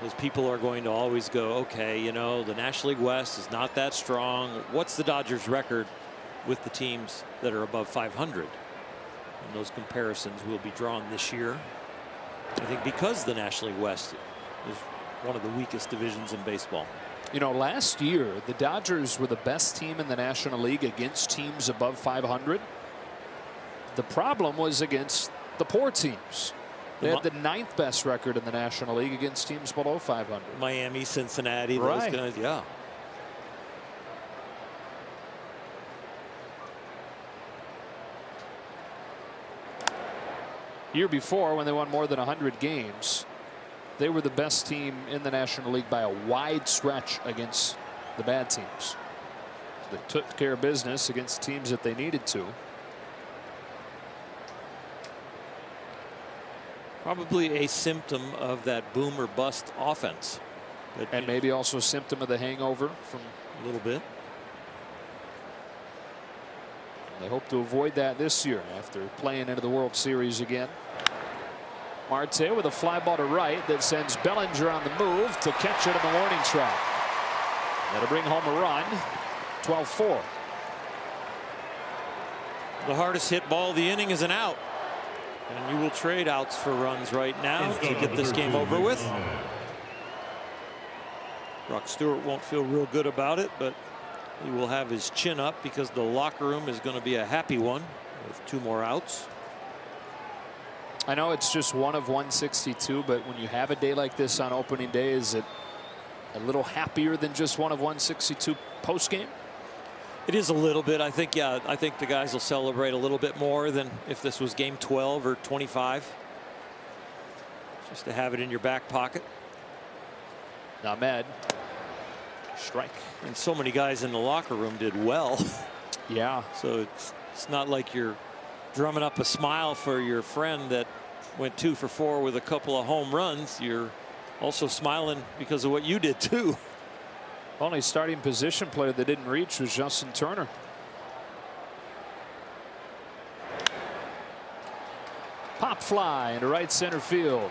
Those people are going to always go, okay, you know, the National League West is not that strong. What's the Dodgers record with the teams that are above 500? And those comparisons will be drawn this year, I think, because the National League West is one of the weakest divisions in baseball. You know, last year the Dodgers were the best team in the National League against teams above 500. The problem was against the poor teams. They had the 9th best record in the National League against teams below 500. Miami, Cincinnati, right. Those guys, yeah. Year before, when they won more than 100 games, they were the best team in the National League by a wide stretch against the bad teams. They took care of business against teams that they needed to. Probably a symptom of that boom or bust offense. And maybe also a symptom of the hangover from a little bit. They hope to avoid that this year after playing into the World Series again. Marte with a fly ball to right that sends Bellinger on the move to catch it in the warning track. That'll bring home a run. 12-4. The hardest hit ball of the inning is an out. And you will trade outs for runs right now to get this game over with. Brock Stewart won't feel real good about it, but he will have his chin up because the locker room is going to be a happy one with 2 more outs. I know it's just 1 of 162, but when you have a day like this on opening day, is it a little happier than just 1 of 162 post game? It is a little bit. I think, yeah, I think the guys will celebrate a little bit more than if this was game 12 or 25. Just to have it in your back pocket. Ahmed. Strike. And so many guys in the locker room did well. Yeah. So it's not like you're drumming up a smile for your friend that went 2 for 4 with a couple of home runs. You're also smiling because of what you did too. Only starting position player that didn't reach was Justin Turner. Pop fly into right center field.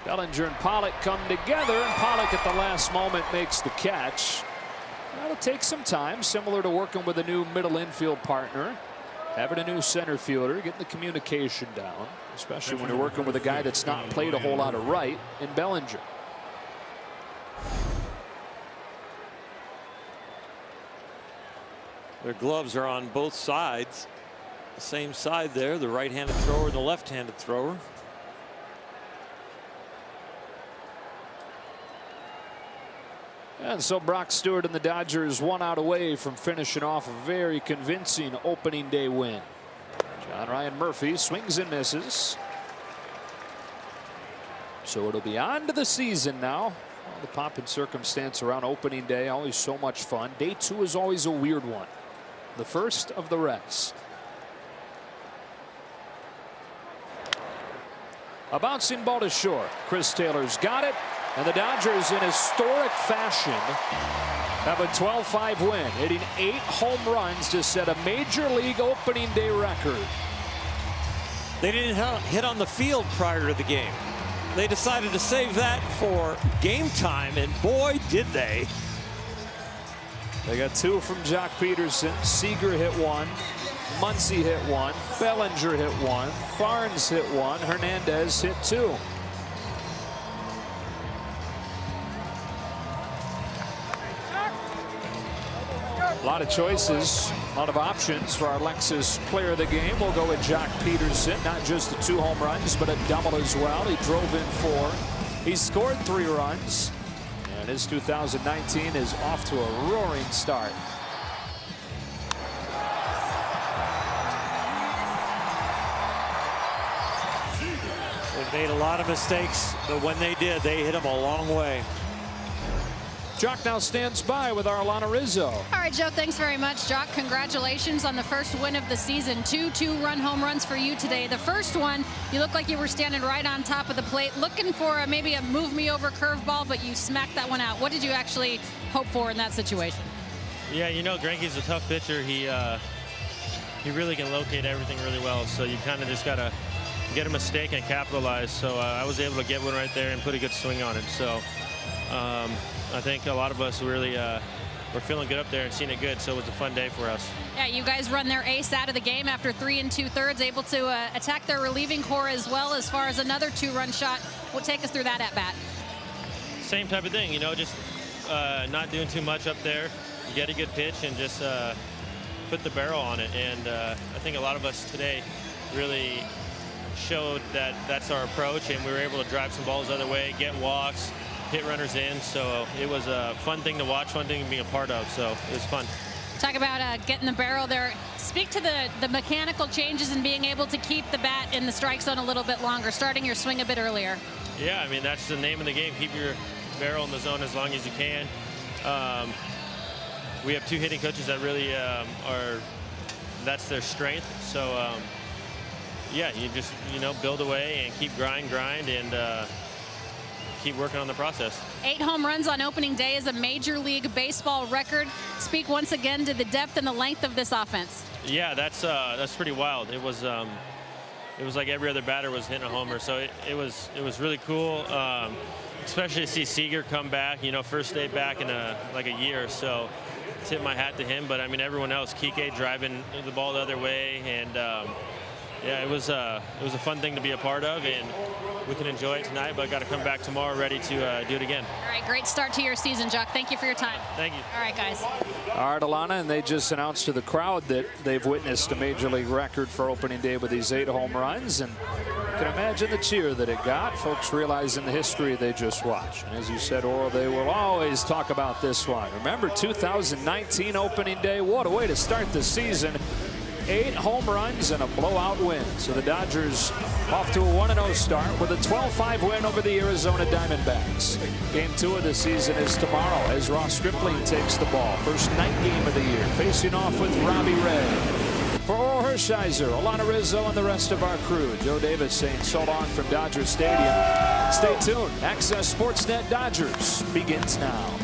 Bellinger and Pollock come together, and Pollock at the last moment makes the catch. That'll take some time, similar to working with a new middle infield partner. Having a new center fielder, getting the communication down, especially when you're working with a guy that's not played a whole lot of right in Bellinger. Their gloves are on both sides. The same side there, the right-handed thrower and the left-handed thrower. And so Brock Stewart and the Dodgers 1 out away from finishing off a very convincing opening day win. John Ryan Murphy swings and misses. So it'll be on to the season now. All the pomp and circumstance around opening day, always so much fun. Day 2 is always a weird one. The first of the rest. A bouncing ball to short. Chris Taylor's got it. And the Dodgers, in historic fashion, have a 12-5 win, hitting 8 home runs to set a major league opening day record. They didn't hit on the field prior to the game. They decided to save that for game time, and boy, did they. They got 2 from Jock Peterson. Seager hit 1. Muncy hit 1. Bellinger hit 1. Barnes hit 1. Hernandez hit 2. A lot of choices, a lot of options for our Lexus player of the game. We'll go with Jock Peterson. Not just the 2 home runs, but a double as well. He drove in 4. He scored 3 runs. And his 2019 is off to a roaring start. They've made a lot of mistakes, but when they did, they hit them a long way. Jock now stands by with our Alana Rizzo. All right, Joe, thanks very much. Jock, congratulations on the first win of the season. 2 2-run home runs for you today. The first one, you looked like you were standing right on top of the plate, looking for maybe a move-me-over curveball, but you smacked that one out. What did you actually hope for in that situation? Yeah, you know, Greinke's a tough pitcher. He really can locate everything really well, so you kind of just got to get a mistake and capitalize. So I was able to get one right there and put a good swing on it. So I think a lot of us really were feeling good up there and seeing it good, so it was a fun day for us. Yeah, you guys run their ace out of the game after 3 2/3, able to attack their relieving core as well as far as another 2-run shot. We'll take us through that at bat. Same type of thing, you know, just not doing too much up there. Get a good pitch and just put the barrel on it. And I think a lot of us today really showed that that's our approach, and we were able to drive some balls the other way, get walks, hit runners in. So it was a fun thing to watch, fun thing to be a part of. So it was fun. Talk about getting the barrel there. Speak to the mechanical changes and being able to keep the bat in the strike zone a little bit longer, starting your swing a bit earlier. Yeah, I mean, that's the name of the game. Keep your barrel in the zone as long as you can. We have 2 hitting coaches that really that's their strength. So, yeah, you just, build away and keep grind, and keep working on the process. 8 home runs on opening day is a Major League Baseball record. Speak once again to the depth and the length of this offense. Yeah, that's pretty wild. It was like every other batter was hitting a homer, so it was really cool, especially to see Seager come back. First day back in like a year, so tip my hat to him. But I mean, everyone else, Kike driving the ball the other way, and yeah, it was a fun thing to be a part of, and we can enjoy it tonight, but got to come back tomorrow ready to do it again. All right, great start to your season, Jock. Thank you for your time. Thank you. All right, guys. All right, Alana, and they just announced to the crowd that they've witnessed a Major League record for opening day with these 8 home runs, and you can imagine the cheer that it got, folks realizing the history they just watched. And as you said, Orel, they will always talk about this one. Remember 2019 opening day? What a way to start the season. 8 home runs and a blowout win. So the Dodgers off to a 1-0 start with a 12-5 win over the Arizona Diamondbacks. Game 2 of the season is tomorrow as Ross Stripling takes the ball. First night game of the year, facing off with Robbie Ray. For Orel Hershiser, Alana Rizzo, and the rest of our crew, Joe Davis saying so long from Dodger Stadium. Stay tuned. Access Sportsnet Dodgers begins now.